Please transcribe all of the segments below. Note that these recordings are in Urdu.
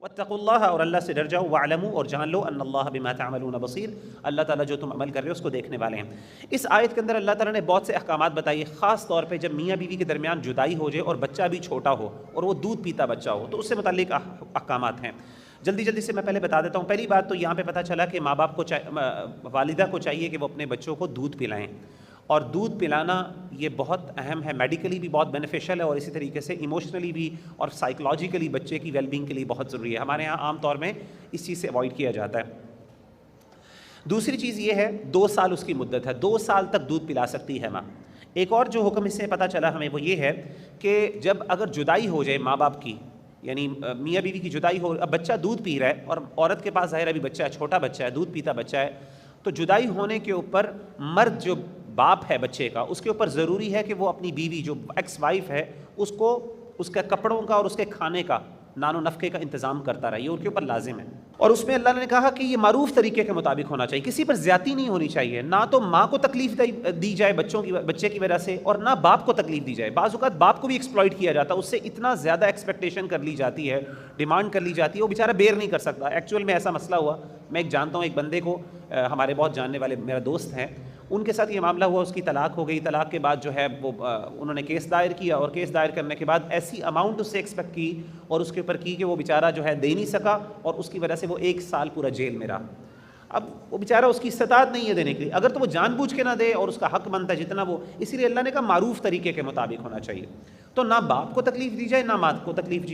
واتقوا اللہ، اور اللہ سے ڈر جاؤ، واعلموا، اور جان لو، ان اللہ بما تعملون بصیر، اللہ تعالیٰ جو تم عمل کر رہے ہو اس کو دیکھنے والے ہیں۔ اس آیت کے اندر اللہ تعالیٰ نے بہت سے احکامات بتائے، خاص طور پہ جب میاں بیوی کے درمیان جدائی ہو جائے اور بچہ بھی چھوٹا ہو اور وہ دودھ پیتا بچہ ہو تو اس سے متعلق احکامات ہیں۔ جلدی سے میں پہلے بتا دیتا ہوں۔ پہلی بات تو یہاں پہ پتہ چلا کہ ماں باپ کو والدہ کو چاہیے کہ وہ اپنے بچوں کو دودھ پلائیں، اور دودھ پلانا یہ بہت اہم ہے، میڈیکلی بھی بہت بینیفیشل ہے، اور اسی طریقے سے ایموشنلی بھی اور سائیکولوجیکلی بچے کی ویل بینگ کے لیے بہت ضروری ہے۔ ہمارے ہاں عام طور میں اس چیز سے اوائڈ کیا جاتا ہے۔ دوسری چیز یہ ہے 2 سال اس کی مدت ہے، 2 سال تک دودھ پلا سکتی ہے ماں۔ ایک اور جو حکم اس سے پتہ چلا ہمیں وہ یہ ہے کہ جب اگر جدائی ہو جائے ماں باپ کی، یعنی میاں بیوی کی جدائی ہو، اب بچہ دودھ پی رہا ہے اور عورت کے پاس ظاہر ابھی بچہ ہے، چھوٹا بچہ ہے، دودھ پیتا بچہ ہے، تو جدائی ہونے کے اوپر مرد جو باپ ہے بچے کا، اس کے اوپر ضروری ہے کہ وہ اپنی بیوی جو ایکس وائف ہے اس کو اس کے کپڑوں کا اور اس کے کھانے کا، نان و نفقے کا انتظام کرتا رہے، یہ ان کے اوپر لازم ہے۔ اور اس میں اللہ نے کہا کہ یہ معروف طریقے کے مطابق ہونا چاہیے، کسی پر زیادتی نہیں ہونی چاہیے، نہ تو ماں کو تکلیف دی جائے بچے کی وجہ سے، اور نہ باپ کو تکلیف دی جائے۔ بعض اوقات باپ کو بھی ایکسپلائٹ کیا جاتا ہے، اس سے اتنا زیادہ ایکسپیکٹیشن کر لی جاتی ہے، ڈیمانڈ کر لی جاتی ہے، وہ بیچارہ بیئر نہیں کر سکتا۔ ایکچوئل میں ایسا مسئلہ ہوا، میں ایک جانتا ہوں ایک بندے کو، ہمارے بہت جاننے والے میرا دوست ہیں، ان کے ساتھ یہ معاملہ ہوا، اس کی طلاق ہو گئی، طلاق کے بعد جو ہے وہ انہوں نے کیس دائر کیا، اور کیس دائر کرنے کے بعد ایسی اماؤنٹ اس سے ایکسپیکٹ کی اور اس کے اوپر کی کہ وہ بیچارہ جو ہے دے نہیں سکا، اور اس کی وجہ سے وہ 1 سال پورا جیل میں رہا۔ اب وہ بیچارہ اس کی استطاعت نہیں ہے دینے کے لیے، اگر تو وہ جان بوجھ کے نہ دے اور اس کا حق بنتا ہے جتنا وہ، اسی لیے اللہ نے کہا معروف طریقے کے مطابق ہونا چاہیے، تو نہ باپ کو تکلیف دی جائے نہ ماں کو تکلیف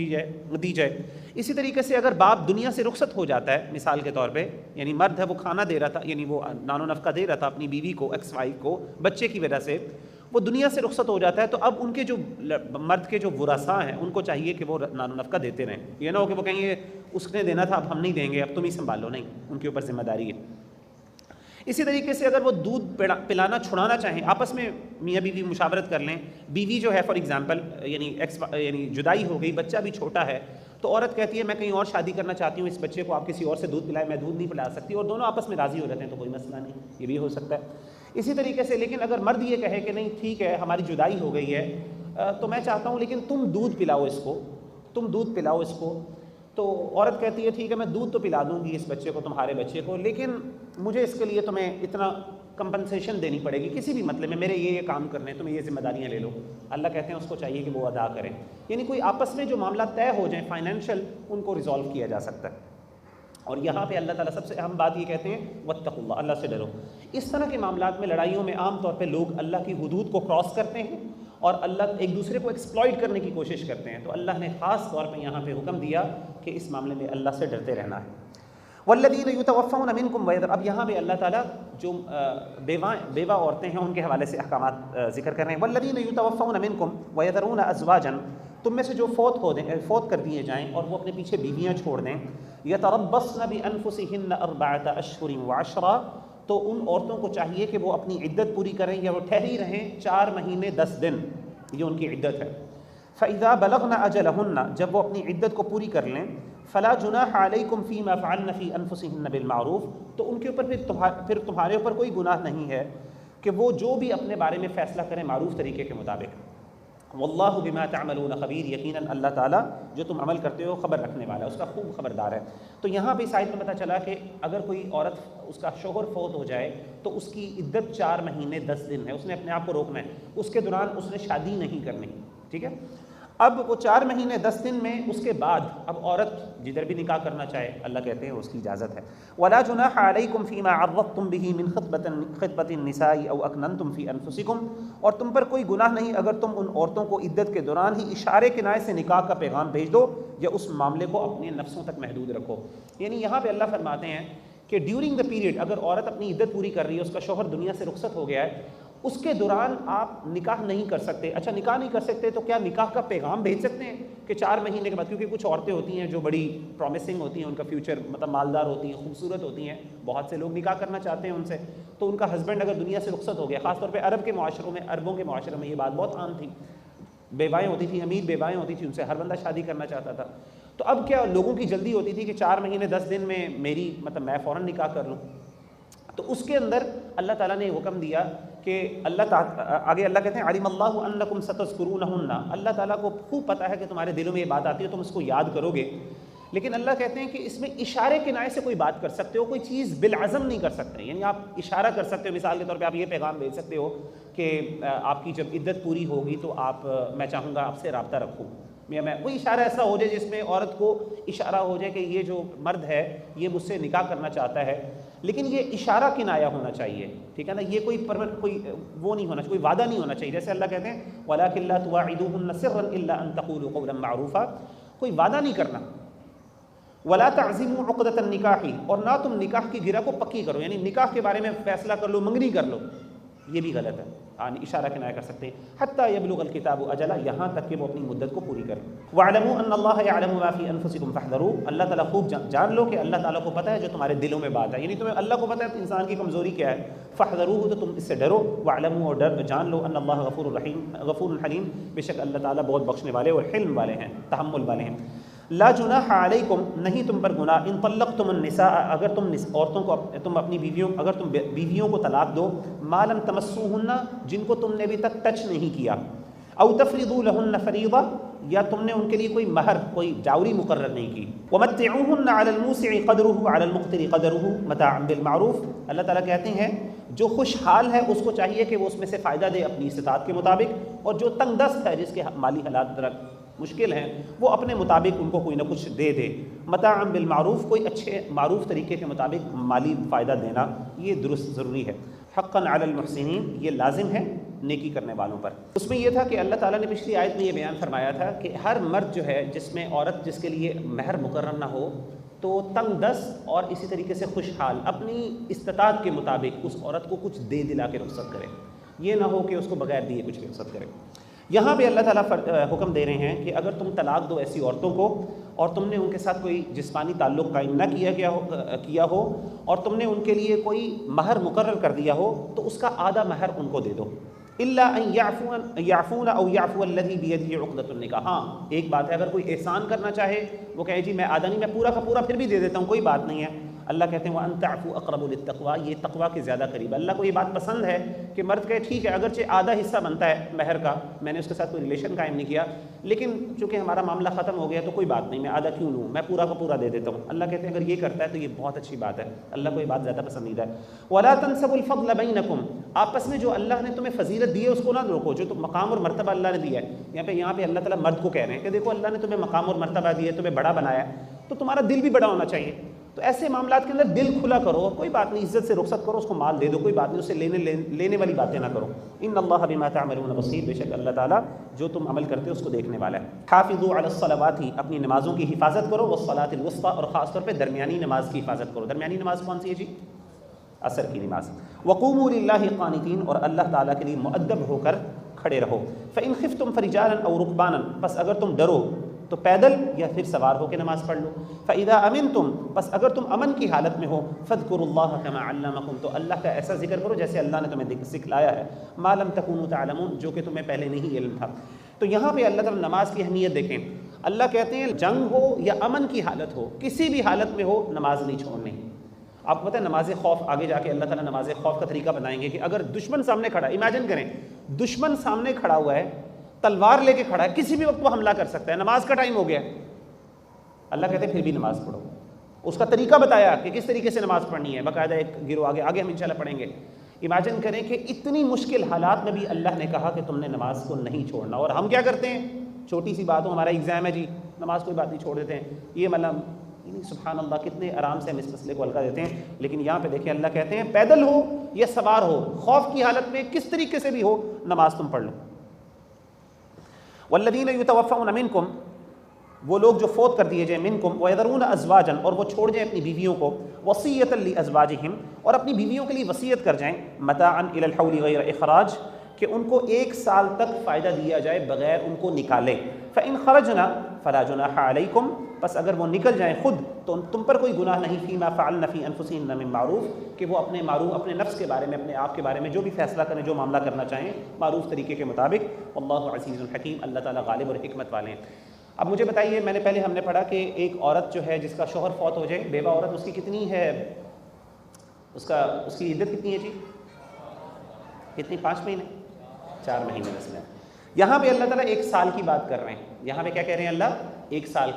دی جائے۔ اسی طریقے سے اگر باپ دنیا سے رخصت ہو جاتا ہے، مثال کے طور پہ، یعنی مرد ہے وہ کھانا دے رہا تھا، یعنی وہ نان و نفقہ دے رہا تھا اپنی بیوی کو، ایکس وائف کو، بچے کی وجہ سے وہ دنیا سے رخصت ہو جاتا ہے، تو اب ان کے جو مرد کے جو ورثاء ہیں ان کو چاہیے کہ وہ نان و نفقہ دیتے رہیں، یہ نہ ہو کہ وہ کہیں گے اس نے دینا تھا اب ہم نہیں دیں گے، اب تم ہی سنبھالو، نہیں، ان کے اوپر ذمہ داری ہے۔ اسی طریقے سے اگر وہ دودھ پلانا چھڑانا چاہیں، آپس میں میاں بیوی مشاورت کر لیں، بیوی جو ہے فار ایگزامپل یعنی جدائی ہو گئی، بچہ بھی چھوٹا ہے، تو عورت کہتی ہے میں کہیں اور شادی کرنا چاہتی ہوں، اس بچے کو آپ کسی اور سے دودھ پلائیں، میں دودھ نہیں پلا سکتی، اور دونوں آپس میں راضی ہو جاتے ہیں تو کوئی مسئلہ نہیں، یہ بھی ہو سکتا ہے۔ اسی طریقے سے لیکن اگر مرد یہ کہے کہ نہیں ٹھیک ہے ہماری جدائی ہو گئی ہے تو میں چاہتا ہوں لیکن تم دودھ پلاؤ اس کو، تو عورت کہتی ہے ٹھیک ہے میں دودھ تو پلا دوں گی اس بچے کو، تمہارے بچے کو، لیکن مجھے اس کے لیے تمہیں اتنا کمپنسیشن دینی پڑے گی کسی بھی مطلب میں، میرے یہ کام کرنے ہیں، تمہیں یہ ذمہ داریاں لے لو۔ اللہ کہتے ہیں اس کو چاہیے کہ وہ ادا کریں، یعنی کوئی آپس میں جو معاملہ طے ہو جائیں فائنینشیل، ان کو ریزالو کیا جا سکتا ہے۔ اور یہاں پہ اللہ تعالیٰ سب سے اہم بات یہ کہتے ہیں واتقوا اللہ، اللہ سے ڈرو۔ اس طرح کے معاملات میں، لڑائیوں میں عام طور پہ لوگ اللہ کی حدود کو کراس کرتے ہیں اور اللہ ایک دوسرے کو ایکسپلائٹ کرنے کی کوشش کرتے ہیں، تو اللہ نے خاص طور پہ یہاں پہ حکم دیا کہ اس معاملے میں اللہ سے ڈرتے رہنا ہے۔ والذین یتوفون منکم ویذر، اب یہاں پہ اللہ تعالیٰ جو بیوہ عورتیں ہیں ان کے حوالے سے احکامات ذکر کر رہے ہیں۔ والذین یتوفون منکم ویذرون ازواجا، تم میں سے جو فوت کر دیے جائیں اور وہ اپنے پیچھے بیویاں چھوڑ دیں، یتربصن بانفسہن 4 اشہر وعشرا، تو ان عورتوں کو چاہیے کہ وہ اپنی عدت پوری کریں یا وہ ٹھہری رہیں 4 مہینے 10 دن، یہ ان کی عدت ہے۔ فَإِذَا بَلَغْنَ أَجَلَهُنَّ، جب وہ اپنی عدت کو پوری کر لیں، فَلَا جُنَاحَ عَلَيْكُمْ فِي مَا فَعَلْنَ فِي أَنفُسِهِنَّ بِالْمَعْرُوفِ، تو ان کے اوپر پھر تمہارے اوپر کوئی گناہ نہیں ہے کہ وہ جو بھی اپنے بارے میں فیصلہ کریں معروف طریقے کے مطابق۔ واللہ بما تعملون خبیر، یقیناً اللہ تعالیٰ جو تم عمل کرتے ہو خبر رکھنے والا ہے، اس کا خوب خبردار ہے۔ تو یہاں پہ اس آیت میں پتہ چلا کہ اگر کوئی عورت اس کا شوہر فوت ہو جائے تو اس کی عدت 4 مہینے 10 دن ہے، اس نے اپنے آپ کو روکنا ہے، اس کے دوران اس نے شادی نہیں کرنی، ٹھیک ہے۔ اب وہ 4 مہینے 10 دن میں اس کے بعد اب عورت جدھر بھی نکاح کرنا چاہے اللہ کہتے ہیں اس کی اجازت ہے۔ ولا جناح علیکم فیما عرضتم به من خطبۃ النساء او اکننتم فی انفسکم، اور تم پر کوئی گناہ نہیں اگر تم ان عورتوں کو عدت کے دوران ہی اشارے کنائے سے نکاح کا پیغام بھیج دو یا اس معاملے کو اپنے نفسوں تک محدود رکھو۔ یعنی یہاں پہ اللہ فرماتے ہیں کہ ڈیورنگ دا پیریڈ اگر عورت اپنی عدت پوری کر رہی ہے، اس کا شوہر دنیا سے رخصت ہو گیا ہے، اس کے دوران آپ نکاح نہیں کر سکتے۔ اچھا نکاح نہیں کر سکتے تو کیا نکاح کا پیغام بھیج سکتے ہیں کہ 4 مہینے کے بعد، کیونکہ کچھ عورتیں ہوتی ہیں جو بڑی پرومسنگ ہوتی ہیں، ان کا فیوچر مطلب مالدار ہوتی ہیں، خوبصورت ہوتی ہیں، بہت سے لوگ نکاح کرنا چاہتے ہیں ان سے، تو ان کا ہسبینڈ اگر دنیا سے رخصت ہو گیا، خاص طور پہ عربوں کے معاشروں میں یہ بات بہت عام تھی، بیوائیں ہوتی تھیں، امیر بیوائیں ہوتی تھیں، ان سے ہر بندہ شادی کرنا چاہتا تھا، تو اب کیا لوگوں کی جلدی ہوتی تھی کہ 4 مہینے 10 دن میں میں فوراً نکاح کر لوں، تو اس کے اندر اللہ تعالیٰ نے حکم دیا کہ آگے اللہ کہتے ہیں علم اللہ انکم ستذکرونہن، اللہ تعالیٰ کو خوب پتہ ہے کہ تمہارے دلوں میں یہ بات آتی ہے، تم اس کو یاد کرو گے، لیکن اللہ کہتے ہیں کہ اس میں اشارے کنائے سے کوئی بات کر سکتے ہو، کوئی چیز بالعزم نہیں کر سکتے، یعنی آپ اشارہ کر سکتے ہو، مثال کے طور پہ آپ یہ پیغام بھیج سکتے ہو کہ آپ کی جب عدت پوری ہوگی تو میں چاہوں گا آپ سے رابطہ رکھوں، میں کوئی اشارہ ایسا ہو جائے جس میں عورت کو اشارہ ہو جائے کہ یہ جو مرد ہے یہ مجھ سے نکاح کرنا چاہتا ہے، لیکن یہ اشارہ کنایا ہونا چاہیے، ٹھیک ہے نا، یہ کوئی وہ نہیں ہونا چاہیے، کوئی وعدہ نہیں ہونا چاہیے، جیسے اللہ کہتے ہیں وَلَٰكِن لَا تُوَاعِدُوهُنَّ سِرًّا إِلَّا أَن تَقُولُوا قَوْلًا مَّعْرُوفًا، کوئی وعدہ نہیں کرنا، وَلَا تَعْزِمُوا عُقْدَةَ النِّكَاحِ، اور نہ تم نکاح کی گرہ کو پکی کرو، یعنی نکاح کے بارے میں فیصلہ کر لو، منگنی کر لو، یہ بھی غلط ہے، اشارہ کنایا کر سکتے ہیں، حتیٰ یبلغ الکتاب اجلہ، یہاں تک کہ وہ اپنی مدت کو پوری کرے، وَاعْلَمُوا أَنَّ اللَّهَ يَعْلَمُ مَا فِي أَنفُسِكُمْ فَاحْذَرُوا، اللہ تعالیٰ خوب جان لو کہ اللہ تعالیٰ کو پتہ ہے جو تمہارے دلوں میں بات ہے، یعنی تمہیں اللہ کو پتہ ہے انسان کی کمزوری کیا ہے، فَاحْذَرُوهُ، تو تم اس سے ڈرو، وَاعْلَمُوا، اور جان لو، أَنَّ اللَّهَ غَفُورٌ رَحِيمٌ غفور حلیم، بے شک اللہ تعالیٰ بہت بخشنے والے اور حلم والے ہیں، تحمل والے ہیں، لا جناح علیکم، نہیں تم پر گناہ، ان طلقتم النساء، اگر تم عورتوں کو تم اپنی بیویوں کو طلاق دو، ما لم تمسوہن، جن کو تم نے ابھی تک ٹچ نہیں کیا، او تفرضوا لہن فریضہ، یا تم نے ان کے لیے کوئی مہر، کوئی ڈاوری مقرر نہیں کی، ومتعوہن علی الموسع قدرہ علی المقتر قدرہ متاعا بالمعروف، اللہ تعالیٰ کہتے ہیں جو خوشحال ہے اس کو چاہیے کہ وہ اس میں سے فائدہ دے اپنی استطاعت کے مطابق، اور جو تنگ دست ہے، جس کے مالی حالات مشکل ہیں، وہ اپنے مطابق ان کو کوئی نہ کچھ دے دے، متاعا بالمعروف، کوئی اچھے معروف طریقے کے مطابق مالی فائدہ دینا یہ درست ضروری ہے، حقا علی المحسنین، یہ لازم ہے نیکی کرنے والوں پر۔ اس میں یہ تھا کہ اللہ تعالیٰ نے پچھلی آیت میں یہ بیان فرمایا تھا کہ ہر مرد جو ہے جس میں عورت جس کے لیے مہر مقرر نہ ہو تو تنگ دست اور اسی طریقے سے خوشحال اپنی استطاعت کے مطابق اس عورت کو کچھ دے دلا کے رخصت کرے، یہ نہ ہو کہ اس کو بغیر دیے کچھ بھی رخصت کرے۔ یہاں پہ اللہ تعالیٰ حکم دے رہے ہیں کہ اگر تم طلاق دو ایسی عورتوں کو اور تم نے ان کے ساتھ کوئی جسمانی تعلق قائم نہ کیا ہو اور تم نے ان کے لیے کوئی مہر مقرر کر دیا ہو تو اس کا آدھا مہر ان کو دے دو، الا ان یعفون او یعفو الذی بیدہ عقدۃ النکاح، ہاں ایک بات ہے اگر کوئی احسان کرنا چاہے وہ کہے جی میں آدھا نہیں، میں پورا کا پورا پھر بھی دے دیتا ہوں، کوئی بات نہیں ہے، اللہ کہتے ہیں وَأَن تَعْفُوا أَقْرَبُ لِلتَّقْوَىٰ، یہ تقویٰ کے زیادہ قریب ہے۔ اللہ کو یہ بات پسند ہے کہ مرد کہے ٹھیک ہے اگرچہ آدھا حصہ بنتا ہے مہر کا، میں نے اس کے ساتھ کوئی ریلیشن قائم نہیں کیا، لیکن چونکہ ہمارا معاملہ ختم ہو گیا تو کوئی بات نہیں، میں آدھا کیوں لوں، میں پورا کا پورا دے دیتا ہوں۔ اللہ کہتے ہیں اگر یہ کرتا ہے تو یہ بہت اچھی بات ہے، اللہ کو یہ بات زیادہ پسندیدہ ہے۔ وَلَا تَنْسَبُوا الْفَضْلَ بَيْنَكُمْ، آپس میں جو اللہ نے تمہیں فضیلت دی ہے اس کو نہ روکو، جو مقام اور مرتبہ اللہ نے دیا ہے، یہاں پہ اللہ تعالیٰ مرد کو کہہ رہے ہیں کہ دیکھو اللہ نے تمہیں مقام اور مرتبہ دیا ہے، تمہیں بڑا بنایا ہے، تو تمہارا دل بھی بڑا ہونا چاہیے، تو ایسے معاملات کے اندر دل کھلا کرو، اور کوئی بات نہیں عزت سے رخصت کرو، اس کو مال دے دو، کوئی بات نہیں، اس سے لینے والی باتیں نہ کرو۔ ان اللہ بما تعملون بصیر، بے شک اللہ تعالیٰ جو تم عمل کرتے ہو اس کو دیکھنے والا ہے۔ حافظوا علی الصلوات، اپنی نمازوں کی حفاظت کرو، والصلاۃ الوسطیٰ، اور خاص طور پہ درمیانی نماز کی حفاظت کرو۔ درمیانی نماز کون سی ہے جی؟ عصر کی نماز۔ وقوموا للہ قانتین، اور اللہ تعالیٰ کے لیے مؤدب ہو کر کھڑے رہو۔ فإن خفتم فرجالا او رکبانا، بس اگر تم ڈرو تو پیدل یا پھر سوار ہو کے نماز پڑھ لو۔ فإذا أمنتم، بس اگر تم امن کی حالت میں ہو، فاذكروا اللہ كما علمکم، تو اللہ کا ایسا ذکر کرو جیسے اللہ نے تمہیں سکھلایا ہے، ما لم تکونوا تعلمون، جو کہ تمہیں پہلے نہیں علم تھا۔ تو یہاں پہ اللہ تعالیٰ نماز کی اہمیت دیکھیں، اللہ کہتے ہیں جنگ ہو یا امن کی حالت ہو، کسی بھی حالت میں ہو نماز نہیں چھوڑنی۔ آپ کو پتہ ہے نماز خوف، آگے جا کے اللہ تعالیٰ نماز خوف کا طریقہ بتائیں گے کہ اگر دشمن سامنے کھڑا ہے، امیجن کریں دشمن سامنے کھڑا ہوا ہے، تلوار لے کے کھڑا ہے، کسی بھی وقت وہ حملہ کر سکتا ہے، نماز کا ٹائم ہو گیا، اللہ کہتے ہیں پھر بھی نماز پڑھو۔ اس کا طریقہ بتایا کہ کس طریقے سے نماز پڑھنی ہے، باقاعدہ ایک گروہ آگے ہم انشاءاللہ پڑھیں گے۔ امیجن کریں کہ اتنی مشکل حالات میں بھی اللہ نے کہا کہ تم نے نماز کو نہیں چھوڑنا، اور ہم کیا کرتے ہیں، چھوٹی سی بات ہو، ہمارا ایگزام ہے جی نماز کوئی بات نہیں چھوڑ دیتے ہیں، یہ مطلب سبحان اللہ کتنے آرام سے ہم اس مسئلے کو ہلکا دیتے ہیں۔ لیکن یہاں پہ دیکھیں اللہ کہتے ہیں پیدل ہو یا سوار ہو، خوف کی حالت میں کس طریقے سے بھی ہو نماز تم پڑھ لو۔ والذین یتوفون منکم، وہ لوگ جو فوت کر دیے جائیں، منکم ویذرون ازواجا، اور وہ چھوڑ جائیں اپنی بیویوں کو، وصیۃ لازواجہم، اور اپنی بیویوں کے لیے وصیت کر جائیں، متاعا الی الحول غیر اخراج، کہ ان کو 1 سال تک فائدہ دیا جائے بغیر ان کو نکالے۔ فإن خرجنا فلا جناح علیکم، بس اگر وہ نکل جائیں خود تو تم پر کوئی گناہ نہیں، فیما فعلن فی انفسہن من معروف، کہ وہ اپنے معروف، اپنے نفس کے بارے میں، اپنے آپ کے بارے میں جو بھی فیصلہ کریں، جو معاملہ کرنا چاہیں معروف طریقے کے مطابق۔ واللہ عزیز الحکیم، اللہ تعالیٰ غالب اور حکمت والے ہیں۔ اب مجھے بتائیے، میں نے پہلے ہم نے پڑھا کہ ایک عورت جو ہے جس کا شوہر فوت ہو جائے، بیوہ عورت، اس کی کتنی ہے، اس کی عدت کتنی ہے جی؟ کتنی؟ 5 مہینے، 4 مہینے بس میں۔ یہاں پہ اللہ تعالیٰ 1 سال کی بات کر رہے ہیں، یہاں پہ کیا کہہ رہے ہیں اللہ؟ 1 سال۔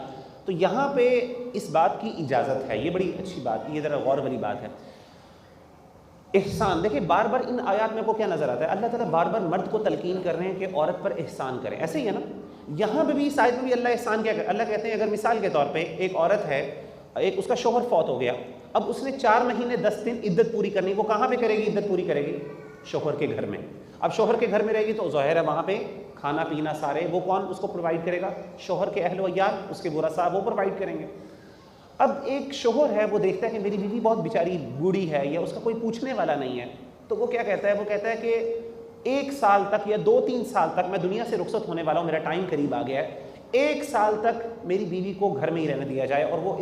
تو یہاں پہ اس بات کی اجازت ہے، یہ بڑی اچھی بات، یہ ذرا غور والی بات ہے۔ احسان دیکھیں بار بار ان آیات میں کو کیا نظر آتا ہے، اللہ تعالیٰ بار بار مرد کو تلقین کر رہے ہیں کہ عورت پر احسان کریں، ایسے ہی ہے نا؟ یہاں پہ بھی اس آیت میں بھی اللہ احسان کیا کرے، اللہ کہتے ہیں اگر مثال کے طور پہ ایک عورت ہے، ایک اس کا شوہر فوت ہو گیا، اب اس نے 4 مہینے 10 دن عدت پوری کرنی، وہ کہاں پہ کرے گی عدت پوری کرے گی؟ شوہر کے گھر میں۔ اب شوہر کے گھر میں رہے گی تو ظاہر ہے وہاں پہ کھانا پینا سارے وہ کون اس کو پرووائڈ کرے گا؟ شوہر کے اہل و عیال، اس کے ورثاء وہ پرووائڈ کریں گے۔ اب ایک شوہر ہے وہ دیکھتا ہے کہ میری بیوی بہت بیچاری بوڑھی ہے یا اس کا کوئی پوچھنے والا نہیں ہے، تو وہ کیا کہتا ہے؟ وہ کہتا ہے کہ 1 سال تک یا 2-3 سال تک، میں دنیا سے رخصت ہونے والا ہوں، میرا ٹائم قریب آ گیا ہے، 1 سال تک میری بیوی کو گھر میں ہی رہنے دیا جائے اور وہ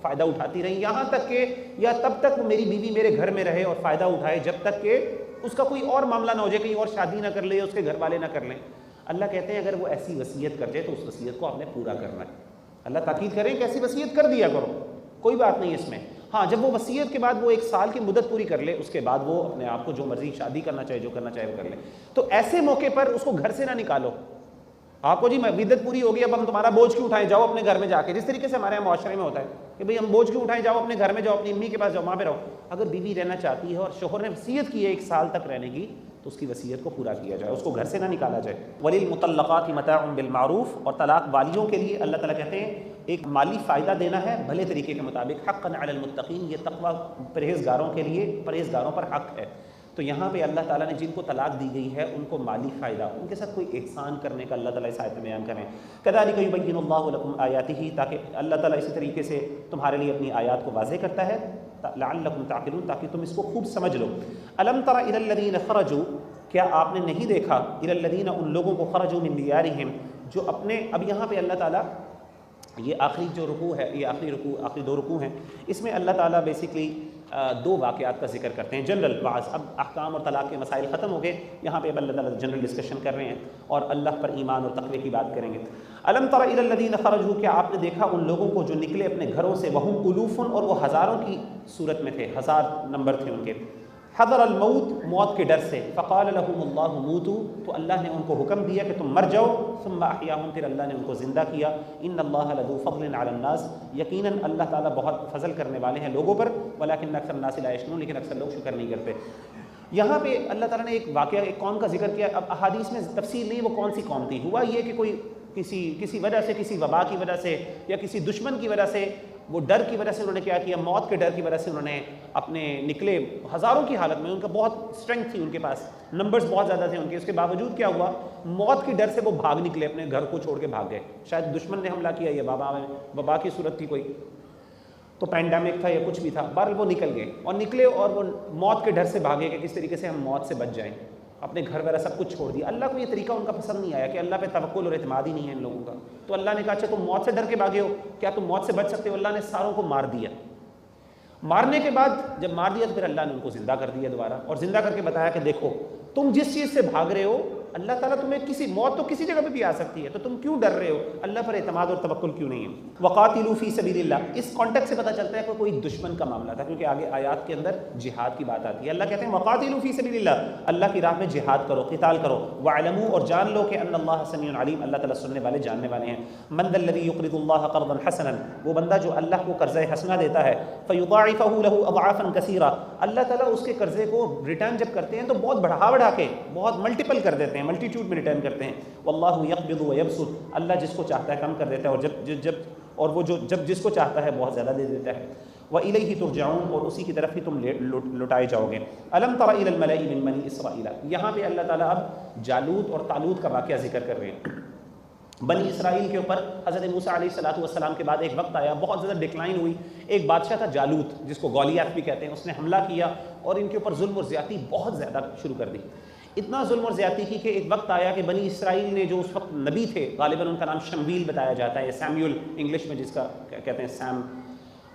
فائدہ اٹھاتی رہی، یہاں تک کہ یا تب تک وہ میری بیوی میرے گھر میں رہے اور فائدہ اٹھائے جب تک کہ اس کا کوئی اور معاملہ نہ ہو جائے، کہیں اور شادی نہ کر لے یا اس کے گھر والے نہ کر لیں۔ اللہ کہتے ہیں اگر وہ ایسی وصیت کر جائے تو اس وصیت کو آپ نے پورا کرنا ہے۔ اللہ تاکید کریں کہ ایسی وصیت کر دیا کرو، کوئی بات نہیں اس میں۔ ہاں جب وہ وصیت کے بعد وہ 1 سال کی مدت پوری کر لے، اس کے بعد وہ اپنے آپ کو جو مرضی شادی کرنا چاہے، جو کرنا چاہے وہ کر لے۔ تو ایسے موقع پر اس کو گھر سے نہ نکالو، آپ کو جی مدت پوری ہو گئی اب ہم تمہارا بوجھ کیوں اٹھائیں، جاؤ اپنے گھر میں جا کے، جس طریقے سے ہمارے یہاں معاشرے میں ہوتا ہے کہ بھئی ہم بوجھ کیوں اٹھائیں، جاؤ اپنے گھر میں، جاؤ اپنی امی کے پاس جاؤ، وہاں پہ رہو۔ اگر بیوی رہنا چاہتی ہے اور شوہر نے وصیت کی ہے 1 سال تک رہنے کی، تو اس کی وصیت کو پورا کیا جائے، اس کو گھر سے نہ نکالا جائے۔ وَلِلْمُطَلَّقَاتِ مَتَاعٌ بِالْمَعْرُوفِ، اور طلاق والیوں کے لیے اللہ تعالیٰ کہتے ہیں ایک مالی فائدہ دینا ہے بھلے طریقے کے مطابق، حقاً علی المتقین، یہ تقوی پرہیزگاروں کے لیے، پرہیزگاروں پر حق ہے۔ تو یہاں پہ اللہ تعالیٰ نے جن کو طلاق دی گئی ہے ان کو مالی فائدہ، ان کے ساتھ کوئی احسان کرنے کا اللہ تعالیٰ اس آیت میں بیان کریں۔ کذالک یبین اللہ لکم آیاتہ، تاکہ اللہ تعالیٰ اسی طریقے سے تمہارے لیے اپنی آیات کو واضح کرتا ہے، لعلکم تعقلون، تاکہ تم اس کو خوب سمجھ لو۔ الم تر الی الذین خرجوا، کیا آپ نے نہیں دیکھا، الی الذین، ان لوگوں کو، خرجوا من دیارہم، جو اپنے، اب یہاں پہ اللہ تعالیٰ یہ آخری جو رکوع ہے، یہ آخری 2 رکوع ہیں، اس میں اللہ تعالیٰ بیسکلی 2 واقعات کا ذکر کرتے ہیں، جنرل بعض، اب احکام اور طلاق کے مسائل ختم ہو گئے، یہاں پہ اب اللہ تعالیٰ جنرل ڈسکشن کر رہے ہیں اور اللہ پر ایمان اور تقوی کی بات کریں گے۔ الم تر الی الذین خرجوا، کیا آپ نے دیکھا ان لوگوں کو جو نکلے اپنے گھروں سے، وہم الوف، اور وہ ہزاروں کی صورت میں تھے، 1000 نمبر تھے ان کے، حضر الموت، موت کے ڈر سے، فقال لهم اللہ موتوا، تو اللہ نے ان کو حکم دیا کہ تم مر جاؤ، ثم احیاهم، پھر اللہ نے ان کو زندہ کیا۔ ان اللہ لذو فضل علی الناس، یقیناً اللہ تعالیٰ بہت فضل کرنے والے ہیں لوگوں پر، ولکن اکثر الناس لا یشکرون، لیکن اکثر لوگ شکر نہیں کرتے۔ یہاں پہ اللہ تعالیٰ نے ایک واقعہ، ایک قوم کا ذکر کیا، اب احادیث میں تفصیل نہیں وہ کون سی قوم تھی، ہوا یہ کہ کوئی کسی وجہ سے، کسی وبا کی وجہ سے یا کسی دشمن کی وجہ سے، وہ ڈر کی وجہ سے انہوں نے کیا کیا، موت کے ڈر کی وجہ سے انہوں نے اپنے نکلے ہزاروں کی حالت میں، ان کا بہت اسٹرینتھ تھی، ان کے پاس نمبرز بہت زیادہ تھے ان کے، اس کے باوجود کیا ہوا، موت کے ڈر سے وہ بھاگ نکلے، اپنے گھر کو چھوڑ کے بھاگ گئے، شاید دشمن نے حملہ کیا، یا وبا کی صورت تھی کوئی، تو پینڈیمک تھا یا کچھ بھی تھا، بہرحال وہ نکل گئے اور نکلے اور وہ موت کے ڈر سے بھاگے کہ کس طریقے سے ہم موت سے بچ جائیں، اپنے گھر وغیرہ سب کچھ چھوڑ دیا۔ اللہ کو یہ طریقہ ان کا پسند نہیں آیا کہ اللہ پہ توکل اور اعتماد ہی نہیں ہے ان لوگوں کا، تو اللہ نے کہا اچھا تم موت سے ڈر کے بھاگے ہو، کیا تم موت سے بچ سکتے ہو؟ اللہ نے ساروں کو مار دیا، مارنے کے بعد جب مار دیا تو پھر اللہ نے ان کو زندہ کر دیا دوبارہ، اور زندہ کر کے بتایا کہ دیکھو تم جس چیز سے بھاگ رہے ہو، اللہ تعالیٰ تمہیں موت تو کسی جگہ پہ بھی آ سکتی ہے، تو تم کیوں ڈر رہے ہو؟ اللہ پر اعتماد اور توکل کیوں نہیں ہے؟ وقاتلوا فی سبیل اللہ، اس کانٹیکٹ سے پتہ چلتا ہے کہ کوئی دشمن کا معاملہ تھا، کیونکہ آگے آیات کے اندر جہاد کی بات آتی ہے۔ اللہ کہتے ہیں وقاتلوا فی سبیل اللہ، اللہ کی راہ میں جہاد کرو، قتال کرو، واعلموا، اور جان لو کہ ان اللہ سمیع علیم، اللہ تعالیٰ سننے والے جاننے والے ہیں۔ من ذا الذی یقرض اللہ قرضا حسنا، وہ بندہ جو اللہ کو قرضہ حسنہ دیتا ہے، فیضاعفہ لہ اضعافا کثیرہ، اللہ تعالیٰ اس کے قرضے کو ریٹرن جب کرتے ہیں تو بہت بڑھا کے بہت ملٹیپل کر دیتے ہیں، ملٹیٹیوڈ میں ریٹرن کرتے ہیں۔ واللہ یقبض ویبسط، اللہ جس کو چاہتا ہے کم کر دیتا ہے، اور وہ جب جس کو چاہتا ہے بہت زیادہ دے دیتا ہے۔ وَإِلَيْهِ تُرْجَعُونَ، اور اسی کی طرف ہی تم لٹائے جاؤ گے۔ أَلَمْ تَرَ إِلَى الْمَلَإِ مِن بَنِي إِسْرَائِيلَ، یہاں پہ اللہ تعالیٰ اب جالوت اور طالوت کا واقعہ ذکر کر رہے ہیں۔ بنی اسرائیل کے اوپر حضرت موسیٰ علیہ السلام کے بعد ایک وقت آیا، بہت زیادہ ڈکلائن ہوئی، ایک بادشاہ تھا جالوت، جس کو گولیات بھی کہتے ہیں، اس نے حملہ کیا اور ان کے اوپر ظلم اور زیادتی بہت زیادہ شروع کر دی، اتنا ظلم اور زیادتی کی کہ ایک وقت آیا کہ بنی اسرائیل نے جو اس وقت نبی تھے، غالباً ان کا نام شمویل بتایا جاتا ہے، سیمیول انگلش میں جس کا کہتے ہیں سیم،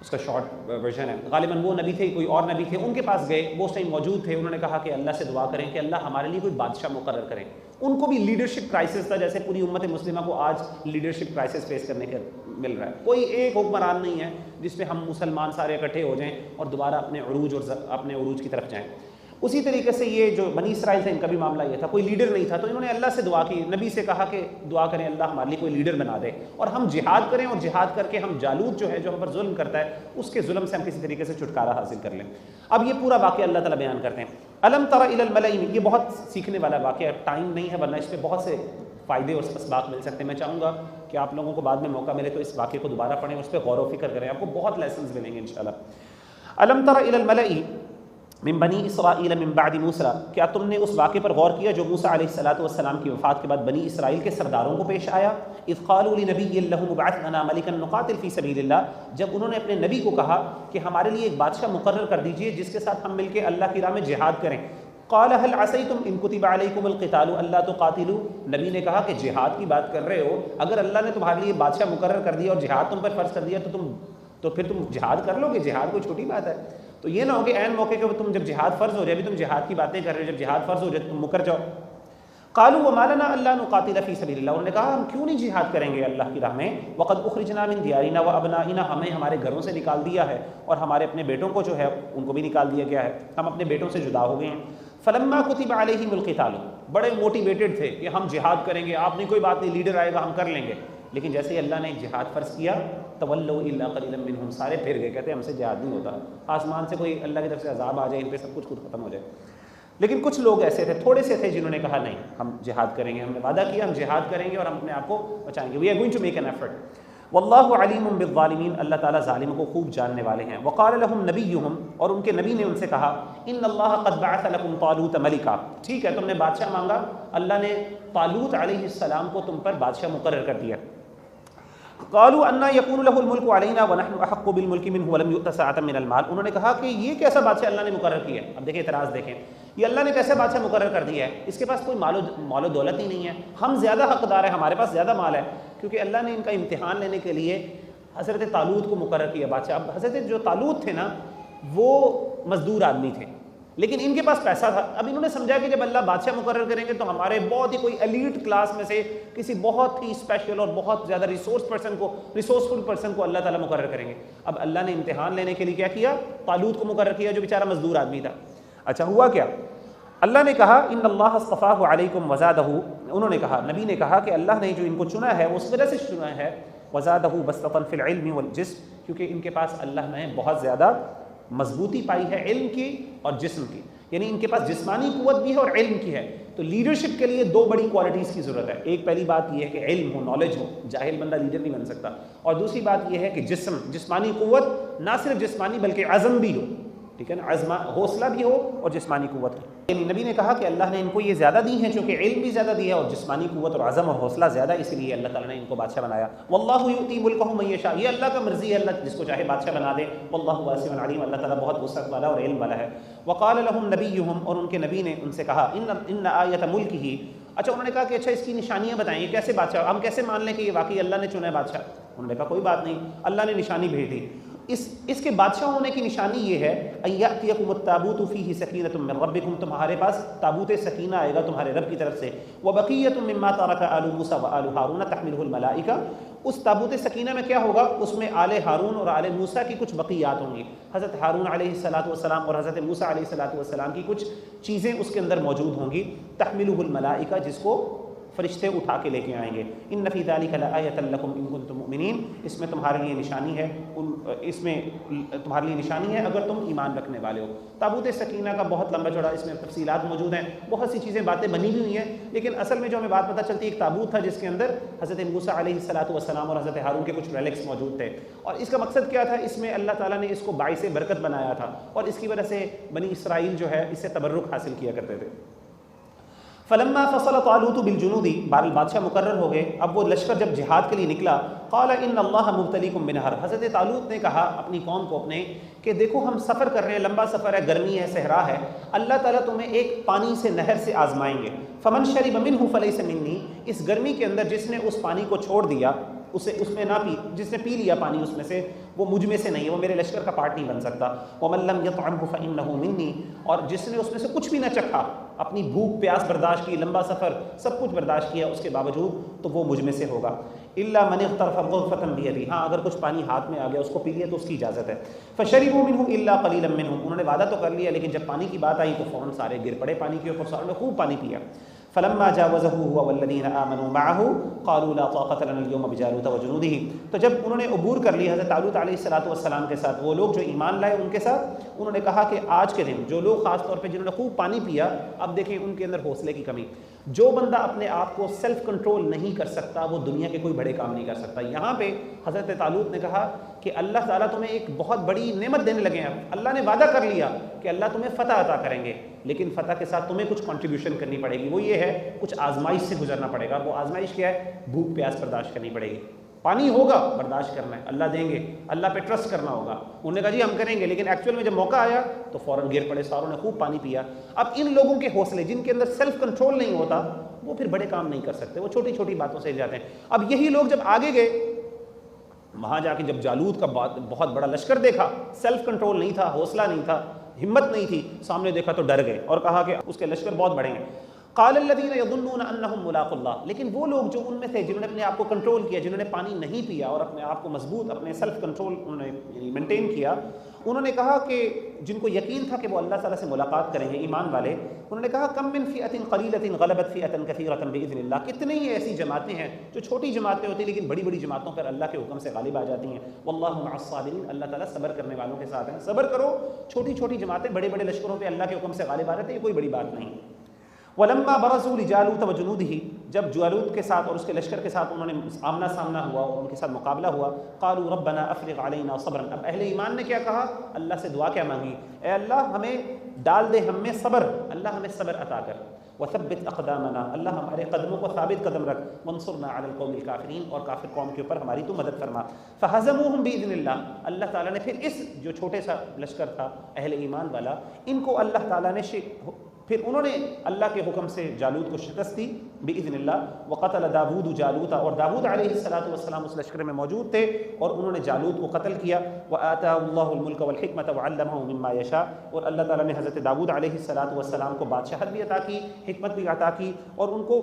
اس کا شارٹ ورژن ہے، غالباً وہ نبی تھے، کوئی اور نبی تھے، ان کے پاس گئے، وہ اس ٹائم موجود تھے، انہوں نے کہا کہ اللہ سے دعا کریں کہ اللہ ہمارے لیے کوئی بادشاہ مقرر کریں۔ ان کو بھی لیڈرشپ کرائسس تھا، جیسے پوری امت مسلمہ کو آج لیڈرشپ کرائسس فیس کرنے کا مل رہا ہے، کوئی ایک حکمران نہیں ہے جس پہ ہم مسلمان سارے اکٹھے ہو جائیں اور دوبارہ اپنے عروج کی طرف جائیں۔ اسی طریقے سے یہ جو بنی اسرائیل تھے ان کا بھی معاملہ یہ تھا، کوئی لیڈر نہیں تھا، تو انہوں نے اللہ سے دعا کی، نبی سے کہا کہ دعا کریں اللہ ہمارے لیے کوئی لیڈر بنا دے اور ہم جہاد کریں، اور جہاد کر کے ہم جالوت جو ہے جو ہم پر ظلم کرتا ہے اس کے ظلم سے ہم کسی طریقے سے چھٹکارا حاصل کر لیں۔ اب یہ پورا واقعہ اللہ تعالیٰ بیان کرتے ہیں۔ الم تر الی الملأ، یہ بہت سیکھنے والا واقعہ ہے، ٹائم نہیں ہے ورنہ اس پہ بہت سے فائدے اور اسباق مل سکتے ہیں۔ میں چاہوں گا کہ آپ لوگوں کو بعد میں موقع ملے تو اس واقعے کو دوبارہ پڑھیں، اس پہ غور و فکر کریں، آپ کو بہت لیسنز ملیں گے انشاءاللہ۔ الم تر الی الملأ من بنی اسرائیل من بعد موسیٰ، کیا تم نے اس واقعے پر غور کیا جو موسیٰ علیہ السلام کی وفات کے بعد بنی اسرائیل کے سرداروں کو پیش آیا؟ اذ قالوا لنبی لہم ابعث لنا ملکا نقاتل فی سبیل اللہ، جب انہوں نے اپنے نبی کو کہا کہ ہمارے لیے ایک بادشاہ مقرر کر دیجئے جس کے ساتھ ہم مل کے اللہ کی راہ میں جہاد کریں۔ قال هل عصیتم ان کتب علیکم القتال الا تقاتلوا، نبی نے کہا کہ جہاد کی بات کر رہے ہو، اگر اللہ نے تمہارے لیے بادشاہ مقرر کر دیا اور جہاد تم پر فرض کر دیا تو پھر تم جہاد کر لو گے؟ جہاد کوئی چھوٹی بات ہے؟ تو یہ نہ ہو کہ عین موقع کے تم جب جہاد فرض ہو جائے بھی تم جہاد کی باتیں کر رہے ہو، جب جہاد فرض ہو جائے تم مکر جاؤ۔ قالوا وما لنا الا نقاتل فی سبیل اللہ، انہوں نے کہا ہم کیوں نہیں جہاد کریں گے اللہ کی راہ میں؟ وقد اخرجنا من دیارنا وابنائنا، ہمیں ہمارے گھروں سے نکال دیا ہے اور ہمارے اپنے بیٹوں کو جو ہے ان کو بھی نکال دیا گیا ہے، ہم اپنے بیٹوں سے جدا ہو گئے ہیں۔ فلما کتب علیہم القتال، بڑے موٹیویٹڈ تھے کہ ہم جہاد کریں گے، آپ نہیں کوئی بات نہیں، لیڈر آئے گا ہم کر لیں گے، لیکن جیسے ہی اللہ نے جہاد فرض کیا تولوا الا قلیلا منہم، سارے پھر گئے، کہتے ہیں ہم سے جہاد نہیں ہوتا، آسمان سے کوئی اللہ کی طرف سے عذاب آ جائے ان پہ سب کچھ خود ختم ہو جائے۔ لیکن کچھ لوگ ایسے تھے، تھوڑے سے تھے، جنہوں نے کہا نہیں ہم جہاد کریں گے، ہم نے وعدہ کیا ہم جہاد کریں گے اور ہم اپنے آپ کو بچائیں گے، we are going to make an effort. واللہ علیم بالظالمین، اللہ تعالیٰ ظالموں کو خوب جاننے والے ہیں۔ وقال لهم نبیہم، اور ان کے نبی نے ان سے کہا ان اللہ قد بعث لکم طالوت ملکا، ٹھیک ہے تم نے بادشاہ مانگا، اللہ نے طالوت علیہ السلام کو تم پر بادشاہ مقرر کر دیا۔ قالوا انا یکون له الملک علینا ونحن احق بالملک منہ ولم یؤت سعۃ من المال، انہوں نے کہا کہ یہ کیسا بادشاہ اللہ نے مقرر کیا ہے؟ اب دیکھیں اعتراض دیکھیں، یہ اللہ نے کیسے بادشاہ مقرر کر دیا ہے؟ اس کے پاس کوئی مال و دولت ہی نہیں ہے، ہم زیادہ حقدار ہیں، ہمارے پاس زیادہ مال ہے، کیونکہ اللہ نے ان کا امتحان لینے کے لیے حضرت طالوت کو مقرر کیا بادشاہ۔ اب حضرت جو طالوت تھے نا وہ مزدور آدمی تھے لیکن ان کے پاس پیسہ تھا۔ اب انہوں نے سمجھا کہ جب اللہ بادشاہ مقرر کریں گے تو ہمارے بہت ہی کوئی ایلیٹ کلاس میں سے کسی بہت ہی اسپیشل اور بہت زیادہ ریسورسفل پرسن کو اللہ تعالیٰ مقرر کریں گے۔ اب اللہ نے امتحان لینے کے لیے کیا کیا؟ طالوت کو مقرر کیا جو بیچارہ مزدور آدمی تھا۔ اچھا ہوا کیا؟ اللہ نے کہا ان اللہ اصطفاہ علیکم وزادہ، انہوں نے کہا، نبی نے کہا کہ اللہ نے جو ان کو چنا ہے وہ اس وجہ سے چنا ہے وزادہ بسطۃ فی العلم والجسم، کیونکہ ان کے پاس اللہ نے بہت زیادہ مضبوطی پائی ہے علم کی اور جسم کی، یعنی ان کے پاس جسمانی قوت بھی ہے اور علم کی ہے۔ تو لیڈرشپ کے لیے دو بڑی کوالٹیز کی ضرورت ہے، ایک پہلی بات یہ ہے کہ علم ہو، نالج ہو، جاہل بندہ لیڈر نہیں بن سکتا، اور دوسری بات یہ ہے کہ جسمانی قوت، نہ صرف جسمانی بلکہ عزم بھی ہو، ٹھیک ہے نا، حوصلہ بھی ہو اور جسمانی قوت ہو۔ یعنی نبی نے کہا کہ اللہ نے ان کو یہ زیادہ دی ہیں چونکہ علم بھی زیادہ دیا اور جسمانی قوت اور عزم اور حوصلہ زیادہ، اسی لیے اللہ تعالیٰ نے ان کو بادشاہ بنایا۔ واللہ یؤتی ملکہ من یشاء، یہ اللہ کا مرضی ہے، اللہ جس کو چاہے بادشاہ بنا دے۔ واللہ واسع علیم، اللہ تعالیٰ بہت وسعت والا اور علم والا ہے۔ وقال لهم نبیہم، اور ان کے نبی نے ان سے کہا ان آیۃ ملکہ، اچھا انہوں نے کہا کہ اچھا اس کی نشانیاں بتائیں، یہ کیسے بادشاہ، ہم کیسے مان لیں کہ یہ واقعی اللہ نے چنا ہے بادشاہ؟ انہوں نے کہا کوئی بات نہیں، اللہ نے نشانی بھیج دی۔ اس کے بادشاہ ہونے کی نشانی یہ ہے ان یأتیکم التابوت فیہ سکینۃ من ربکم، تمہارے پاس تابوت سکینہ آئے گا تمہارے رب کی طرف سے، وبقیۃ مما ترک آل موسیٰ وآل ہارون تحملہ الملائکہ، اس تابوت سکینہ میں کیا ہوگا؟ اس میں آل ہارون اور آل موسیٰ کی کچھ بقیات ہوں گی، حضرت ہارون علیہ السلام اور حضرت موسیٰ علیہ السلام کی کچھ چیزیں اس کے اندر موجود ہوں گی، تحملہ الملائکہ، جس کو فرشتے اٹھا کے لے کے آئیں گے۔ ان فی ذلک لآیۃ لکم ان کنتم مؤمنین، اس میں تمہارے لیے نشانی ہے، اس میں تمہارے لیے نشانی ہے اگر تم ایمان رکھنے والے ہو۔ تابوت سکینہ کا بہت لمبا چوڑا اس میں تفصیلات موجود ہیں، بہت سی چیزیں باتیں بنی بھی ہوئی ہیں، لیکن اصل میں جو ہمیں بات پتہ چلتی ہے ایک تابوت تھا جس کے اندر حضرت موسیٰ علیہ السلام اور حضرت ہارون کے کچھ ریلکس موجود تھے، اور اس کا مقصد کیا تھا؟ اس میں اللہ تعالیٰ نے اس کو باعث برکت بنایا تھا اور اس کی وجہ سے بنی اسرائیل جو ہے اس سے تبرک حاصل کیا کرتے تھے۔ فلما فصل طالوت بالجنود، بہرحال بادشاہ مقرر ہو گئے، اب وہ لشکر جب جہاد کے لیے نکلا، قال ان اللہ مبتلیکم بنہر، حضرت طالوت نے کہا اپنی قوم کو اپنے کہ دیکھو ہم سفر کر رہے ہیں، لمبا سفر ہے، گرمی ہے، صحرا ہے، اللہ تعالیٰ تمہیں ایک پانی سے، نہر سے آزمائیں گے۔ فمن شرب منہ فلیس منی، اس گرمی کے اندر جس نے اس پانی کو چھوڑ دیا، اسے اس میں نہ پی، جس نے پی لیا پانی اس میں سے وہ مجھ میں سے نہیں ہے، وہ میرے لشکر کا پارٹ نہیں بن سکتا۔ وَمَن لَّمْ يَطْعَمْهُ فَإِنَّهُ مِنِّي، اور جس نے اس میں سے کچھ بھی نہ چکھا، اپنی بھوک پیاس برداشت کی، لمبا سفر سب کچھ برداشت کیا اس کے باوجود، تو وہ مجھ میں سے ہوگا۔ إِلَّا مَنِ اغْتَرَفَ غُرْفَةً بِيَدِهِ، ہاں اگر کچھ پانی ہاتھ میں آ گیا اس کو پی لیا تو اس کی اجازت ہے۔ فَشَرِبُوا مِنْهُ إِلَّا قَلِيلًا مِّنْهُمْ، انہوں نے وعدہ تو کر لیا لیکن جب پانی کی بات آئی تو فوراً سارے گر پڑے پانی کے اوپر، ساروں نے خوب پانی پیا۔ فلما جاوزه هو والذين آمنوا معه قالوا لا طاقة لنا اليوم بجالوت وجنوده، تو جب انہوں نے عبور کر لیا حضرت طالوت علیہ السلام کے ساتھ، وہ لوگ جو ایمان لائے ان کے ساتھ، انہوں نے کہا کہ آج کے دن جو لوگ خاص طور پہ جنہوں نے خوب پانی پیا، اب دیکھیں ان کے اندر حوصلے کی کمی، جو بندہ اپنے آپ کو سیلف کنٹرول نہیں کر سکتا وہ دنیا کے کوئی بڑے کام نہیں کر سکتا۔ یہاں پہ حضرت طالوت نے کہا کہ اللہ تعالیٰ تمہیں ایک بہت بڑی نعمت دینے لگے ہیں، اللہ نے وعدہ کر لیا کہ اللہ تمہیں فتح عطا کریں گے، لیکن فتح کے ساتھ تمہیں کچھ کنٹریبیوشن کرنی پڑے گی، وہ یہ ہے کچھ آزمائش سے گزرنا پڑے گا۔ وہ آزمائش کیا ہے؟ بھوک پیاس برداشت کرنی پڑے گی، پانی ہوگا برداشت کرنا ہے، اللہ دیں گے، اللہ پہ ٹرسٹ کرنا ہوگا۔ انہوں نے کہا جی ہم کریں گے، لیکن ایکچوئل میں جب موقع آیا تو فوراً گر پڑے، ساروں نے خوب پانی پیا۔ اب ان لوگوں کے حوصلے جن کے اندر سیلف کنٹرول نہیں ہوتا وہ پھر بڑے کام نہیں کر سکتے، وہ چھوٹی چھوٹی باتوں سے جاتے ہیں۔ اب یہی لوگ جب آگے گئے، وہاں جا کے جب جالوت کا بہت بڑا لشکر دیکھا، سیلف کنٹرول نہیں تھا، حوصلہ نہیں تھا، ہمت نہیں تھی، سامنے دیکھا تو ڈر گئے اور کہا کہ اس کے لشکر بہت بڑے ہیں۔ قال الذين يظنون انهم ملاقو اللہ، لیکن وہ لوگ جو ان میں تھے جنہوں نے اپنے آپ کو کنٹرول کیا، جنہوں نے پانی نہیں پیا اور اپنے آپ کو مضبوط، اپنے سیلف کنٹرول انہوں نے مینٹین کیا، انہوں نے کہا کہ جن کو یقین تھا کہ وہ اللہ تعالیٰ سے ملاقات کریں گے، ایمان والے، انہوں نے کہا کم من فئۃ قلیلۃ غلبت فئۃ کثیرۃ باذن اللہ، کتنی ہی ایسی جماعتیں ہیں جو چھوٹی جماعتیں ہوتی ہیں لیکن بڑی بڑی جماعتوں پر اللہ کے حکم سے غالب آ جاتی ہیں۔ واللہ مع الصابرین، اللہ تعالیٰ صبر کرنے والوں کے ساتھ ہیں، صبر کرو، چھوٹی چھوٹی جماعتیں بڑے بڑے لشکروں پہ اللہ کے حکم سے غالب آ جاتے ہیں، یہ کوئی بڑی بات نہیں۔ وَلَمَّا بَرَزُوا لِجَالُوتَ وَجُنُودِهِ، جب جالوت کے ساتھ اور اس کے لشکر کے ساتھ انہوں نے آمنا سامنا ہوا اور ان کے ساتھ مقابلہ ہوا، قالوا ربنا افرغ علینا صبرا، اب اہل ایمان نے کیا کہا؟ اللہ سے دعا کیا مانگی؟ اے اللہ ہمیں ڈال دے ہم میں صبر، اللہ ہمیں صبر عطا کر، وثبت اقدامنا، اللہ ہمارے قدموں کو ثابت قدم رکھ، وانصرنا علی القوم الکافرین، اور کافر قوم کے اوپر ہماری تو مدد فرما۔ فہزموہم باذن اللہ، اللہ تعالیٰ نے پھر اس جو چھوٹے سا لشکر تھا اہل ایمان والا، ان کو اللہ تعالیٰ نے پھر انہوں نے اللہ کے حکم سے جالوت کو شکست دی باذن اللہ۔ وقتل داود جالوت، اور داود علیہ السلام اس لشکر میں موجود تھے اور انہوں نے جالوت کو قتل کیا۔ وآتاہ اللہ الملک والحکمت وعلمہ مما یشاء، اور اللہ تعالیٰ نے حضرت داود علیہ السلام کو بادشاہت بھی عطا کی، حکمت بھی عطا کی، اور ان کو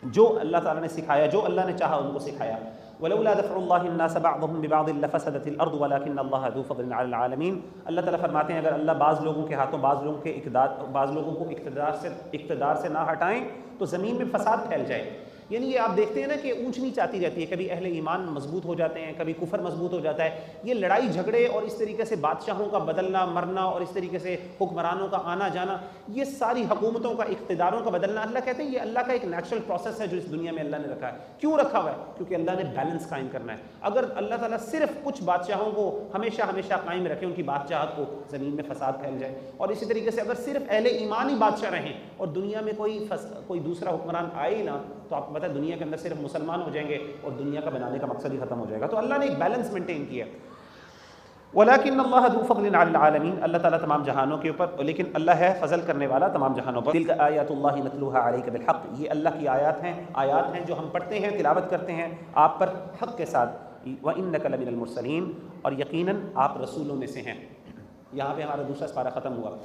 جو اللہ تعالیٰ نے سکھایا، جو اللہ نے چاہا ان کو سکھایا۔ ولولا دفع اللہ الناس بعضهم ببعض لفسدت الارض ولكن اللہ ذو فضل علی العالمین، اللہ تعالیٰ فرماتے ہیں اگر اللہ بعض لوگوں کے ہاتھوں بعض لوگوں کو اقتدار سے نہ ہٹائیں تو زمین میں فساد پھیل جائے۔ یعنی یہ آپ دیکھتے ہیں نا کہ اونچ نیچ آتی رہتی ہے، کبھی اہل ایمان مضبوط ہو جاتے ہیں، کبھی کفر مضبوط ہو جاتا ہے، یہ لڑائی جھگڑے اور اس طریقے سے بادشاہوں کا بدلنا مرنا اور اس طریقے سے حکمرانوں کا آنا جانا، یہ ساری حکومتوں کا، اقتداروں کا بدلنا، اللہ کہتے ہیں یہ اللہ کا ایک نیچرل پروسیس ہے جو اس دنیا میں اللہ نے رکھا ہے۔ کیوں رکھا ہوا ہے؟ کیونکہ اللہ نے بیلنس قائم کرنا ہے۔ اگر اللہ تعالیٰ صرف کچھ بادشاہوں کو ہمیشہ قائم رکھے، ان کی بادشاہت کو، زمین میں فساد پھیل جائے، اور اسی طریقے سے اگر صرف اہل ایمان ہی بادشاہ رہیں اور دنیا میں کوئی دوسرا حکمران آئے ہی نہ، تو آپ کو پتہ ہے دنیا کے اندر صرف مسلمان ہو جائیں گے اور دنیا کا بنانے کا مقصد ہی ختم ہو جائے گا۔ تو اللہ نے ایک بیلنس مینٹین کیا۔ ولیکن اللہ ذو فضل علی العالمین، اللہ تعالیٰ تمام جہانوں کے اوپر، لیکن اللہ ہے فضل کرنے والا تمام جہانوں پر۔ تلک آیات اللہ نتلوها علیک بالحق، یہ اللہ کی آیات ہیں جو ہم پڑھتے ہیں، تلاوت کرتے ہیں آپ پر حق کے ساتھ۔ وانک لمن المرسلین، اور یقیناً آپ رسولوں میں سے ہیں۔ یہاں پہ ہمارا دوسرا سپارہ ختم ہوا۔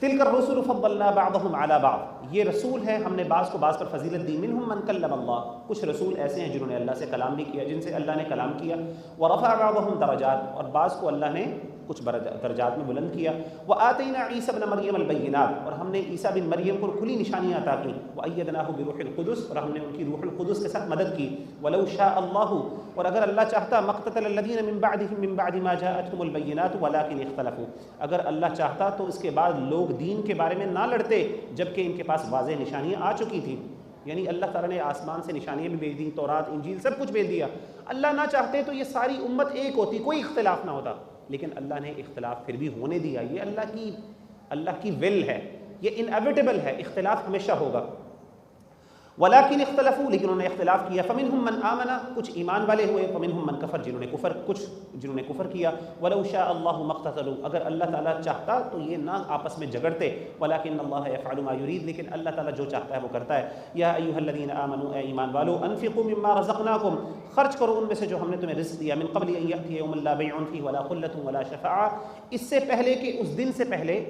تلک الرسل فضلنا بعضهم علی بعض، یہ رسول ہیں ہم نے بعض کو بعض پر فضیلت دی۔ منہم من کلم اللہ، کچھ رسول ایسے ہیں جنہوں نے اللہ سے کلام بھی کیا، جن سے اللہ نے کلام کیا۔ ورفع بعضهم درجات، اور بعض کو اللہ نے کچھ درجات میں بلند کیا۔ وآتینا عیسی ابن مریم البینات، اور ہم نے عیسیٰ بن مریم کو کھلی نشانیاں عطا کی۔ وأیدناہ بروح القدس، اور ہم نے ان کی روح القدس کے ساتھ مدد کی۔ ولو شاء اللہ، اور اگر اللہ چاہتا، مقتتل الذین من بعدهم من بعد ما جاءتهم البینات ولکن اختلفوا، اگر اللہ چاہتا تو اس کے بعد لوگ دین کے بارے میں نہ لڑتے جبکہ ان کے پاس واضح نشانیاں آ چکی تھیں۔ یعنی اللہ تعالیٰ نے آسمان سے نشانیاں بھی بھیج دی، تورات انجیل سب کچھ بھیج دیا۔ اللہ نہ چاہتے تو یہ ساری امت ایک ہوتی، کوئی اختلاف نہ ہوتا، لیکن اللہ نے اختلاف پھر بھی ہونے دیا۔ یہ اللہ کی ول ہے، یہ انیویٹیبل ہے، اختلاف ہمیشہ ہوگا۔ ولیکن اختلفوا، لیکن انہوں نے اختلاف کیا، فمنہم من آمن، کچھ ایمان والے ہوئے، فمنہم من کفر، جنہوں نے کفر کیا، ولو شاء اللہ ما اقتتلوا، اگر اللہ تعالیٰ چاہتا تو یہ نہ آپس میں جھگڑتے، ولکن اللہ یفعل ما یرید، لیکن اللہ تعالیٰ جو چاہتا ہے وہ کرتا ہے۔ یا ایھا الذین آمنوا، اے ایمان والو، انفقوا مما رزقناکم، خرچ کرو ان میں سے جو ہم نے تمہیں رزق دیا، من قبل ان یأتی یوم لا بیع فیہ ولا خلۃ ولا شفاعہ، اس سے پہلے کہ اس دن سے پہلے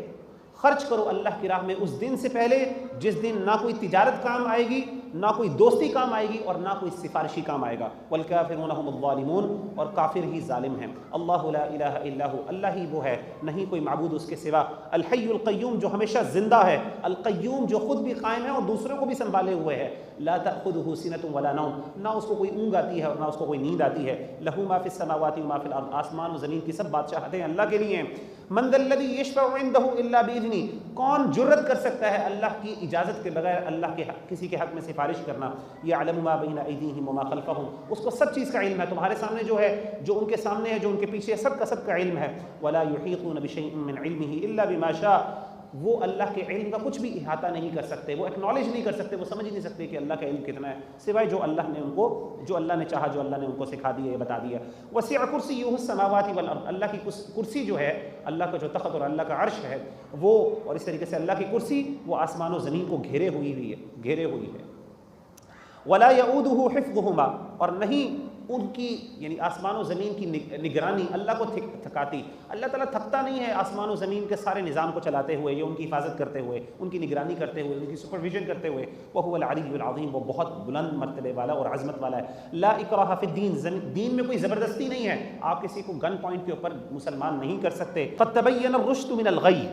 خرچ کرو اللہ کی راہ میں اس دن سے پہلے جس دن نہ کوئی تجارت کام آئے گی، نہ کوئی دوستی کام آئے گی، اور نہ کوئی سفارشی کام آئے گا۔ والکافرون هم الظالمون، اور کافر ہی ظالم ہیں۔ اللہ لا الہ الا هو، اللہ ہی وہ ہے، نہیں کوئی معبود اس کے سوا۔ الحی القیوم، جو ہمیشہ زندہ ہے، القیوم، جو خود بھی قائم ہے اور دوسروں کو بھی سنبھالے ہوئے ہے۔ لا تأخذه سنة ولا نوم، نہ اس کو کوئی اونگ آتی ہے اور نہ اس کو کوئی نیند آتی ہے۔ لہ ما فی السماوات وما فی الارض، آسمان و زمین کی سب بادشاہتیں اللہ کے لیے ہیں۔ من ذا الذی یشفع عنده الا باذنہ، کون جرت کر سکتا ہے اللہ کی اجازت کے بغیر اللہ کے کسی کے حق میں سفارش کرنا۔ یعلم ما بین ایدیہم وما خلفہم، اس کو سب چیز کا علم ہے، تمہارے سامنے جو ہے، جو ان کے سامنے ہے، جو ان کے پیچھے ہے، سب کا علم ہے۔ ولا یحیطون بشیء من علمہ الا بما شاء، وہ اللہ کے علم کا کچھ بھی احاطہ نہیں کر سکتے، وہ ایکنالج نہیں کر سکتے، وہ سمجھ نہیں سکتے کہ اللہ کا علم کتنا ہے، سوائے جو اللہ نے ان کو، جو اللہ نے چاہا، جو اللہ نے ان کو سکھا دیا، بتا دیا۔ وسع کرسیہ السماوات والارض، اللہ کی کرسی جو ہے، اللہ کا جو تخت اور اللہ کا عرش ہے وہ، اور اس طریقے سے اللہ کی کرسی وہ آسمان و زمین کو گھیرے ہوئی ہے۔ ولا یعودہ حفظہما، اور نہیں ان کی یعنی آسمان و زمین کی نگرانی اللہ کو تھکاتی، اللہ تعالیٰ تھکتا نہیں ہے آسمان و زمین کے سارے نظام کو چلاتے ہوئے، یا ان کی حفاظت کرتے ہوئے، ان کی نگرانی کرتے ہوئے، ان کی سپرویژن کرتے ہوئے۔ وہو العلی العظیم، وہ بہت بلند مرتبے والا اور عظمت والا ہے۔ لا اکراہ فی الدین، دین میں کوئی زبردستی نہیں ہے، آپ کسی کو گن پوائنٹ کے اوپر مسلمان نہیں کر سکتے۔ قد تبین الرشد من الغی،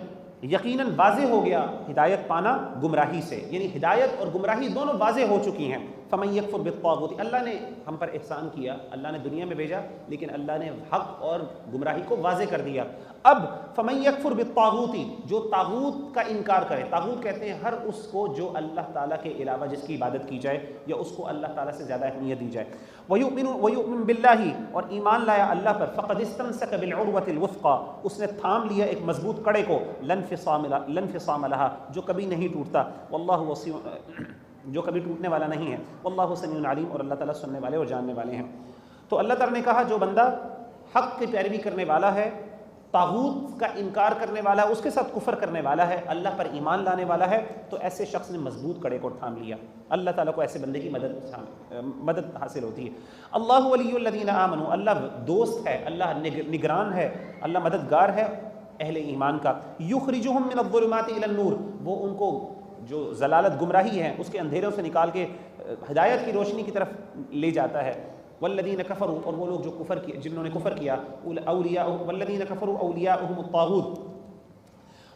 یقیناً واضح ہو گیا ہدایت پانا گمراہی سے، یعنی ہدایت اور گمراہی دونوں واضح ہو چکی ہیں۔ فمن یکفر بالطاغوت، اللہ نے ہم پر احسان کیا، اللہ نے دنیا میں بھیجا، لیکن اللہ نے حق اور گمراہی کو واضح کر دیا۔ اب فمن یکفر بالطاغوت، جو طاغوت کا انکار کرے، طاغوت کہتے ہیں ہر اس کو جو اللہ تعالیٰ کے علاوہ جس کی عبادت کی جائے یا اس کو اللہ تعالیٰ سے زیادہ اہمیت دی جائے۔ ویؤمن باللہ، اور ایمان لایا اللہ پر، فقد استمسک بالعروۃ الوثقی، اس نے تھام لیا ایک مضبوط کڑے کو، لا انفصام لها، جو کبھی نہیں ٹوٹتا، واللہ وسیع، جو کبھی ٹوٹنے والا نہیں ہے، واللہ سمیع علیم، اور اللہ تعالیٰ سننے والے اور جاننے والے ہیں۔ تو اللہ تعالیٰ نے کہا جو بندہ حق کی پیروی کرنے والا ہے، طاغوت کا انکار کرنے والا ہے، اس کے ساتھ کفر کرنے والا ہے، اللہ پر ایمان لانے والا ہے، تو ایسے شخص نے مضبوط کڑے کو تھام لیا۔ اللہ تعالیٰ کو ایسے بندے کی مدد حاصل ہوتی ہے۔ اللہ ولی الذین آمنوا، اللہ دوست ہے، اللہ نگران ہے، اللہ مددگار ہے اہل ایمان کا۔ یخرجہم من الظلمات الی النور، وہ ان کو جو ضلالت گمراہی ہے اس کے اندھیروں سے نکال کے ہدایت کی روشنی کی طرف لے جاتا ہے۔ والذین کفروا، اور وہ لوگ جو کفر کیا، جنہوں نے کفر کیا، والذین کفروا اولیاؤہم الطاغوت،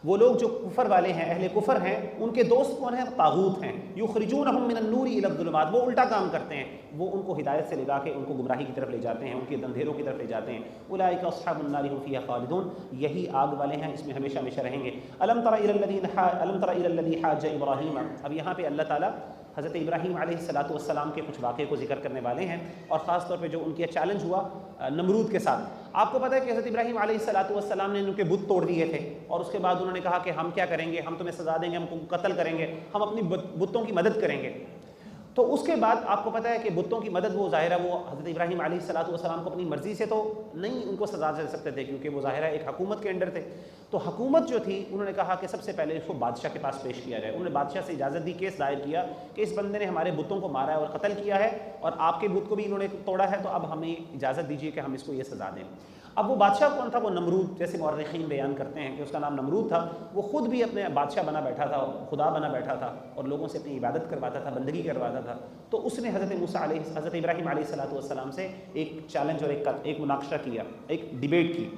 وہ لوگ جو کفر والے ہیں، اہل کفر ہیں، ان کے دوست کون ہیں؟ طاغوت ہیں۔ یخرجونہم من النور الی الظلمات، وہ الٹا کام کرتے ہیں، وہ ان کو ہدایت سے لگا کے ان کو گمراہی کی طرف لے جاتے ہیں، ان کے اندھیروں کی طرف لے جاتے ہیں۔ اولئک اصحاب النار هم فیہا خالدون، یہی آگ والے ہیں، اس میں ہمیشہ ہمیشہ رہیں گے۔ الم تر الی الذی حاج ابراہیم، اب یہاں پہ اللہ تعالیٰ حضرت ابراہیم علیہ السلام کے کچھ واقعے کو ذکر کرنے والے ہیں، اور خاص طور پہ جو ان کے چیلنج ہوا نمرود کے ساتھ۔ آپ کو پتہ ہے کہ حضرت ابراہیم علیہ السلام نے ان کے بت توڑ دیے تھے، اور اس کے بعد انہوں نے کہا کہ ہم کیا کریں گے، ہم تمہیں سزا دیں گے، ہم کو قتل کریں گے، ہم اپنی بتوں کی مدد کریں گے۔ تو اس کے بعد آپ کو پتہ ہے کہ بتوں کی مدد، وہ ظاہرہ وہ حضرت ابراہیم علیہ السلام کو اپنی مرضی سے تو نہیں ان کو سزا دے سکتے تھے، کیونکہ وہ ظاہرہ ایک حکومت کے انڈر تھے۔ تو حکومت جو تھی، انہوں نے کہا کہ سب سے پہلے اس کو بادشاہ کے پاس پیش کیا جائے۔ انہوں نے بادشاہ سے اجازت دی، کیس دائر کیا کہ اس بندے نے ہمارے بتوں کو مارا ہے اور قتل کیا ہے، اور آپ کے بت کو بھی انہوں نے توڑا ہے، تو اب ہمیں اجازت دیجیے کہ ہم اس کو یہ سزا دیں۔ اب وہ بادشاہ کون تھا؟ وہ نمرود، جیسے مورخین بیان کرتے ہیں کہ اس کا نام نمرود تھا۔ وہ خود بھی اپنے بادشاہ بنا بیٹھا تھا، خدا بنا بیٹھا تھا، اور لوگوں سے اپنی عبادت کرواتا تھا، بندگی کرواتا تھا۔ تو اس نے حضرت ابراہیم علیہ السلام سے ایک چیلنج اور ایک مناقشہ کیا، ایک ڈیبیٹ کی۔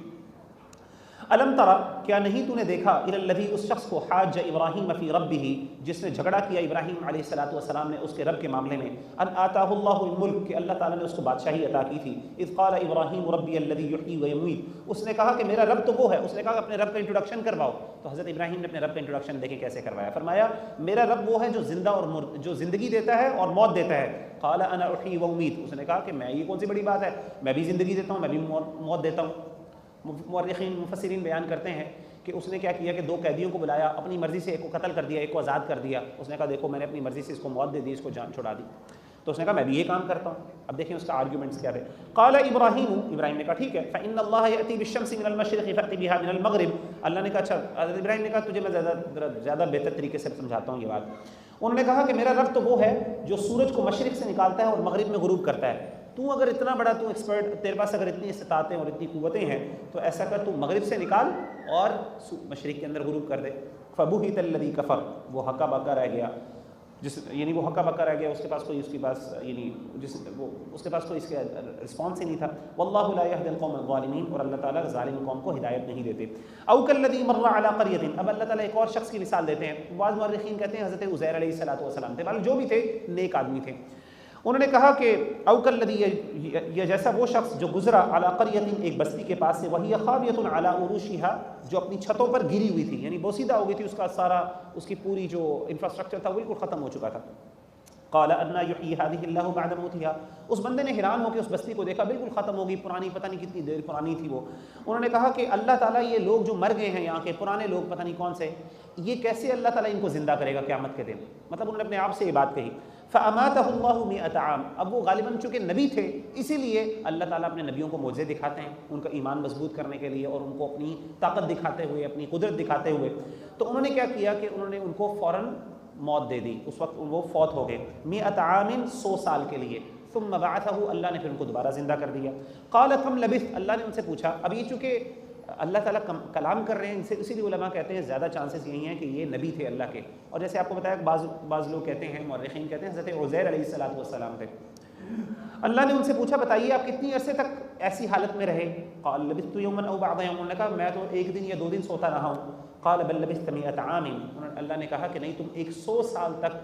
الم ترى، کیا نہیں تو نے دیکھا، الی الذی، اس شخص کو، حاج ابراہیم فی ربہ، جس نے جھگڑا کیا ابراہیم علیہ السلام نے اس کے رب کے معاملے میں، ان آتاہ اللہ الملک، کہ اللہ تعالیٰ نے اس کو بادشاہی عطا کی تھی۔ اذ قال ابراہیم ربی الذی یحیی ویمیت، اس نے کہا کہ میرا رب تو وہ ہے، اس نے کہا کہ اپنے رب کا انٹروڈکشن کرواؤ۔ تو حضرت ابراہیم نے اپنے رب کا انٹروڈکشن دیکھیں کیسے کروایا، فرمایا میرا رب وہ ہے جو زندہ اور جو زندگی دیتا ہے اور موت دیتا ہے۔ قال انا احیی وامیت، اس نے کہا کہ میں، یہ کون سی بڑی بات ہے، میں بھی زندگی دیتا ہوں، میں بھی موت دیتا ہوں۔ مورخین مفسرین بیان کرتے ہیں کہ اس نے کیا کیا کہ 2 قیدیوں کو بلایا، اپنی مرضی سے ایک کو قتل کر دیا، ایک کو آزاد کر دیا. اس نے کہا دیکھو میں نے اپنی مرضی سے اس کو موت دے دی، اس کو جان چھڑا دی. تو اس نے کہا میں بھی یہ کام کرتا ہوں. اب دیکھیں اس کا آرگیومنٹس کیا تھے. قال ابراہیم نے کہا ٹھیک ہے فإن اللہ یأتی بالشمس من المشرق فأتی بها من المغرب. اللہ نے کہا اچھا، حضرت ابراہیم نے کہا تجھے میں زیادہ بہتر طریقے سے سمجھاتا ہوں یہ بات. انہوں نے کہا کہ میرا رب تو وہ ہے جو سورج کو مشرق سے نکالتا ہے اور مغرب میں غروب کرتا ہے. تو اگر اتنا بڑا تو ایکسپرٹ، تیرے پاس اگر اتنی استطاعتیں اور اتنی قوتیں ہیں تو ایسا کر تو مغرب سے نکال اور مشرق کے اندر غروب کر دے. فبہت الذی کفر، وہ ہکا بکا رہ گیا، یعنی وہ ہکا بکا رہ گیا، اس کے پاس کوئی اس کے پاس کوئی اس کا رسپانس ہی نہیں تھا. واللہ لا یہدی القوم الظالمین، اور اللہ تعالیٰ ظالم قوم کو ہدایت نہیں دیتے. او کالذی مر علی قریۃ، اب اللہ تعالیٰ ایک اور شخص کی مثال دیتے ہیں. بعض مورخین کہتے ہیں حضرت عزیر علیہ السلام تھے، بلکہ جو بھی تھے نیک آدمی تھے. انہوں نے کہا کہ او کالذی، یہ جیسا وہ شخص جو گزرا علی قریۃ، ایک بستی کے پاس سے، وہی خاویۃ علی عروشها، جو اپنی چھتوں پر گری ہوئی تھی، یعنی بوسیدہ ہو گئی تھی، اس کا سارا، اس کی پوری جو انفراسٹرکچر تھا وہ بالکل ختم ہو چکا تھا. قال انا یحیی هذه اللہ بعد موتها، اس بندے نے حیران ہو کے اس بستی کو دیکھا، بالکل ختم ہو گئی، پرانی، پتہ نہیں کتنی دیر پرانی تھی وہ. انہوں نے کہا کہ اللہ تعالیٰ یہ لوگ جو مر گئے ہیں یہاں کے پرانے لوگ، پتہ نہیں کون سے، یہ کیسے اللہ تعالیٰ ان کو زندہ کرے گا قیامت کے دن. مطلب انہوں نے اپنے آپ سے یہ بات کہی. فَأَمَاتَهُ اللَّهُ مِئَةَ عَامٍ، اب وہ غالباً چونکہ نبی تھے اسی لیے اللہ تعالیٰ اپنے نبیوں کو معجزے دکھاتے ہیں ان کا ایمان مضبوط کرنے کے لیے، اور ان کو اپنی طاقت دکھاتے ہوئے، اپنی قدرت دکھاتے ہوئے. تو انہوں نے کیا کیا کہ انہوں نے ان کو فوراً موت دے دی. اس وقت وہ فوت ہو گئے. 100 عام، 100 سال کے لیے. ثم بعثه، اللہ نے پھر ان کو دوبارہ زندہ کر دیا. قال كم لبثت، اللہ نے ان سے پوچھا. اب یہ چونکہ اللہ تعالیٰ کلام کر رہے ہیں ان سے، اسی لیے علماء کہتے ہیں زیادہ چانسز یہی ہیں کہ یہ نبی تھے اللہ کے. اور جیسے آپ کو بتایا بعض لوگ کہتے ہیں، مورخین کہتے ہیں حضرت عزیر علیہ السلام تھے. اللہ نے ان سے پوچھا بتائیے آپ کتنی عرصے تک ایسی حالت میں رہے. قال لبثت یوما او بعض یوم، انہوں نے کہا میں تو 1 دن یا 2 دن سوتا رہا ہوں. قال بل لبثت 100 عام، اللہ نے کہا کہ نہیں تم 100 سال تک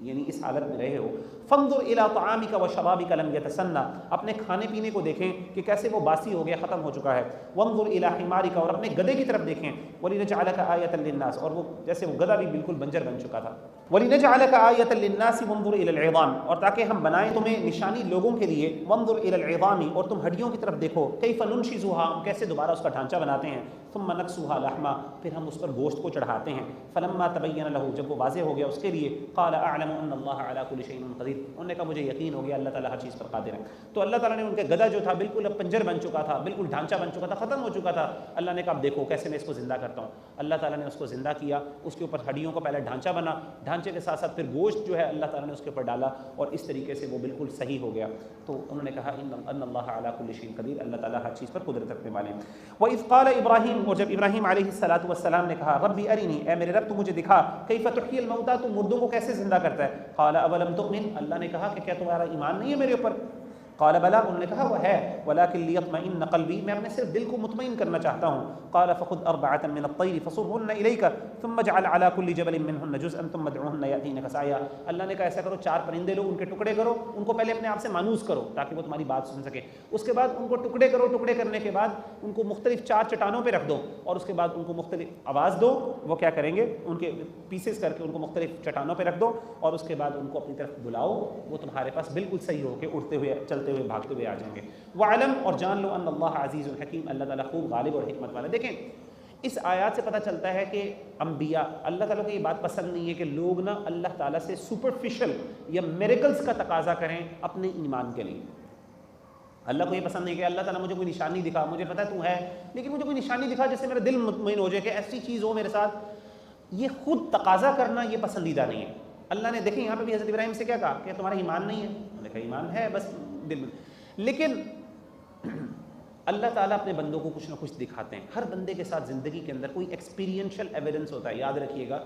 یعنی اس حالت میں رہے ہو. فانظر الى طعامك وشرابك لم يتسنى، اپنے کھانے پینے کو دیکھیں کہ کیسے وہ باسی ہو گیا، ختم ہو چکا ہے. وانظر الى حمارك، اور اپنے گدھے کی طرف دیکھیں. ولنجعلك آیة للناس، اور وہ جیسے وہ گدھا بھی بالکل بنجر بن چکا تھا. ولنجعلك آیة للناس وانظر الى العظام، اور تاکہ ہم بنائیں تمہیں نشانی لوگوں کے لیے. وانظر الى العظام، اور تم ہڈیوں کی طرف دیکھو. کیف ننشزها، ہم کیسے دوبارہ اس کا ڈھانچہ بناتے ہیں. ثم نكسوها لحما، پھر ہم اس پر گوشت کو چڑھاتے ہیں. فلما تبين له، جب وہ واضح ہو گیا اس کے لیے. قال اعلم ان اللہ على كل شيء قدیر، انہوں نے کہا مجھے یقین ہو گیا اللہ تعالیٰ ہر چیز پر قادر ہے. تو اللہ تعالیٰ نے ان کے گدھا جو تھا بالکل اب پنجر بن چکا تھا، بالکل ڈھانچہ بن چکا تھا، ختم ہو چکا تھا. اللہ نے کہا اب دیکھو کیسے میں اس کو زندہ کرتا ہوں. اللہ تعالیٰ نے اس کو زندہ کیا، اس کے اوپر ہڈیوں کا پہلے ڈھانچہ بنا، ڈھانچے کے ساتھ ساتھ پھر گوشت جو ہے اللہ تعالیٰ نے اس کے اوپر ڈالا، اور اس طریقے سے وہ بالکل صحیح ہو گیا. تو انہوں نے کہا ان اللہ علی کل شیء قدیر، اللہ تعالیٰ ہر چیز پر قدرت رکھنے والے ہیں. وَإِذْ قَالَ ابراہیم، اور جب ابراہیم علیہ السلام نے کہا ربی ارنی، اے میرے رب تو مجھے دکھا، کیف تحیی الموتى، تو مردوں کو کیسے زندہ کرتا ہے. قال اولم تؤمن، اللہ نے کہا کہ کیا تمہارا ایمان نہیں ہے میرے اوپر. قال بلا، انہوں نے کہا وہ ہے. ولكن ليطمئن قلبی، میں اپنے صرف دل کو مطمئن کرنا چاہتا ہوں. قال فخذ 4 من الطير فصرهن اليك ثم اجعل على كل جبل منهن جزءا ثم ادعوهن ياتينك سعيا. اللہ نے کہا ایسا کرو 4 پرندے لو، ان کے ٹکڑے کرو، ان کو پہلے اپنے آپ سے مانوس کرو تاکہ وہ تمہاری بات سن سکے. اس کے بعد ان کو ٹکڑے کرو، ٹکڑے کرنے کے بعد ان کو مختلف 4 چٹانوں پہ رکھ دو، اور اس کے بعد ان کو مختلف آواز دو. وہ کیا کریں گے، ان کے پیسز کر کے ان کو مختلف چٹانوں پہ رکھ دو، اور اس کے بعد ان کو اپنی طرف بلاؤ. وہ تمہارے پاس بالکل صحیح ہو کے اڑتے ہوئے، چلتے ہوئے، بھاگتے ہوئے آ جائیں گے. وعلم، اور جان لو ان اللہ عزیز الحکیم، اللہ تعالیٰ خوب غالب اور حکمت والا. دیکھیں اس آیات سے پتہ چلتا ہے کہ انبیاء، اللہ تعالیٰ کو یہ بات پسند نہیں ہے کہ لوگ نا اللہ تعالیٰ سے سپرفیشل یا میریکلز کا تقاضا کریں اپنے ایمان کے لیے. اللہ کو یہ پسند نہیں کہ اللہ تعالیٰ مجھے کوئی نشانی دکھا، مجھے پتہ ہے تو ہے لیکن مجھے کوئی نشانی دکھا جس سے میرا دل مطمئن ہو جائے کہ ایسی چیز ہو میرے ساتھ. یہ خود تقاضا کرنا یہ پسندیدہ نہیں ہے. اللہ نے دیکھیں یہاں پہ بھی حضرت ابراہیم سے کیا کہا کہ تمہارا ایمان نہیں ہے. انہوں نے کہا ایمان ہے بس دل میں، لیکن اللہ تعالیٰ اپنے بندوں کو کچھ نہ کچھ دکھاتے ہیں. ہر بندے کے ساتھ زندگی کے اندر کوئی ایکسپیرینشل ایویڈنس ہوتا ہے. یاد رکھیے گا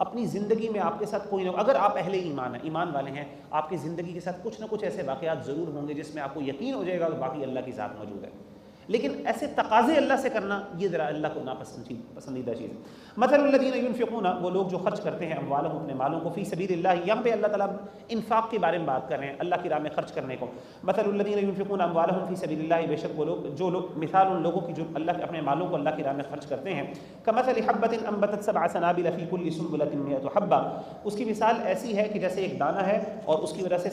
اپنی زندگی میں آپ کے ساتھ کوئی نہ، اگر آپ اہل ایمان ہیں، ایمان والے ہیں، آپ کی زندگی کے ساتھ کچھ نہ کچھ ایسے واقعات ضرور ہوں گے جس میں آپ کو یقین ہو جائے گا کہ باقی اللہ کی ذات موجود ہے. لیکن ایسے تقاضے اللہ سے کرنا یہ ذرا اللہ کو ناپسندیدہ چیز ہے. مثل الذین ینفقون، وہ لوگ جو خرچ کرتے ہیں اموالہم، اپنے مالوں کو، فی سبیل اللہ، یہاں پہ اللہ تعالیٰ انفاق کے بارے میں بات کر رہے ہیں، اللہ کی راہ میں خرچ کرنے کو. مثل الذین ینفقون اموالہم فی سبیل اللہ، بے شک وہ لوگ مثال ان لوگوں کی جو اللہ اپنے مالوں کو اللہ کی راہ میں خرچ کرتے ہیں. کمثل حبۃ انبتت 7 سنابل فی کل سنبلۃ 100 حبۃ، اس کی مثال ایسی ہے کہ جیسے ایک دانہ ہے اور اس کی وجہ سے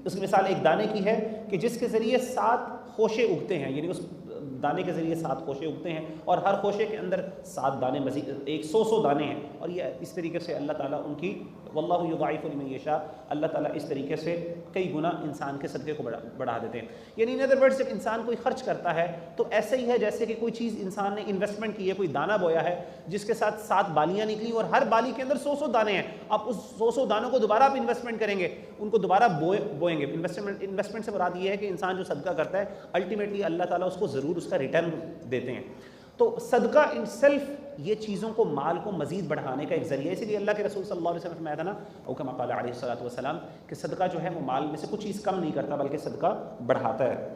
اس کی مثال ایک دانے کی ہے کہ جس کے ذریعے 7 خوشے اگتے ہیں، یعنی اس دانے کے ذریعے 7 خوشے اگتے ہیں اور ہر خوشے کے اندر 7 دانے مزید 100 دانے ہیں، اور یہ اس طریقے سے اللہ تعالیٰ ان کی واللہ یضاعف لمن یشاء، اللہ تعالیٰ اس طریقے سے کئی گنا انسان کے صدقے کو بڑھا دیتے ہیں۔ یعنی ان ادر ورڈ جب انسان کوئی خرچ کرتا ہے تو ایسے ہی ہے جیسے کہ کوئی چیز انسان نے انویسٹمنٹ کی ہے، کوئی دانہ بویا ہے جس کے ساتھ 7 بالیاں نکلی اور ہر بالی کے اندر 100 دانے ہیں، آپ اس 100 دانوں کو دوبارہ آپ انویسٹمنٹ کریں گے، ان کو دوبارہ بوئیں گے۔ انویسٹمنٹ سے مراد یہ ہے کہ انسان جو صدقہ کرتا ہے الٹیمیٹلی اللہ تعالیٰ اس کو ضرور اس کا ریٹرن دیتے ہیں۔ تو صدقہ ان سیلف یہ چیزوں کو، مال کو مزید بڑھانے کا ایک ذریعہ ہے، اسی لیے اللہ کے رسول صلی اللہ علیہ وسلم نے فرمایا تھا نا، او کما قال علیہ الصلوۃ والسلام، کہ صدقہ جو ہے وہ مال میں سے کچھ چیز کم نہیں کرتا بلکہ صدقہ بڑھاتا ہے۔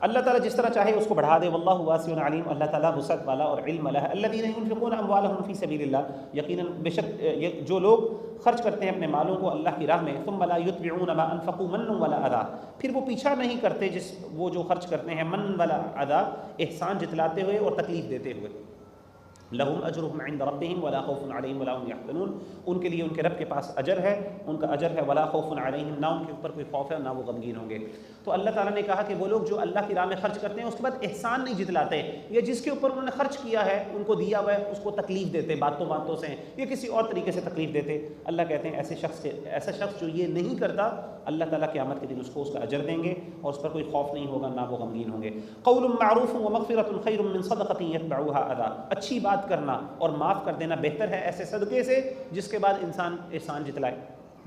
اللہ تعالیٰ جس طرح چاہے اس کو بڑھا دے، واللہ واسع علیم، اللہ تعالیٰ وسعت والا اور علم والا ہے۔ الذین ينفقون اموالهم فی سبیل اللہ، یقیناً بے شک جو لوگ خرچ کرتے ہیں اپنے مالوں کو اللہ کی راہ میں، ثم لا يتبعون ما انفقوا منا ولا اذى، پھر وہ پیچھا نہیں کرتے وہ جو خرچ کرتے ہیں من ولا اذى، احسان جتلاتے ہوئے اور تکلیف دیتے ہوئے، لہم اجرہم عند ربہم ولا خوف علیہم ولا هم یحزنون، ان کے لیے ان کے رب کے پاس اجر ہے، ان کا اجر ہے، ولا خوف علیہم، نہ ان کے اوپر کوئی خوف ہے نہ وہ غمگین ہوں گے۔ تو اللہ تعالیٰ نے کہا کہ وہ لوگ جو اللہ کی راہ میں خرچ کرتے ہیں اس کے بعد احسان نہیں جتلاتے، یا جس کے اوپر انہوں نے خرچ کیا ہے ان کو دیا ہوا ہے اس کو تکلیف دیتے، باتوں سے یا کسی اور طریقے سے تکلیف دیتے، اللہ کہتے ہیں ایسا شخص جو یہ نہیں کرتا، اللہ تعالیٰ قیامت کے دن اس کو اس کا اجر دیں گے اور اس پر کوئی خوف نہیں ہوگا نہ وہ غمگین ہوں گے۔ قول معروف ومغفرۃ خیر من صدقۃ یتبعها اذى، اچھی بات کرنا اور معاف کر دینا بہتر ہے ایسے صدقے سے جس کے بعد انسان احسان جتلائے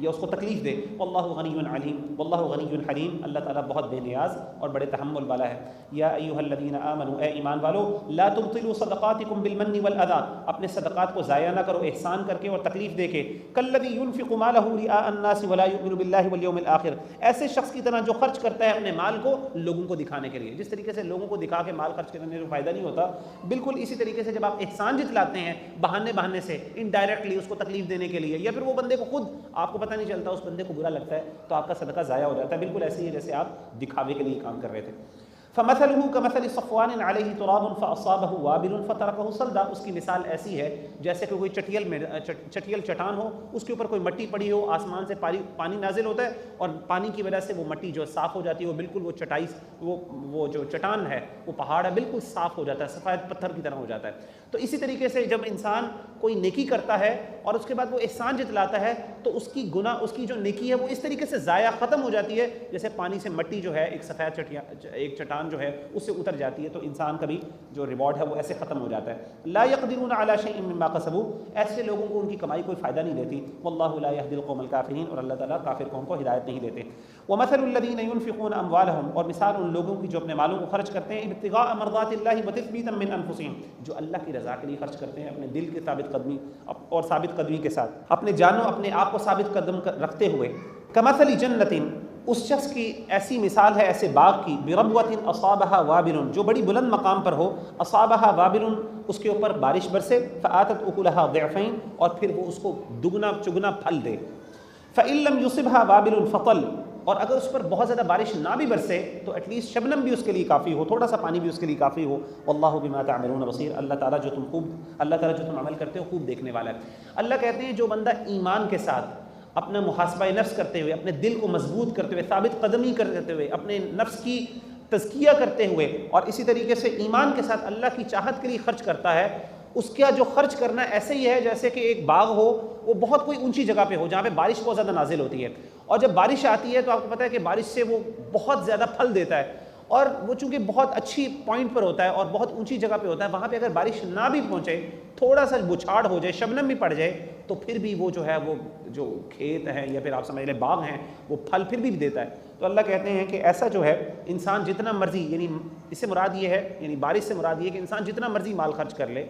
یا اس کو تکلیف دے۔ واللہ غنی علیم، واللہ غنی حلیم، اللہ تعالیٰ بہت بے نیاز اور بڑے تحمل والا ہے۔ یا ایھا الذین آمنوا، اے ایمان والو، لا تبطلوا صدقاتکم بالمن والاذى، اپنے صدقات کو ضائع نہ کرو احسان کر کے اور تکلیف دے کے، کالذی ينفق مالہ رئاء الناس ولا یؤمن باللہ والیوم الآخر، ایسے شخص کی طرح جو خرچ کرتا ہے اپنے مال کو لوگوں کو دکھانے کے لیے۔ جس طریقے سے لوگوں کو دکھا کے مال خرچ کرنے سے فائدہ نہیں ہوتا، بالکل اسی طریقے سے جب آپ احسان جتلاتے ہیں بہانے سے انڈائریکٹلی اس کو تکلیف دینے کے لیے، یا پھر وہ بندے کو خود آپ کو پتہ نہیں چلتا اس بندے کو برا لگتا ہے تو آپ کا صدقہ ضائع ہو جاتا ہے، بالکل ایسے ہی جیسے آپ دکھاوے کے لیے کام کر رہے تھے۔ فَمَثَلُهُ كَمَثَلِ صَفْوَانٍ عَلَيْهِ تُرَابٌ فَأَصَابَهُ وَابِلٌ فَتَرَكَهُ صَلْدًا، اس کی مثال ایسی ہے جیسے کہ کوئی چٹیل چٹان ہو، اس کے اوپر کوئی مٹی پڑی ہو، آسمان سے پانی نازل ہوتا ہے اور پانی کی وجہ سے وہ مٹی جو صاف ہو جاتی ہے، وہ بالکل وہ چٹائی وہ جو چٹان ہے، وہ پہاڑ ہے، بالکل صاف ہو جاتا ہے، سفید پتھر کی طرح ہو جاتا ہے۔ تو اسی طریقے سے جب انسان کوئی نیکی کرتا ہے اور اس کے بعد وہ احسان جتلاتا ہے تو اس کی جو نیکی ہے وہ اس طریقے سے ضائع ختم ہو جاتی ہے جیسے پانی سے مٹی جو ہے ایک سفید ایک چٹان جو ہے اس سے اتر جاتی ہے، تو انسان کا بھی جو ریوارڈ ہے وہ ایسے ختم ہو جاتا ہے۔ لا يقدرون على شيء مما كسبوا، ایسے لوگوں کو ان کی کمائی کوئی فائدہ نہیں دیتی۔ واللہ لا يهدي القوم الكافرين، اور اللہ تعالیٰ کافر قوم کو ہدایت نہیں دیتے۔ ومثل الذين ينفقون اموالهم، اور مثال ان لوگوں کی جو اپنے مالوں کو خرچ کرتے ہیں ابتغاء مرضات اللہ وتثبیتا من انفسهم، جو اللہ کی رضا کے لیے خرچ کرتے ہیں اپنے دل کے ثابت قدمی اور ثابت قدمی کے ساتھ، اپنے جانوں اپنے آپ کو ثابت قدم رکھتے ہوئے۔ کمثل جنت، اس شخص کی ایسی مثال ہے ایسے باغ کی، بربوۃ اصابها وابل، جو بڑی بلند مقام پر ہو، اصابها وابل، اس کے اوپر بارش برسے، فآتت اکلها ضعفین، اور پھر وہ اس کو دگنا چگنا پھل دے، فإن لم يصبها وابل فطل، اور اگر اس پر بہت زیادہ بارش نہ بھی برسے تو ایٹ لیسٹ شبنم بھی اس کے لیے کافی ہو، تھوڑا سا پانی بھی اس کے لیے کافی ہو۔ واللہ بما تعملون بصیر، اللہ تعالیٰ جو تم عمل کرتے ہو خوب دیکھنے والا ہے۔ اللہ کہتے ہیں جو بندہ ایمان کے ساتھ اپنا محاسبہ نفس کرتے ہوئے، اپنے دل کو مضبوط کرتے ہوئے، ثابت قدمی کرتے ہوئے، اپنے نفس کی تزکیہ کرتے ہوئے، اور اسی طریقے سے ایمان کے ساتھ اللہ کی چاہت کے لیے خرچ کرتا ہے، اس کا جو خرچ کرنا ایسے ہی ہے جیسے کہ ایک باغ ہو، وہ بہت کوئی اونچی جگہ پہ ہو جہاں پہ بارش بہت زیادہ نازل ہوتی ہے، اور جب بارش آتی ہے تو آپ کو پتہ ہے کہ بارش سے وہ بہت زیادہ پھل دیتا ہے، اور وہ چونکہ بہت اچھی پوائنٹ پر ہوتا ہے اور بہت اونچی جگہ پہ ہوتا ہے، وہاں پہ اگر بارش نہ بھی پہنچے، تھوڑا سا بچھاڑ ہو جائے، شبنم بھی پڑ جائے، تو پھر بھی وہ جو ہے وہ جو کھیت ہیں یا پھر آپ سمجھ لیں باغ ہیں، وہ پھل پھر بھی دیتا ہے۔ تو اللہ کہتے ہیں کہ ایسا جو ہے انسان جتنا مرضی، یعنی اس سے مراد یہ ہے، یعنی بارش سے مراد یہ ہے کہ انسان جتنا مرضی مال خرچ کر لے،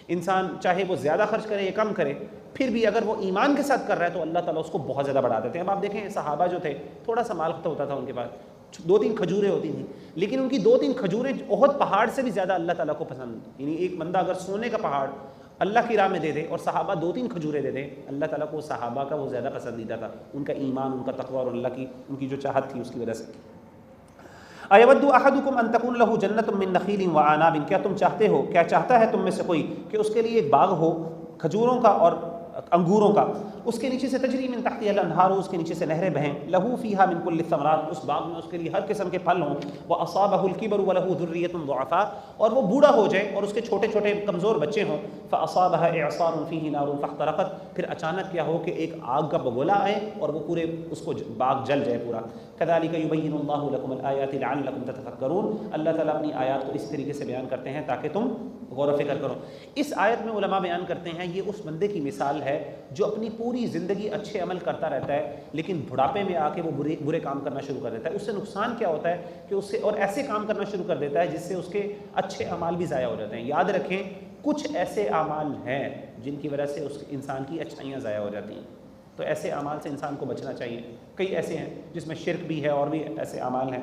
انسان چاہے وہ زیادہ خرچ کرے یا کم کرے، پھر بھی اگر وہ ایمان کے ساتھ کر رہا ہے تو اللہ تعالیٰ اس کو بہت زیادہ بڑھا دیتے ہیں۔ اب آپ دیکھیں صحابہ جو تھے، تھوڑا سا مال ہوتا تھا ان کے پاس، 2-3 کھجوریں ہوتی تھیں، لیکن ان کی 2-3 کھجوریں احد پہاڑ سے بھی زیادہ اللہ تعالیٰ کو پسند، یعنی ایک بندہ اگر سونے کا پہاڑ اللہ کی راہ میں دے دے اور صحابہ 2-3 کھجوریں دے دیں، اللہ تعالیٰ کو صحابہ کا وہ زیادہ پسندیدہ تھا، ان کا ایمان، ان کا تقوی اور اللہ کی ان کی جو چاہت تھی اس کی وجہ سے۔ اَيَوَدُّ أَحَدُكُمْ أَن تَكُونَ لَهُ جَنَّةٌ مِّن نَخِيلٍ وَأَعْنَابٍ، کیا تم چاہتے ہو، کیا چاہتا ہے تم میں سے کوئی کہ اس کے لیے ایک باغ ہو کھجوروں کا اور انگوروں کا، اس کے نیچے سے تجری من تحتها الانہار، اس کے نیچے سے نہریں بہیں، لہو فیہا من کل الثمرات، اس باغ میں اس کے لیے ہر قسم کے پھل ہوں، واصابہ الکبر ولہ ذریۃ ضعفاء، اور وہ بوڑھا ہو جائے اور اس کے چھوٹے چھوٹے کمزور بچے ہوں، فاصابہ اعصار فیہ نار فاحترقت، پھر اچانک کیا ہو کہ ایک آگ کا بگولا آئے اور وہ پورے اس کو باغ جل جائے پورا۔ کذالک یبین اللہ لکم الآیات لعلکم تتفکرون، اللہ تعالیٰ اپنی آیات کو اس طریقے سے بیان کرتے ہیں تاکہ تم غور و فکر کرو۔ اس آیت میں علماء بیان کرتے ہیں یہ اس بندے کی مثال ہے جو اپنی پوری زندگی اچھے عمل کرتا رہتا ہے لیکن بڑھاپے میں آ کے وہ برے کام کرنا شروع کر دیتا ہے۔ اس سے نقصان کیا ہوتا ہے کہ اس سے اور ایسے کام کرنا شروع کر دیتا ہے جس سے اس کے اچھے اعمال بھی ضائع ہو جاتے ہیں۔ یاد رکھیں کچھ ایسے اعمال ہیں جن کی وجہ سے اس انسان کی اچھائیاں ضائع ہو جاتی ہیں، تو ایسے اعمال سے انسان کو بچنا چاہیے۔ کئی ایسے ہیں جس میں شرک بھی ہے اور بھی ایسے اعمال ہیں،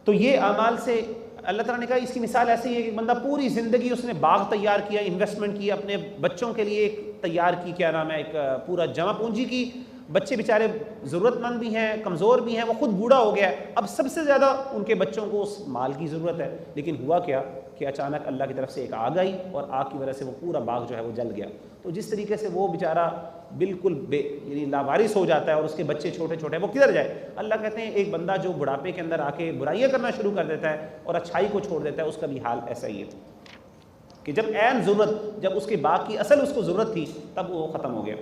تو یہ اعمال سے اللہ تعالیٰ نے کہا اس کی مثال ایسی ہے کہ بندہ پوری زندگی اس نے باغ تیار کیا، انویسٹمنٹ کی، اپنے بچوں کے لیے ایک تیار کی، کیا نام ہے، ایک پورا جمع پونجی کی، بچے بیچارے ضرورت مند بھی ہیں، کمزور بھی ہیں، وہ خود بوڑھا ہو گیا ہے، اب سب سے زیادہ ان کے بچوں کو اس مال کی ضرورت ہے، لیکن ہوا کیا کہ اچانک اللہ کی طرف سے ایک آگ آئی اور آگ کی وجہ سے وہ پورا باغ جو ہے وہ جل گیا۔ تو جس طریقے سے وہ بیچارہ بالکل یعنی لاوارث ہو جاتا ہے اور اس کے بچے چھوٹے چھوٹے، وہ کدھر جائے؟ اللہ کہتے ہیں ایک بندہ جو بڑھاپے کے اندر آ کے برائیاں کرنا شروع کر دیتا ہے اور اچھائی کو چھوڑ دیتا ہے، اس کا بھی حال ایسا ہی ہے کہ جب عین ضرورت، جب اس کے باغ کی اصل اس کو ضرورت تھی تب وہ ختم ہو گیا۔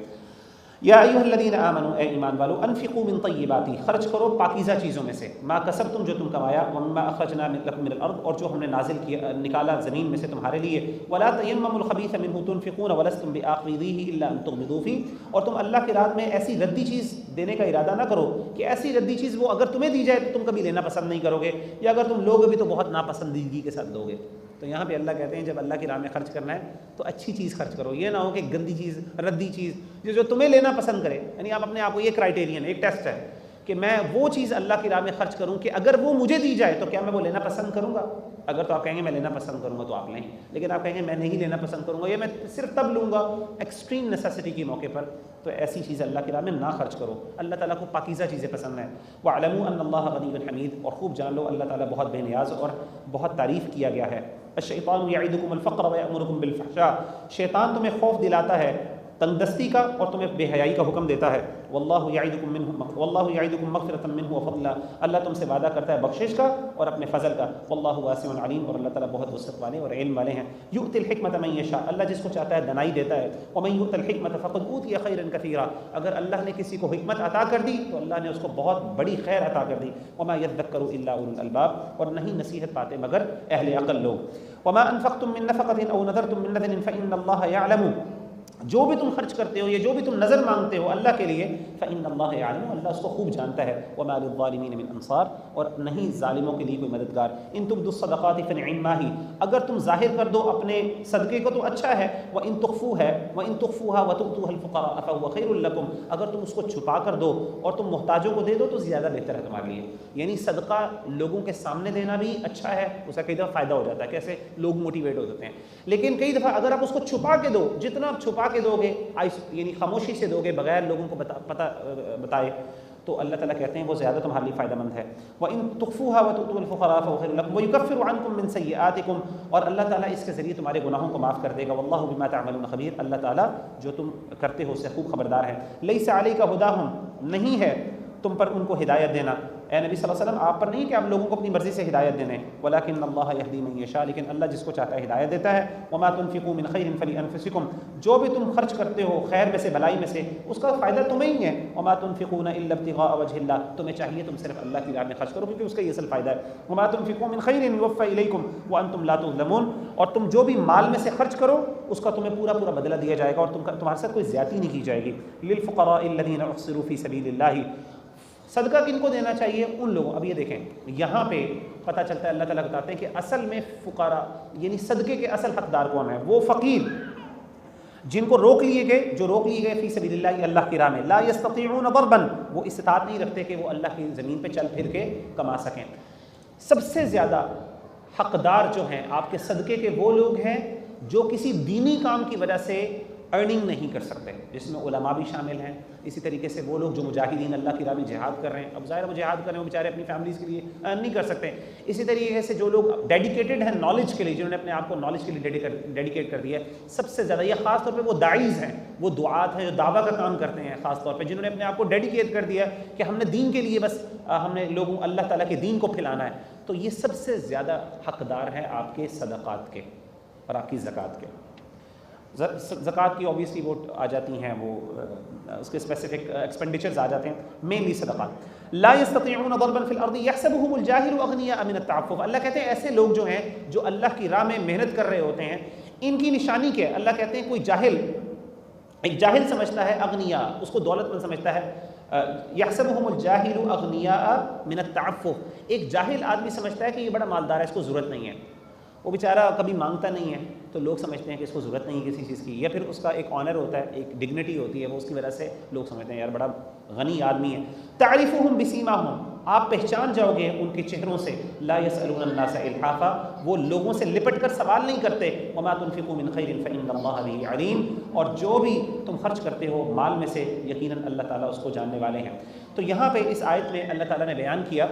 یا ایھا الذین آمنوا، اے ایمان والو، انفقوا من طیبات، خرچ کرو پاکیزہ چیزوں میں سے، ما کسبتم، جو تم کمایا، ومما اخرجنا لکم من الارض، اور جو ہم نے نازل کیا نکالا زمین میں سے تمہارے لیے، ولا تیمموا الخبیث منہ تنفقون ولستم بآخذیہ الا ان تغمضوا فیہ، اور تم اللہ کے راہ میں ایسی ردی چیز دینے کا ارادہ نہ کرو کہ ایسی ردی چیز وہ اگر تمہیں دی جائے تو تم کبھی لینا پسند نہیں کرو گے، یا اگر تم لوگے بھی تو بہت ناپسندیدگی کے ساتھ لوگے۔ تو یہاں پہ اللہ کہتے ہیں جب اللہ کی راہ میں خرچ کرنا ہے تو اچھی چیز خرچ کرو، یہ نہ ہو کہ گندی چیز، ردی چیز جو تمہیں لینا پسند کرے۔ یعنی آپ اپنے آپ کو، یہ کرائیٹیرین، ایک ٹیسٹ ہے کہ میں وہ چیز اللہ کی راہ میں خرچ کروں کہ اگر وہ مجھے دی جائے تو کیا میں وہ لینا پسند کروں گا؟ اگر تو آپ کہیں گے میں لینا پسند کروں گا تو آپ لیں، لیکن آپ کہیں گے میں نہیں لینا پسند کروں گا، یہ میں صرف تب لوں گا ایکسٹریم نیسیسٹی کے موقع پر، تو ایسی چیز اللہ کی راہ میں نہ خرچ کرو۔ اللہ تعالیٰ کو پاکیزہ چیزیں پسند ہیں۔ وَاعْلَمُوا أَنَّ اللَّهَ غَنِيٌّ حَمِيدٌ، اور خوب جان لو اللہ تعالیٰ بہت بے نیاز اور بہت تعریف کیا گیا ہے۔ الشیطان یعدکم الفقر ویأمرکم بالفحشاء، شیطان تمہیں خوف دلاتا ہے تنگ دستی کا اور تمہیں بے حیائی کا حکم دیتا ہے۔ واللہ یعدکم مغفرۃ منہ وفضلا، اللہ تم سے وعدہ کرتا ہے بخشش کا اور اپنے فضل کا۔ واللہ واسع علیم، اور اللہ تعالیٰ بہت وسعت والے اور علم والے ہیں۔ یؤتی الحکمۃ من یشاء، اللہ جس کو چاہتا ہے دنائی دیتا ہے۔ ومن یؤت الحکمۃ فقد اوتی خیرا کثیرا، اگر اللہ نے کسی کو حکمت عطا کر دی تو اللہ نے اس کو بہت بڑی خیر عطا کر دی۔ وما یذکر الا اولو الالباب، اور نہیں نصیحت پاتے مگر اہل عقل لوگ۔ وما انفقتم من نفقۃ او نذرتم من نذر فإن اللہ یعلم، جو بھی تم خرچ کرتے ہو یا جو بھی تم نظر مانگتے ہو اللہ کے لیے، فإن اللہ یعلم، اللہ اس کو خوب جانتا ہے۔ وما للظالمین من انصار، اور نہیں ظالموں کے لیے کوئی مددگار۔ ان تبدوا الصدقات فنعما ہی، اگر تم ظاہر کر دو اپنے صدقے کو تو اچھا ہے، وإن تخفوها وتؤتوها الفقراء فهو خير لكم، اگر تم اس کو چھپا کر دو اور تم محتاجوں کو دے دو تو زیادہ بہتر ہے تمہارے لیے۔ یعنی صدقہ لوگوں کے سامنے دینا بھی اچھا ہے، اس کا کئی دفعہ فائدہ ہو جاتا ہے، کیسے لوگ موٹیویٹ ہو جاتے ہیں، لیکن کئی دفعہ اگر آپ اس کو چھپا کے دو، جتنا آپ چھپا کے دو گے، یعنی خاموشی سے دو گے بغیر لوگوں کو پتہ بتائے، تو اللہ تعالیٰ کہتے ہیں وہ زیادہ تمہارے لیے فائدہ مند ہے۔ وَإِن تُخْفُوهَا وَتُؤْتُوها الْفُقَرَاءَ فَهُوَ خَيْرٌ لَكُمْ وَيُكَفِّرُ عَنْكُم مِّن سَيِّئَاتِكُمْ، اور اللہ تعالیٰ اس کے ذریعے تمہارے گناہوں کو معاف کر دے گا۔ وَاللَّهُ بِمَا تَعْمَلُونَ خَبِيرٌ، اللہ تعالیٰ جو تم کرتے ہو اس سے خوب خبردار ہے۔ لَيْسَ عَلَيْكَ هُدَاهُمْ، نہیں ہے تم پر ان کو ہدایت دینا، اے نبی صلی اللہ علیہ وسلم آپ پر نہیں کہ آپ لوگوں کو اپنی مرضی سے ہدایت دینے، ولیکن اللہ یہدی من یشاء، لیکن اللہ جس کو چاہتا ہے ہدایت دیتا ہے۔ وما تنفقوا من خیر فلانفسکم، جو بھی تم خرچ کرتے ہو خیر میں سے، بھلائی میں سے، اس کا فائدہ تمہیں ہی ہے۔ وما تنفقون الا ابتغاء وجه اللہ، تمہیں چاہیے تم صرف اللہ کی راہ میں خرچ کرو کیونکہ اس کا یہ اصل فائدہ ہے۔ وما تنفقوا من خیر یوفى الیکم وانتم لا تظلمون، اور تم جو بھی مال میں سے خرچ کرو اس کا تمہیں پورا پورا بدلہ دیا جائے گا اور تمہارے ساتھ کوئی زیادتی نہیں کی جائے گی۔ للفقراء الذین احصروا فی سبیل اللہ، صدقہ کن کو دینا چاہیے؟ ان لوگوں، اب یہ دیکھیں یہاں پہ پتہ چلتا ہے اللہ تعالیٰ بتاتے ہیں کہ اصل میں فقراء یعنی صدقے کے اصل حقدار کون ہیں؟ وہ فقیر جن کو روک لیے گئے، جو روک لیے گئے فی سبیل اللہ، اللہ کی راہ میں، لا یستطیعون ضربا، وہ استطاعت نہیں رکھتے کہ وہ اللہ کی زمین پہ چل پھر کے کما سکیں۔ سب سے زیادہ حقدار جو ہیں آپ کے صدقے کے وہ لوگ ہیں جو کسی دینی کام کی وجہ سے ارننگ نہیں کر سکتے، جس میں علماء بھی شامل ہیں، اسی طریقے سے وہ لوگ جو مجاہدین اللہ کی راہ میں جہاد کر رہے ہیں، اب ظاہر وہ جہاد کر رہے ہیں، وہ بیچارے اپنی فیملیز کے لیے ارن نہیں کر سکتے، اسی طریقے سے جو لوگ ڈیڈیکیٹڈ ہیں نالج کے لیے، جنہوں نے اپنے آپ کو نالج کے لیے ڈیڈیکیٹ کر دیا ہے، سب سے زیادہ یہ خاص طور پہ وہ داعیز ہیں، وہ دعات ہیں جو دعویٰ کا کام کرتے ہیں، خاص طور پہ جنہوں نے اپنے آپ کو ڈیڈیکیٹ کر دیا کہ ہم نے دین کے لیے بس ہم نے لوگوں اللہ تعالیٰ کے دین کو پھیلانا ہے، تو یہ سب سے زیادہ حقدار ہیں آپ کے صدقات کے اور آپ کی زکوٰۃ کے۔ زکوٰۃ کی اوبیسلی وہ آ جاتی ہیں، وہ اس کے اسپیسیفک ایکسپینڈیچرز آ جاتے ہیں، مینلی صدقات۔ لا يستطيعون ضربا في الارض يحسبهم الجاهل اغنياء من التعفف، اللہ کہتے ہیں ایسے لوگ جو ہیں جو اللہ کی راہ میں محنت کر رہے ہوتے ہیں، ان کی نشانی کیا ہے؟ اللہ کہتے ہیں کوئی جاہل، ایک جاہل سمجھتا ہے اغنیاء، اس کو دولت مند سمجھتا ہے، يحسبهم الجاهل اغنياء من التعفف، ایک جاہل آدمی سمجھتا ہے کہ یہ بڑا مالدار ہے، اس کو ضرورت نہیں ہے، وہ بیچارہ کبھی مانگتا نہیں ہے، تو لوگ سمجھتے ہیں کہ اس کو ضرورت نہیں ہے کسی چیز کی، یا پھر اس کا ایک آنر ہوتا ہے، ایک ڈگنیٹی ہوتی ہے، وہ اس کی وجہ سے لوگ سمجھتے ہیں یار بڑا غنی آدمی ہے۔ تعرفهم بسیماهم، آپ پہچان جاؤ گے ان کے چہروں سے، لا يسألون الناس الحافا، وہ لوگوں سے لپٹ کر سوال نہیں کرتے، وما تنفقوا من خیر فإن الله به علیم، اور جو بھی تم خرچ کرتے ہو مال میں سے یقیناً اللہ تعالیٰ اس کو جاننے والے ہیں۔ تو یہاں پہ اس آیت میں اللہ تعالیٰ نے بیان کیا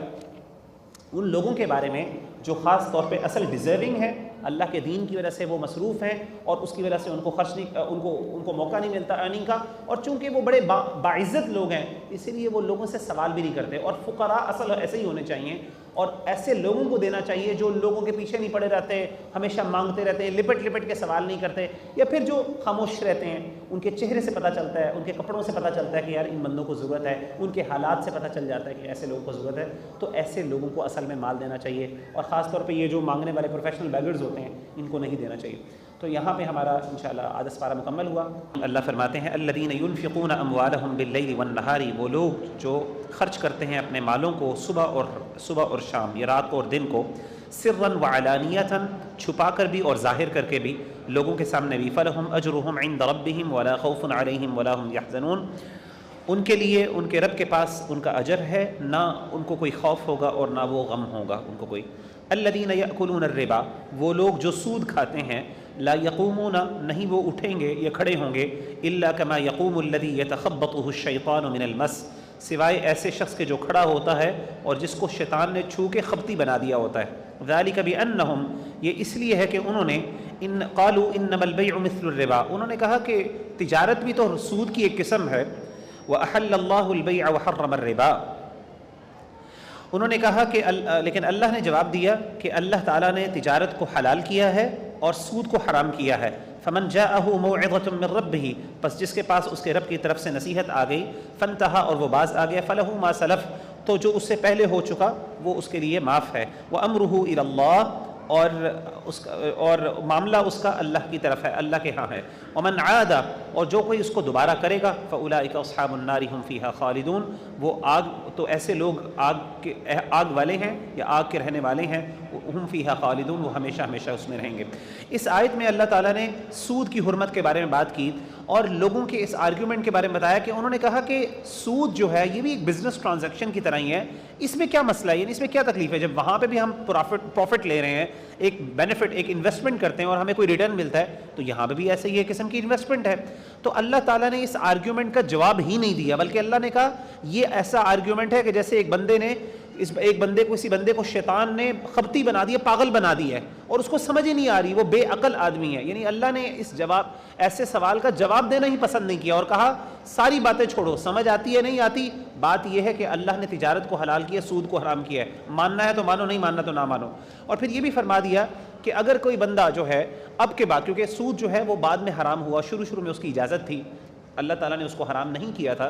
ان لوگوں کے بارے میں جو خاص طور پہ اصل ڈیزرونگ ہے، اللہ کے دین کی وجہ سے وہ مصروف ہیں اور اس کی وجہ سے ان کو خرچ نہیں، ان کو موقع نہیں ملتا ارننگ کا، اور چونکہ وہ بڑے باعزت لوگ ہیں اسی لیے وہ لوگوں سے سوال بھی نہیں کرتے، اور فقراء اصل ایسے ہی ہونے چاہیے، اور ایسے لوگوں کو دینا چاہیے جو لوگوں کے پیچھے نہیں پڑے رہتے، ہمیشہ مانگتے رہتے ہیں، لپٹ لپٹ کے سوال نہیں کرتے، یا پھر جو خاموش رہتے ہیں، ان کے چہرے سے پتہ چلتا ہے، ان کے کپڑوں سے پتہ چلتا ہے کہ یار ان بندوں کو ضرورت ہے، ان کے حالات سے پتہ چل جاتا ہے کہ ایسے لوگوں کو ضرورت ہے، تو ایسے لوگوں کو اصل میں مال دینا چاہیے، اور خاص طور پہ یہ جو مانگنے والے پروفیشنل بیگرز ہوتے ہیں ان کو نہیں دینا چاہیے۔ تو یہاں پہ ہمارا انشاءاللہ آدھا پارہ مکمل ہوا۔ اللہ فرماتے ہیں الذین ینفقون اموالہم باللیل والنہار، وہ لوگ جو خرچ کرتے ہیں اپنے مالوں کو صبح اور شام، یا رات کو اور دن کو، سرا وعلانیۃ، چھپا کر بھی اور ظاہر کر کے بھی، لوگوں کے سامنے بھی، فلہم اجرہم عند ربہم ولا خوف علیہم ولا ہم یحزنون، ان کے لیے ان کے رب کے پاس ان کا اجر ہے، نہ ان کو کوئی خوف ہوگا اور نہ وہ غم ہوگا ان کو کوئی۔ الذین یأکلون الربا، وہ لوگ جو سود کھاتے ہیں، لا یقومون، نہیں وہ اٹھیں گے یا کھڑے ہوں گے، الا کما یقوم الذی یتخبطہ الشیطان من المس، سوائے ایسے شخص کے جو کھڑا ہوتا ہے اور جس کو شیطان نے چھو کے خبطی بنا دیا ہوتا ہے۔ ذالک بانہم، یہ اس لیے ہے کہ انہوں نے قالوا انما البیع مثل الربا، انہوں نے کہا کہ تجارت بھی تو سود کی ایک قسم ہے، وَأَحَلَّ اللَّهُ الْبَيْعَ وَحَرَّمَ الرِّبَا، انہوں نے کہا کہ لیکن اللہ نے جواب دیا کہ اللہ تعالیٰ نے تجارت کو حلال کیا ہے اور سود کو حرام کیا ہے۔ فَمَنْ جَاءَهُ مَوْعِظَةٌ مِّن رَبِّهِ، پس جس کے پاس اس کے رب کی طرف سے نصیحت آ گئی، فَانْتَهَا، اور وہ باز آ گیا، فَلَهُ مَا سَلَفَ، تو جو اس سے پہلے ہو چکا وہ اس کے لیے معاف ہے، وَأَمْرُهُ إِلَى اللَّهِ، اور معاملہ اس کا اللہ کی طرف ہے، اللہ کے ہاں ہے، ومن عاد، اور جو کوئی اس کو دوبارہ کرے گا، فاولئک اصحاب النار هم فیہا خالدون، وہ آگ، تو ایسے لوگ آگ والے ہیں یا آگ کے رہنے والے ہیں، ہم فیہا خالدون، وہ ہمیشہ ہمیشہ اس میں رہیں گے۔ اس آیت میں اللہ تعالیٰ نے سود کی حرمت کے بارے میں بات کی اور لوگوں کے اس آرگیومنٹ کے بارے میں بتایا کہ انہوں نے کہا کہ سود جو ہے یہ بھی ایک بزنس ٹرانزیکشن کی طرح ہی ہے، اس میں کیا مسئلہ ہے، یعنی اس میں کیا تکلیف ہے، جب وہاں پہ بھی ہم پروفٹ لے رہے ہیں، ایک بینیفٹ، ایک انویسٹمنٹ کرتے ہیں اور ہمیں کوئی ریٹرن ملتا ہے، تو یہاں پہ بھی ایسے ہی ایک قسم کی انویسٹمنٹ ہے۔ تو اللہ تعالیٰ نے اس آرگیومنٹ کا جواب ہی نہیں دیا، بلکہ اللہ نے کہا یہ ایسا آرگیومنٹ ہے کہ جیسے ایک بندے کو کسی بندے کو شیطان نے خبطی بنا دیا، پاگل بنا دیا ہے، اور اس کو سمجھ ہی نہیں آ رہی، وہ بے عقل آدمی ہے، یعنی اللہ نے اس ایسے سوال کا جواب دینا ہی پسند نہیں کیا اور کہا ساری باتیں چھوڑو، سمجھ آتی ہے نہیں آتی، بات یہ ہے کہ اللہ نے تجارت کو حلال کیا، سود کو حرام کیا ہے، ماننا ہے تو مانو، نہیں ماننا تو نہ مانو۔ اور پھر یہ بھی فرما دیا کہ اگر کوئی بندہ جو ہے اب کے بعد، کیونکہ سود جو ہے وہ بعد میں حرام ہوا، شروع میں اس کی اجازت تھی، اللہ تعالیٰ نے اس کو حرام نہیں کیا تھا،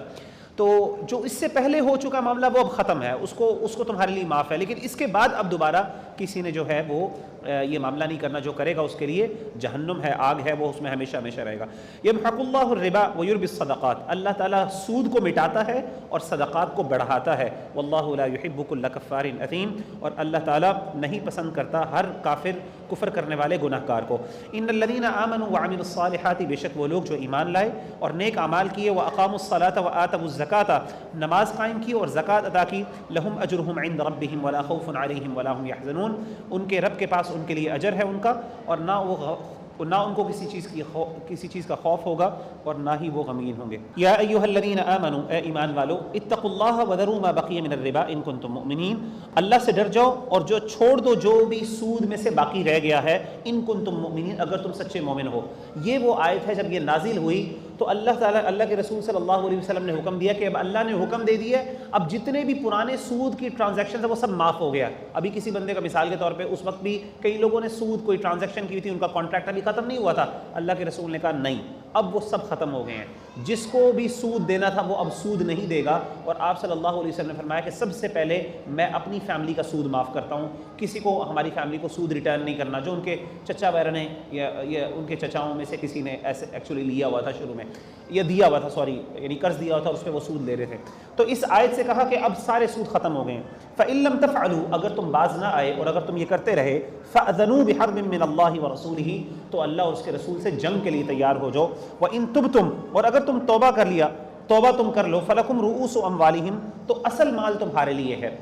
تو جو اس سے پہلے ہو چکا معاملہ وہ اب ختم ہے، اس کو تمہارے لیے معاف ہے، لیکن اس کے بعد اب دوبارہ کسی نے جو ہے وہ یہ معاملہ نہیں کرنا، جو کرے گا اس کے لیے جہنم ہے، آگ ہے، وہ اس میں ہمیشہ ہمیشہ رہے گا۔ یمحق اللہ الربا ویربی الصدقات، اللہ تعالیٰ سود کو مٹاتا ہے اور صدقات کو بڑھاتا ہے، واللہ لا يحب كل کفار اثیم، اور اللہ تعالیٰ نہیں پسند کرتا ہر کافر، کفر کرنے والے گناہ گار کو۔ ان الذین آمنوا وعملوا الصالحات، بے شک وہ لوگ جو ایمان لائے اور نیک اعمال کیے، واقاموا الصلاة وآتوا الزکاة، نماز قائم کی اور زکوٰۃ ادا کی، لہم اجرہم عند ربہم ولا خوف علیہم ولا هم یحزنون، ان کے رب کے پاس ان کے لیے اجر ہے ان کا، اور نہ وہ نہ ان کو کسی چیز کا خوف ہوگا اور نہ ہی وہ غمگین ہوں گے۔ یا ایھا الذین آمنوا، اے ایمان والو، اتقوا اللہ وذروا ما بقی من الربا ان کنتم مؤمنین، اللہ سے ڈر جاؤ اور جو چھوڑ دو جو بھی سود میں سے باقی رہ گیا ہے، ان کنتم مؤمنین، اگر تم سچے مومن ہو۔ یہ وہ آیت ہے جب یہ نازل ہوئی تو اللہ تعالیٰ، اللہ کے رسول صلی اللہ علیہ وسلم نے حکم دیا کہ اب اللہ نے حکم دے دیا ہے، اب جتنے بھی پرانے سود کی ٹرانزیکشن ہیں وہ سب معاف ہو گیا۔ ابھی کسی بندے کا مثال کے طور پہ اس وقت بھی کئی لوگوں نے سود کوئی ٹرانزیکشن کی تھی، ان کا کانٹریکٹ ابھی ختم نہیں ہوا تھا، اللہ کے رسول نے کہا نہیں، اب وہ سب ختم ہو گئے ہیں، جس کو بھی سود دینا تھا وہ اب سود نہیں دے گا۔ اور آپ صلی اللہ علیہ وسلم نے فرمایا کہ سب سے پہلے میں اپنی فیملی کا سود معاف کرتا ہوں، کسی کو ہماری فیملی کو سود ریٹرن نہیں کرنا، جو ان کے چچا وغیرہ نے یا ان کے چچاؤں میں سے کسی نے ایسے ایکچولی لیا ہوا تھا شروع میں، یا دیا ہوا تھا، سوری یعنی قرض دیا ہوا تھا، اس پہ وہ سود لے رہے تھے۔ تو اس آیت سے کہا کہ اب سارے سود ختم ہو گئے ہیں۔ فَإِن لَمْ تَفْعَلُوا، اگر تم باز نہ آئے اور اگر تم یہ کرتے رہے، فَأْذَنُوا بِحَرْبٍ مِّنَ اللَّهِ وَرَسُولِهِ، تو اللہ اور اس کے رسول سے جنگ کے لیے تیار ہو جاؤ۔ وَإِن تُبْتُمْ، اور اگر تم توبہ کر لیا، توبہ تم کر لو، فَلَكُمْ رُؤُوسُ أَمْوَالِهِمْ، تو اصل مال تمہارے لیے ہے۔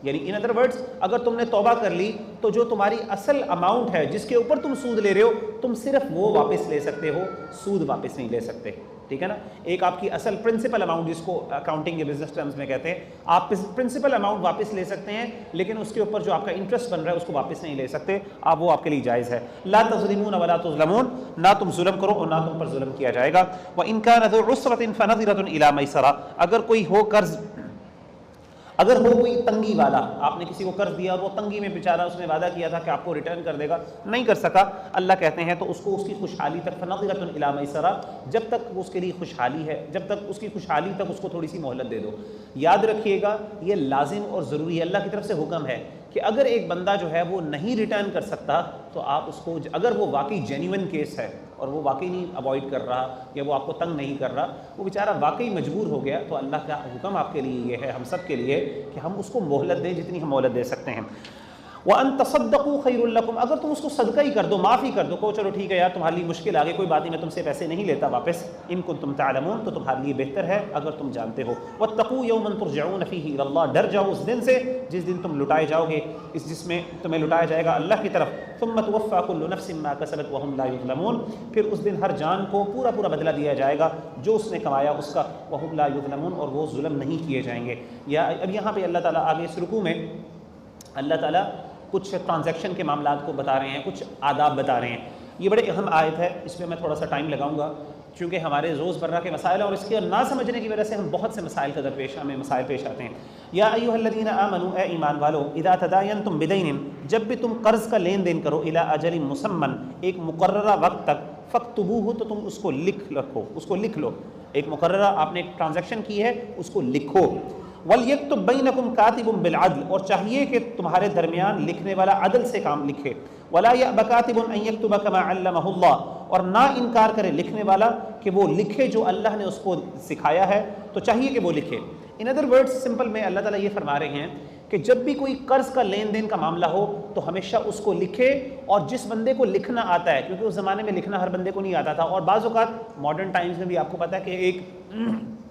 یعنی ان ادر ورڈز، اگر تم نے توبہ کر لی تو جو تمہاری اصل اماؤنٹ ہے جس کے اوپر تم سود لے رہے ہو، تم صرف وہ واپس لے سکتے ہو، سود واپس نہیں لے سکتے، ٹھیک ہے نا۔ ایک آپ کی اصل پرنسپل اماؤنٹ، جس کو اکاؤنٹنگ یا بزنس ٹرمز میں کہتے ہیں، آپ پرنسپل اماؤنٹ واپس لے سکتے ہیں، لیکن اس کے اوپر جو آپ کا انٹرسٹ بن رہا ہے اس کو واپس نہیں لے سکتے، آپ وہ آپ کے لیے جائز ہے۔ لا تظلمون ولا تظلمون، نہ تم ظلم کرو اور نہ تم پر ظلم کیا جائے گا۔ وَإِن كَانَ ذُو عُسْرَةٍ فَنَظِرَةٌ إِلَىٰ مَيْسَرَةٍ، اگر کوئی ہو قرض، اگر ہو کوئی تنگی والا، آپ نے کسی کو قرض دیا اور وہ تنگی میں بیچارہ، اس نے وعدہ کیا تھا کہ آپ کو ریٹرن کر دے گا، نہیں کر سکا، اللہ کہتے ہیں تو اس کو اس کی خوشحالی تک، فَنَظِرَةٌ إِلَىٰ مَيْسَرَةٍ، جب تک اس کے لیے خوشحالی ہے، جب تک اس کی خوشحالی تک اس کو تھوڑی سی مہلت دے دو۔ یاد رکھیے گا یہ لازم اور ضروری ہے، اللہ کی طرف سے حکم ہے کہ اگر ایک بندہ جو ہے وہ نہیں ریٹرن کر سکتا تو آپ اس کو، اگر وہ واقعی جینیون کیس ہے اور وہ واقعی نہیں اوائڈ کر رہا یا وہ آپ کو تنگ نہیں کر رہا، وہ بیچارہ واقعی مجبور ہو گیا، تو اللہ کا حکم آپ کے لیے یہ ہے، ہم سب کے لیے، کہ ہم اس کو مہلت دیں جتنی ہم مہلت دے سکتے ہیں۔ وَأَن تَصَدَّقُوا خَيْرٌ لَكُمْ، اگر تم اس کو صدقہ ہی کر دو، معاف ہی کر دو، کہو چلو ٹھیک ہے یار تمہارے لیے مشکل آ گئی، کوئی بات نہیں، میں تم سے پیسے نہیں لیتا واپس، ان کنتم تعلمون، تو تمہارے لیے بہتر ہے اگر تم جانتے ہو۔ وَاتَّقُوا يَوْمًا تُرْجَعُونَ فِيهِ إِلَى اللَّهِ، ڈر جاؤ اس دن سے جس دن تم لٹائے جاؤ گے، جس میں تمہیں لٹایا جائے گا اللہ کی طرف۔ ثُمَّ تُوَفَّىٰ كُلُّ نَفْسٍ مَّا كَسَبَتْ وَهُمْ لَا يُظْلَمُونَ، پھر اس دن ہر جان کو پورا بدلہ دیا جائے گا جو اس نے کمایا اس کا، وَهُمْ لَا يُظْلَمُونَ، اور وہ ظلم نہیں کیے جائیں گے۔ یا اب یہاں پہ اللہ تعالیٰ آگے اس رکوع میں اللہ تعالیٰ کچھ ٹرانزیکشن کے معاملات کو بتا رہے ہیں، کچھ آداب بتا رہے ہیں۔ یہ بڑے اہم آیت ہے، اس میں میں تھوڑا سا ٹائم لگاؤں گا چونکہ ہمارے روز مرہ کے مسائل ہیں اور اس کے نہ سمجھنے کی وجہ سے ہم بہت سے مسائل کا ہمیں مسائل پیش آتے ہیں۔ یا ایھا الذین آمنوا، اے ایمان والو، اذا تداینتم بدین، جب بھی تم قرض کا لین دین کرو، الی اجل مسمى، ایک مقررہ وقت تک، فاکتبوہ، تو تم اس کو لکھ لو، ایک مقررہ آپ نے ایک ٹرانزیکشن کی ہے اس کو لکھو۔ وَلْيَكْتُبْ بَيْنَكُمْ كَاتِبٌ بِالْعَدْلِ، اور چاہیے کہ تمہارے درمیان لکھنے والا عدل سے کام لکھے۔ وَلَا يَأْبَ كَاتِبٌ أَن يَكْتُبَ كَمَا عَلَّمَهُ اللَّهُ، اور نہ انکار کرے لکھنے والا کہ وہ لکھے جو اللہ نے اس کو سکھایا ہے، تو چاہیے کہ وہ لکھے۔ ان ادر ورڈز، سمپل میں اللہ تعالیٰ یہ فرما رہے ہیں کہ جب بھی کوئی قرض کا لین دین کا معاملہ ہو تو ہمیشہ اس کو لکھے، اور جس بندے کو لکھنا آتا ہے، کیونکہ اس زمانے میں لکھنا ہر بندے کو نہیں آتا تھا، اور بعض اوقات ماڈرن ٹائمز میں بھی آپ کو پتہ ہے کہ ایک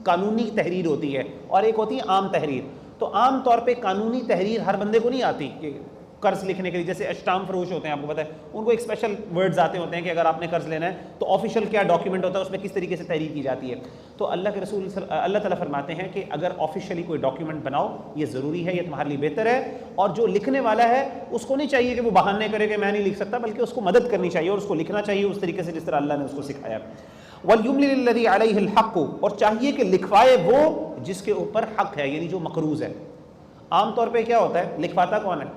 قانونی تحریر ہوتی ہے اور ایک ہوتی ہے عام تحریر۔ تو عام طور پہ قانونی تحریر ہر بندے کو نہیں آتی کہ قرض لکھنے کے لیے، جیسے اسٹام فروش ہوتے ہیں، آپ کو پتہ ہے ان کو ایک اسپیشل ورڈز آتے ہوتے ہیں کہ اگر آپ نے قرض لینا ہے تو آفیشیل کیا ڈاکیومنٹ ہوتا ہے، اس میں کس طریقے سے تحریر کی جاتی ہے۔ تو اللہ کے رسول اللہ تعالیٰ فرماتے ہیں کہ اگر آفیشیلی کوئی ڈاکیومنٹ بناؤ، یہ ضروری ہے، یہ تمہارے لیے بہتر ہے، اور جو لکھنے والا ہے اس کو نہیں چاہیے کہ وہ بہانے کرے کہ میں نہیں لکھ سکتا، بلکہ اس کو مدد کرنی چاہیے اور اس کو لکھنا چاہیے اس طریقے سے جس طرح اللہ نے اس کو سکھایا۔ وَلْيُمْلِلِ الَّذِي عَلَيْهِ الْحَقُّ، اور چاہیے کہ لکھوائے وہ جس کے اوپر حق ہے، یعنی جو مقروض ہے۔ عام طور پہ کیا ہوتا ہے، لکھواتا کون ہے؟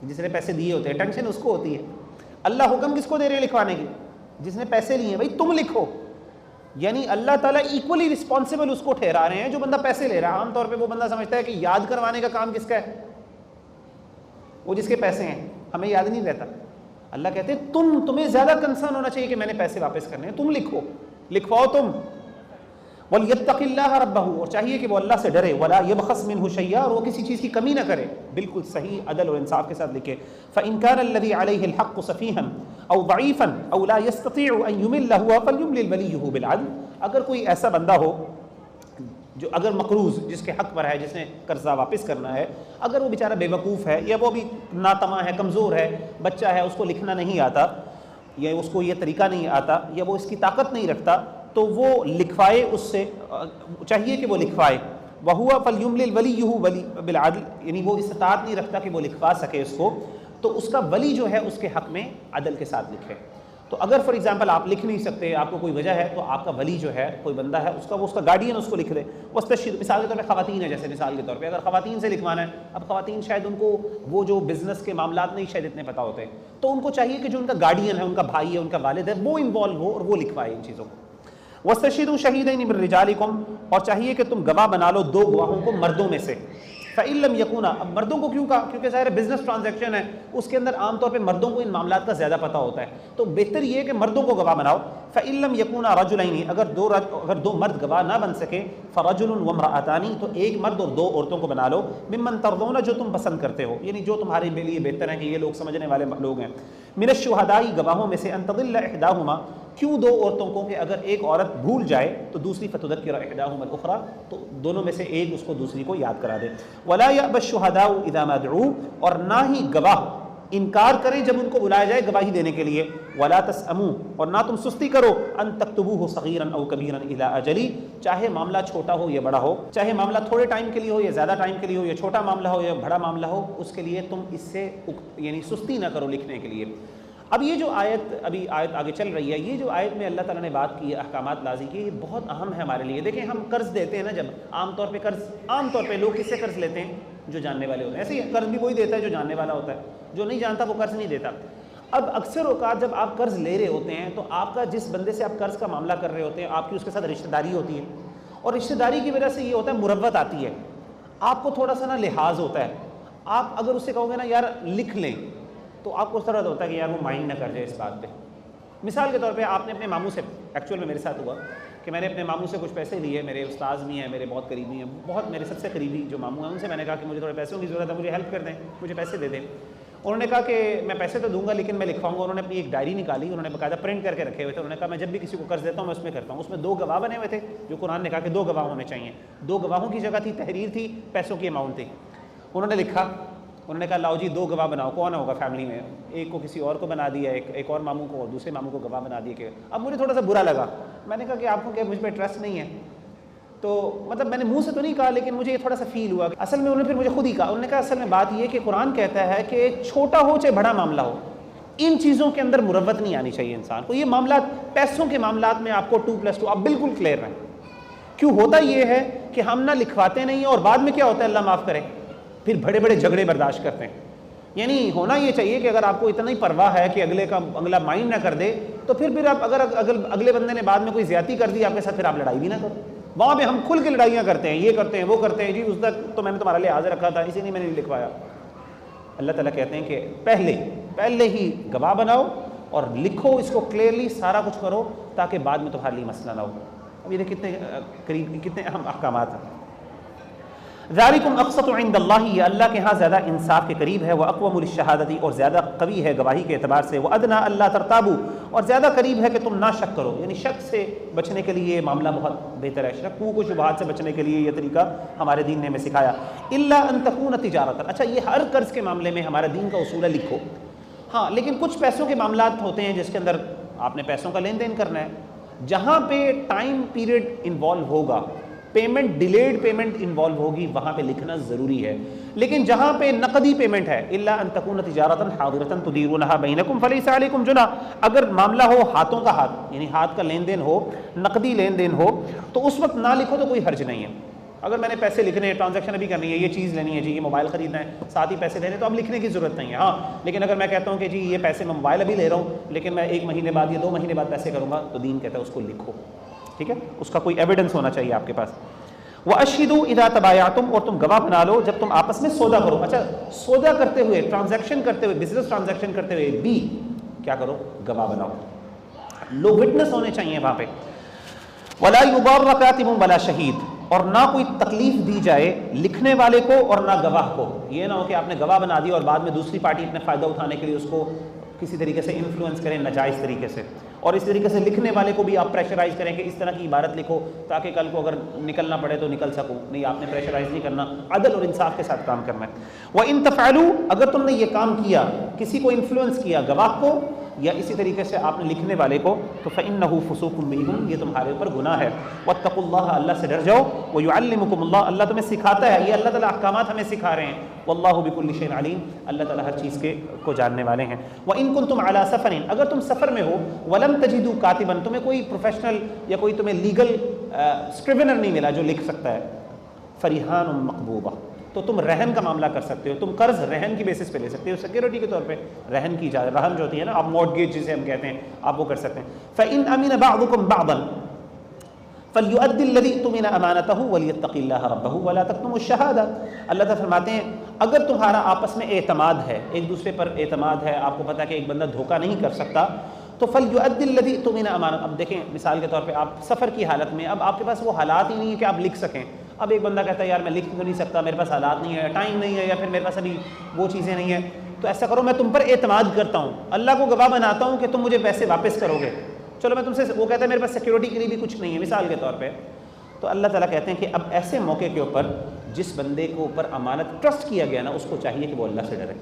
جس نے پیسے دیے ہوتے ہیں، ٹینشن اس کو ہوتی ہے۔ اللہ حکم کس کو دے رہے ہیں لکھوانے کی؟ جس نے پیسے لیے ہیں، بھائی تم لکھو، یعنی اللہ تعالیٰ ایکولی رسپانسبل اس کو ٹھہرا رہے ہیں جو بندہ پیسے لے رہا ہے۔ عام طور پہ وہ بندہ سمجھتا ہے کہ یاد کروانے کا کام کس کا ہے، وہ جس کے پیسے ہیں، ہمیں یاد نہیں رہتا۔ اللہ کہتے ہیں تمہیں زیادہ کنسرن ہونا چاہیے کہ میں نے پیسے واپس کرنے ہیں، تم لکھو، لکھواؤ تم۔ وَلْيَتَّقِ اللَّهَ رَبَّهُ، اور چاہیے کہ وہ اللہ سے ڈرے، وَلَا يَبْخَسْ مِنْهُ شَيْئًا، اور وہ کسی چیز کی کمی نہ کرے، بالکل صحیح عدل اور انصاف کے ساتھ لکھے۔ فَإِنْ كَانَ الَّذِي عَلَيْهِ الْحَقُّ سَفِيهًا أَوْ ضَعِيفًا أَوْ لَا يَسْتَطِيعُ أَنْ يُمِلَّ هُوَ فَلْيُمْلِلْ وَلِيُّهُ بِالْعَدْلِ، اگر کوئی ایسا بندہ ہو جو اگر مقروض جس کے حق پر ہے، جس نے قرضہ واپس کرنا ہے، اگر وہ بیچارہ بے وقوف ہے یا وہ بھی ناتواں ہے، کمزور ہے، بچہ ہے، اس کو لکھنا نہیں آتا، یا اس کو یہ طریقہ نہیں آتا یا وہ اس کی طاقت نہیں رکھتا تو وہ لکھوائے، اس سے چاہیے کہ وہ لکھوائے. وَهُوَ فَلْيُمْلِلْ وَلِيُّهُ بِالْعَدْلِ، یعنی وہ استطاعت نہیں رکھتا کہ وہ لکھوا سکے اس کو، تو اس کا ولی جو ہے اس کے حق میں عدل کے ساتھ لکھے. تو اگر فار ایگزامپل آپ لکھ نہیں سکتے، آپ کو کوئی وجہ ہے، تو آپ کا ولی جو ہے کوئی بندہ ہے اس کا گارڈین اس کو لکھ دے. مثال کے طور پہ خواتین ہے، جیسے مثال کے طور پہ اگر خواتین سے لکھوانا ہے، اب خواتین شاید ان کو وہ جو بزنس کے معاملات نہیں شاید اتنے پتہ ہوتے، تو ان کو چاہیے کہ جو ان کا گارڈین ہے، ان کا بھائی ہے، ان کا والد ہے، وہ انوالو ہو اور وہ لکھوائے ان چیزوں کو. وَاسْتَشْهِدُوا شَهِيدَيْنِ مِن رِجَالِكُمْ، اور چاہیے کہ تم گواہ بنا لو 2 گواہوں کو مردوں میں سے. فَإِن لَمْ يَكُونَا، اب مردوں کو کیوں کہا؟ کیونکہ ظاہر ہے بزنس ٹرانزیکشن ہے، اس کے اندر عام طور پہ مردوں کو ان معاملات کا زیادہ پتہ ہوتا ہے، تو بہتر یہ ہے کہ مردوں کو گواہ بناؤ. فَإِن لَمْ يَكُونَا رَجُلَيْنِ، اگر 2 مرد گواہ نہ بن سکے، فَرَجُلٌ وَامْرَأَتَانِ، تو 1 مرد اور 2 عورتوں کو بنا لو. ممن ترضون، جو تم پسند کرتے ہو، یعنی جو تمہارے لیے بہتر ہیں کہ یہ لوگ سمجھنے والے لوگ ہیں. من الشہداء، گواہوں میں سے، ان تضل احداہما، کیوں 2 عورتوں کو کہ اگر ایک عورت بھول جائے تو دوسری فتذکر احداہما الاخری، تو دونوں میں سے ایک اس کو دوسری کو یاد کرا دے. ولا یأبى الشہداء اذا ما دعوا، اور نہ ہی گواہ انکار کریں جب ان کو بلایا جائے گواہی دینے کے لیے. ولا تسأموا، اور نہ تم سستی کرو، ان تکتبوه صغیرا او کبیرا الى اجل، چاہے معاملہ چھوٹا ہو یا بڑا ہو، چاہے معاملہ تھوڑے ٹائم کے لیے ہو یا زیادہ ٹائم کے لیے ہو، یا چھوٹا معاملہ ہو یا بڑا معاملہ ہو، اس کے لیے تم اس سے یعنی سستی نہ کرو لکھنے کے لیے. اب یہ جو ابھی آیت آگے چل رہی ہے، یہ جو آیت میں اللہ تعالیٰ نے بات کی ہے، احکامات لازم کی، یہ بہت اہم ہے ہمارے لیے. دیکھیں ہم قرض دیتے ہیں نا، جب عام طور پہ لوگ کس سے قرض لیتے ہیں؟ جو جاننے والے ہوتے ہیں. ایسے ہی قرض بھی وہی دیتا ہے جو جاننے والا ہوتا ہے، جو نہیں جانتا وہ قرض نہیں دیتا. اب اکثر اوقات جب آپ قرض لے رہے ہوتے ہیں تو آپ کا جس بندے سے آپ قرض کا معاملہ کر رہے ہوتے ہیں، آپ کی اس کے ساتھ رشتہ داری ہوتی ہے، اور رشتہ داری کی وجہ سے یہ ہوتا ہے مروت آتی ہے، آپ کو تھوڑا سا نا لحاظ ہوتا ہے. آپ اگر اس سے کہو گے نا یار لکھ لیں، تو آپ کو اس طرح ہوتا ہے کہ یار وہ مائنڈ نہ کر جائے اس بات پہ. مثال کے طور پہ آپ نے اپنے ماموں سے، ایکچوئل میں میرے ساتھ ہوا کہ میں نے اپنے ماموں سے کچھ پیسے لیے، میرے استاذ بھی ہیں، میرے بہت قریبی ہیں، بہت میرے سب سے قریبی جو ماموں ہیں، ان سے میں نے کہا کہ مجھے تھوڑے پیسوں کی ضرورت ہے، مجھے ہیلپ کر دیں، مجھے پیسے دے دیں. انہوں نے کہا کہ میں پیسے تو دوں گا لیکن میں لکھواؤں گا. انہوں نے اپنی ایک ڈائری نکالی، انہوں نے باقاعدہ پرنٹ کر کے رکھے ہوئے تھے. انہوں نے کہا میں جب بھی کسی کو قرض دیتا ہوں میں اس میں کرتا ہوں. اس میں 2 گواہ بنے ہوئے تھے، جو قرآن نے کہا کہ 2 گواہ ہونے چاہیے. 2 گواہوں کی جگہ تھی، تحریر تھی، پیسوں کی اماؤنٹ تھی. انہوں نے لکھا، انہوں نے کہا لاؤ جی 2 گواہ بناؤ. کون ہوگا فیملی میں؟ ایک کو کسی اور کو بنا دیا، ایک اور ماموں کو، اور دوسرے ماموں کو گواہ بنا دیا. کہ اب مجھے تھوڑا سا برا لگا. میں نے کہا کہ آپ کو کہ مجھ پہ ٹرسٹ نہیں ہے، تو مطلب میں نے منہ سے تو نہیں کہا لیکن مجھے یہ تھوڑا سا فیل ہوا. اصل میں انہوں نے پھر مجھے خود ہی کہا، انہوں نے کہا اصل میں بات یہ کہ قرآن کہتا ہے کہ چھوٹا ہو چاہے بڑا معاملہ ہو، ان چیزوں کے اندر مروت نہیں آنی چاہیے انسان کو. یہ معاملات، پیسوں کے معاملات میں آپ کو 2+2 آپ بالکل کلیئر رہیں. کیوں ہوتا یہ ہے کہ ہم نہ لکھواتے نہیں ہیں، اور بعد میں کیا ہوتا ہے اللہ معاف کرے پھر بڑے بڑے جھگڑے برداشت کرتے ہیں. یعنی ہونا یہ چاہیے کہ اگر آپ کو اتنا ہی پرواہ ہے کہ اگلا مائنڈ نہ کر دے، تو پھر آپ اگر اگلے بندے نے بعد میں کوئی زیادتی کر دی آپ کے ساتھ، پھر آپ لڑائی بھی نہ کرو. وہاں پہ ہم کھل کے لڑائیاں کرتے ہیں، یہ کرتے ہیں وہ کرتے ہیں، جی اس تک تو میں نے تمہارا لحاظ رکھا تھا اسی لیے میں نے نہیں لکھوایا. اللہ تعالیٰ کہتے ہیں کہ پہلے ہی گواہ بناؤ اور لکھو اس کو کلیئرلی، سارا کچھ کرو تاکہ بعد میں تمہارے لیے مسئلہ نہ ہو. اب یہ کتنے اہم احکامات ہیں. ذالکم اقسط عند اللہ، یہ اللہ کے ہاں زیادہ انصاف کے قریب ہے. واقوم للشہادۃ، اور زیادہ قوی ہے گواہی کے اعتبار سے. وادنی اللہ ترتابوا، اور زیادہ قریب ہے کہ تم نہ شک کرو. یعنی شک سے بچنے کے لیے یہ معاملہ بہت بہتر ہے. شکوک و شبہات سے بچنے کے لیے یہ طریقہ ہمارے دین نے ہمیں سکھایا. الا ان تکون تجارۃ، اچھا یہ ہر قرض کے معاملے میں ہمارے دین کا اصول ہے لکھو. ہاں لیکن کچھ پیسوں کے معاملات ہوتے ہیں جس کے اندر آپ نے پیسوں کا لین دین کرنا ہے، جہاں پہ ٹائم پیریڈ انوالو ہوگا، پیمنٹ ڈیلیڈ پیمنٹ انوالو ہوگی، وہاں پہ لکھنا ضروری ہے. لیکن جہاں پہ نقدی پیمنٹ ہے، الا ان تکون تجارۃ حاضرۃ تدیرونها بینکم فلیس علیکم جناح، اگر معاملہ ہو ہاتھوں کا ہاتھ، یعنی ہاتھ کا لین دین ہو، نقدی لین دین ہو، تو اس وقت نہ لکھو تو کوئی حرج نہیں ہے. اگر میں نے پیسے لکھنے ہیں، ٹرانزیکشن ابھی کرنی ہے، یہ چیز لینی ہے جی، یہ موبائل خریدنا ہے، ساتھ ہی پیسے دینے، تو اب لکھنے کی ضرورت نہیں ہے. ہاں لیکن اگر میں کہتا ہوں کہ جی یہ پیسے میں موبائل ابھی لے رہا ہوں لیکن میں 1 مہینے بعد یا 2 مہینے بعد پیسے کروں گا، تو دین کہتا ہے اس کو لکھو. ٹھیک ہے، اس کا کوئی ایویڈنس ہونا چاہیے آپ کے پاس. وَأَشْهِدُوا إِذَا تَبَايَعْتُمْ، اور تم گواہ بنا لو جب تم آپس میں سودا کرو. اچھا سودا کرتے ہوئے، ٹرانزیکشن کرتے ہوئے، بزنس ٹرانزیکشن کرتے ہوئے بھی کیا کرو؟ گواہ بناؤ. لوگ وٹنس ہونے چاہیے وہاں پہ. وَلَا يُضَارَّ كَاتِبٌ وَلَا شَهِيدٌ، اور نہ کوئی تکلیف دی جائے لکھنے والے کو اور نہ گواہ کو. یہ نہ ہو کہ آپ نے گواہ بنا دیا اور بعد میں دوسری پارٹی اپنے فائدہ اٹھانے کے لیے اس کو کسی طریقے سے انفلوئنس کریں ناجائز طریقے سے، اور اس طریقے سے لکھنے والے کو بھی آپ پریشرائز کریں کہ اس طرح کی عبارت لکھو تاکہ کل کو اگر نکلنا پڑے تو نکل سکوں. نہیں، آپ نے پریشرائز نہیں کرنا، عدل اور انصاف کے ساتھ کام کرنا ہے. وَإِن تَفْعَلُوا، اگر تم نے یہ کام کیا، کسی کو انفلوئنس کیا، گواہ کو یا اسی طریقے سے آپ نے لکھنے والے کو تو فإنہ فسوق بکم، یہ تمہارے اوپر گناہ ہے. واتقوا اللہ، اللہ سے ڈر جاؤ. ویعلمکم اللہ، اللہ تمہیں سکھاتا ہے. یہ اللہ تعالیٰ احکامات ہمیں سکھا رہے ہیں. واللہ بکل شیء علیم، اللہ تعالیٰ ہر چیز کو جاننے والے ہیں. وإن کنتم علی سفر، اگر تم سفر میں ہو، ولم تجدوا کاتبا، تمہیں کوئی پروفیشنل یا کوئی تمہیں لیگل اسکریونر نہیں ملا جو لکھ سکتا ہے، فریحان مقبوضہ، تو تم رہن کا معاملہ کر سکتے ہو. تم قرض رہن کی بیسس پہ لے سکتے ہو، سیکیورٹی کے طور پہ رہن کی اجازت، رہن جو ہوتی ہے نا، آپ مورٹگیج جسے ہم کہتے ہیں، آپ وہ کر سکتے ہیں. فإن أمن بعضكم بعضا فليؤدي الذي اؤتمن امانته وليتق الله ربه ولا تكتموا الشهادة. اللہ تعالیٰ فرماتے ہیں اگر تمہارا آپس میں اعتماد ہے، ایک دوسرے پر اعتماد ہے، آپ کو پتہ ہے کہ ایک بندہ دھوکہ نہیں کر سکتا، تو فليؤدي الذي اؤتمن امانته. اب دیکھیں مثال کے طور پہ آپ سفر کی حالت میں، اب آپ کے پاس وہ حالات ہی نہیں ہے کہ آپ لکھ سکیں. اب ایک بندہ کہتا ہے یار میں لکھ تو نہیں سکتا، میرے پاس حالات نہیں ہے، ٹائم نہیں ہے، یا پھر میرے پاس ابھی وہ چیزیں نہیں ہیں، تو ایسا کرو میں تم پر اعتماد کرتا ہوں، اللہ کو گواہ بناتا ہوں کہ تم مجھے پیسے واپس کرو گے، چلو میں تم سے، وہ کہتا ہے میرے پاس سیکیورٹی کے لیے بھی کچھ نہیں ہے مثال کے طور پہ. تو اللہ تعالیٰ کہتے ہیں کہ اب ایسے موقع کے اوپر جس بندے کو اوپر امانت ٹرسٹ کیا گیا نا، اس کو چاہیے کہ وہ اللہ سے ڈرے،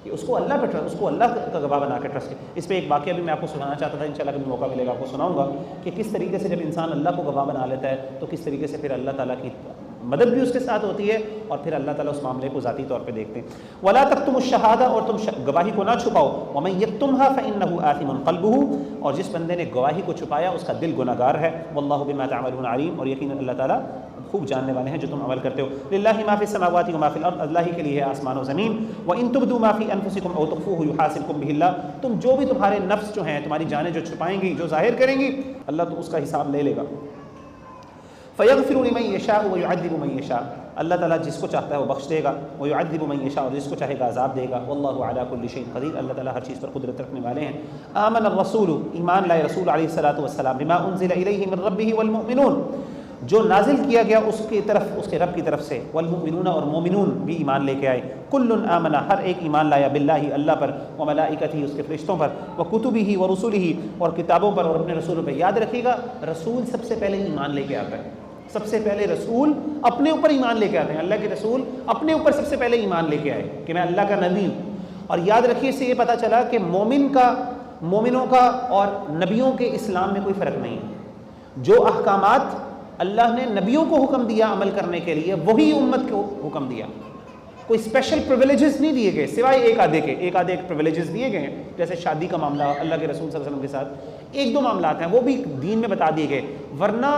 کہ اس کو اللہ پہ اس کو اللہ کا گواہ بنا کے ٹرسٹ. اس پہ ایک واقعہ بھی میں آپ کو سنانا چاہتا تھا، انشاءاللہ کبھی موقع ملے گا آپ کو سناؤں گا کہ کس طریقے سے جب انسان اللہ کو گواہ بنا لیتا ہے تو کس طریقے سے پھر اللہ تعالیٰ کی مدد بھی اس کے ساتھ ہوتی ہے، اور پھر اللہ تعالیٰ اس معاملے کو ذاتی طور پہ دیکھتے ہیں. وَلَا تَكْتُمُوا الشَّهَادَةَ، اور تم گواہی کو نہ چھپاؤ. وَمَن يَكْتُمْهَا فَإِنَّهُ آثِمٌ قَلْبُهُ، اور جس بندے نے گواہی کو چھپایا اس کا دل گناہگار ہے. وَاللَّهُ بِمَا تَعْمَلُونَ عَلِيمٌ، اور یقیناً اللہ تعالیٰ خوب جاننے والے ہیں جو تم عمل کرتے ہو. لِلَّهِ مَا فِي السَّمَاوَاتِ وَمَا فِي الْأَرْضِ، اللہ ہی کے لیے ہے آسمان و زمین. وَإِن تُبْدُوا مَا فِي أَنفُسِكُمْ أَوْ تُخْفُوهُ يُحَاسِبْكُم بِهِ اللَّهُ، تم جو بھی تمہارے نفس جو ہیں، تمہاری جانیں جو چھپائیں گی، جو ظاہر کریں گی، اللہ تو اس کا حساب لے لے گا. فَيَغْفِرُ لِمَن يَشَاءُ وَيُعَذِّبُ مَن يَشَاءُ، اللہ تعالیٰ جس کو چاہتا ہے وہ بخش دے گا. وَيُعَذِّبُ مَن يَشَاءُ، اور جس کو چاہے گا عذاب دے گا. وَاللَّهُ عَلَىٰ كُلِّ شَيْءٍ قَدِيرٌ، اللہ تعالیٰ ہر چیز پر قدرت رکھنے والے ہیں. آمن الرسول، ایمان لائے رسول علیہ الصلوۃ والسلام، بما انزل الیہ من ربہ والمؤمنون، جو نازل کیا گیا اس کی طرف، اس کے رب کی طرف سے. والمؤمنون، اور مومنون بھی ایمان لے کے آئے. کل آمن، ہر ایک ایمان لایا، باللہ، اللہ پر، وملائکتہ، اس کے فرشتوں پر، وکتبہ ورسلہ، اور کتابوں پر اور اپنے رسولوں پر. یاد رکھیے گا رسول سب سے پہلے ایمان لے کے آتا ہے، سب سے پہلے رسول اپنے اوپر ایمان لے کے آتے ہیں. اللہ کے رسول اپنے اوپر سب سے پہلے ایمان لے کے آئے کہ میں اللہ کا نبی ہوں. اور یاد رکھیے اس سے یہ پتہ چلا کہ مومنوں کا اور نبیوں کے اسلام میں کوئی فرق نہیں ہے. جو احکامات اللہ نے نبیوں کو حکم دیا عمل کرنے کے لیے، وہی امت کو حکم دیا. کوئی اسپیشل پریویلیجز نہیں دیے گئے سوائے ایک آدھے پریویلیجز دیے گئے ہیں، جیسے شادی کا معاملہ اللہ کے رسول صلی اللہ علیہ وسلم کے ساتھ ایک دو معاملات ہیں، وہ بھی دین میں بتا دیے گئے. ورنہ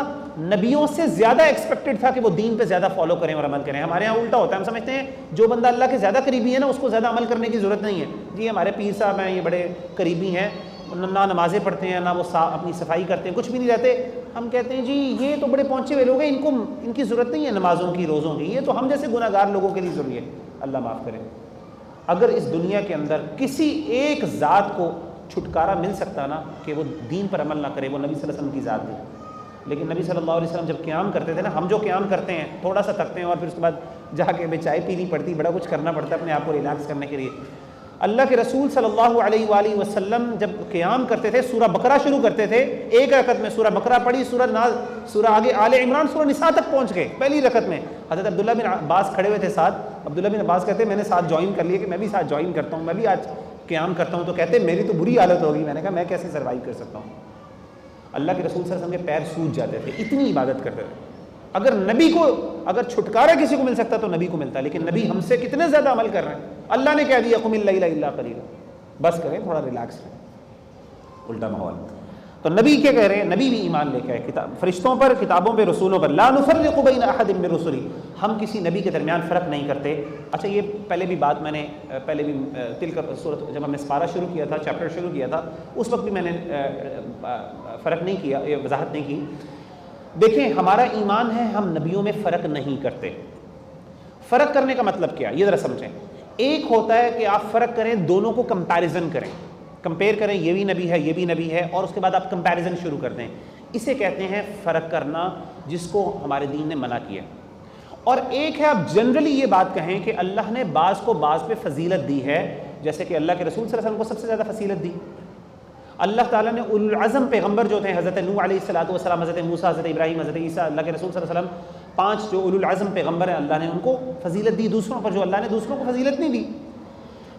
نبیوں سے زیادہ ایکسپیکٹڈ تھا کہ وہ دین پہ زیادہ فالو کریں اور عمل کریں. ہمارے یہاں الٹا ہوتا ہے، ہم سمجھتے ہیں جو بندہ اللہ کے زیادہ قریبی ہے نا، اس کو زیادہ عمل کرنے کی ضرورت نہیں ہے. جی ہمارے پیر صاحب ہیں، یہ بڑے قریبی ہیں، نہ نمازیں پڑھتے ہیں، نہ وہ اپنی صفائی کرتے ہیں، کچھ بھی نہیں رہتے. ہم کہتے ہیں جی یہ تو بڑے پہنچے ہوئے لوگ ہیں، ان کی ضرورت نہیں ہے نمازوں کی، روزوں کی، یہ تو ہم جیسے گناہ گار لوگوں کے لیے ضروری ہے. اللہ معاف کرے. اگر اس دنیا کے اندر کسی ایک ذات کو چھٹکارا مل سکتا نا کہ وہ دین پر عمل نہ کرے، وہ نبی صلی اللہ علیہ وسلم کی ذات تھی. لیکن نبی صلی اللہ علیہ وسلم جب قیام کرتے تھے نا، ہم جو قیام کرتے ہیں تھوڑا سا تھکتے ہیں اور پھر اس کے بعد جا کے ہمیں چائے پینی پڑتی، بڑا کچھ کرنا پڑتا ہے اپنے آپ کو ریلیکس کرنے کے لیے. اللہ کے رسول صلی اللہ علیہ وآلہ وسلم جب قیام کرتے تھے، سورہ بقرہ شروع کرتے تھے، ایک رکعت میں سورہ بقرہ پڑھی، سورہ آگے آل عمران، سورہ نساء تک پہنچ گئے پہلی رکعت میں. حضرت عبداللہ بن عباس کھڑے ہوئے تھے ساتھ. عبداللہ بن عباس کہتے ہیں میں نے ساتھ جوائن کر لیا کہ میں بھی ساتھ جوائن کرتا ہوں، میں بھی آج قیام کرتا ہوں. تو کہتے ہیں میری تو بری حالت ہوگی. میں نے کہا میں کیسے سروائیو کر سکتا ہوں. اللہ کے رسول صلی اللہ علیہ وسلم کے پیر سوج جاتے تھے، اتنی عبادت کرتے تھے. اگر نبی کو، اگر چھٹکارا کسی کو مل سکتا تو نبی کو ملتا، لیکن نبی ہم سے کتنے زیادہ عمل کر رہے ہیں. اللہ نے کہہ دیا قم اللیل الا قلیلا، بس کریں تھوڑا ریلیکس رہیں. الٹا ماحول. تو نبی کیا کہہ رہے ہیں؟ نبی بھی ایمان لے کے آئے فرشتوں پر، کتابوں پہ، رسولوں پر. لا نفرق بین احد من رسلی، ہم کسی نبی کے درمیان فرق نہیں کرتے. اچھا یہ پہلے بھی بات میں نے پہلے بھی تلک سورۃ، جب ہم نے سپارہ شروع کیا تھا، چیپٹر شروع کیا تھا، اس وقت بھی میں نے فرق نہیں کیا، وضاحت نہیں کی. دیکھیں ہمارا ایمان ہے ہم نبیوں میں فرق نہیں کرتے. فرق کرنے کا مطلب کیا یہ ذرا سمجھیں. ایک ہوتا ہے کہ آپ فرق کریں، دونوں کو کمپیریزن کریں، کمپیئر کریں، یہ بھی نبی ہے یہ بھی نبی ہے، اور اس کے بعد آپ کمپیریزن شروع کر دیں. اسے کہتے ہیں فرق کرنا، جس کو ہمارے دین نے منع کیا. اور ایک ہے آپ جنرلی یہ بات کہیں کہ اللہ نے بعض کو بعض پہ فضیلت دی ہے، جیسے کہ اللہ کے رسول صلی اللہ علیہ وسلم کو سب سے زیادہ فضیلت دی. اللہ تعالیٰ نے اولو العزم پیغمبر جو تھے، حضرت نوح علیہ السلام، حضرت موسیٰ، حضرت ابراہیم، حضرت عیسیٰ، اللہ کے رسول صلی اللہ علیہ وسلم، 5 جو اولو العزم پیغمبر ہیں، اللہ نے ان کو فضیلت دی دوسروں پر جو اللہ نے دوسروں کو فضیلت نہیں دی.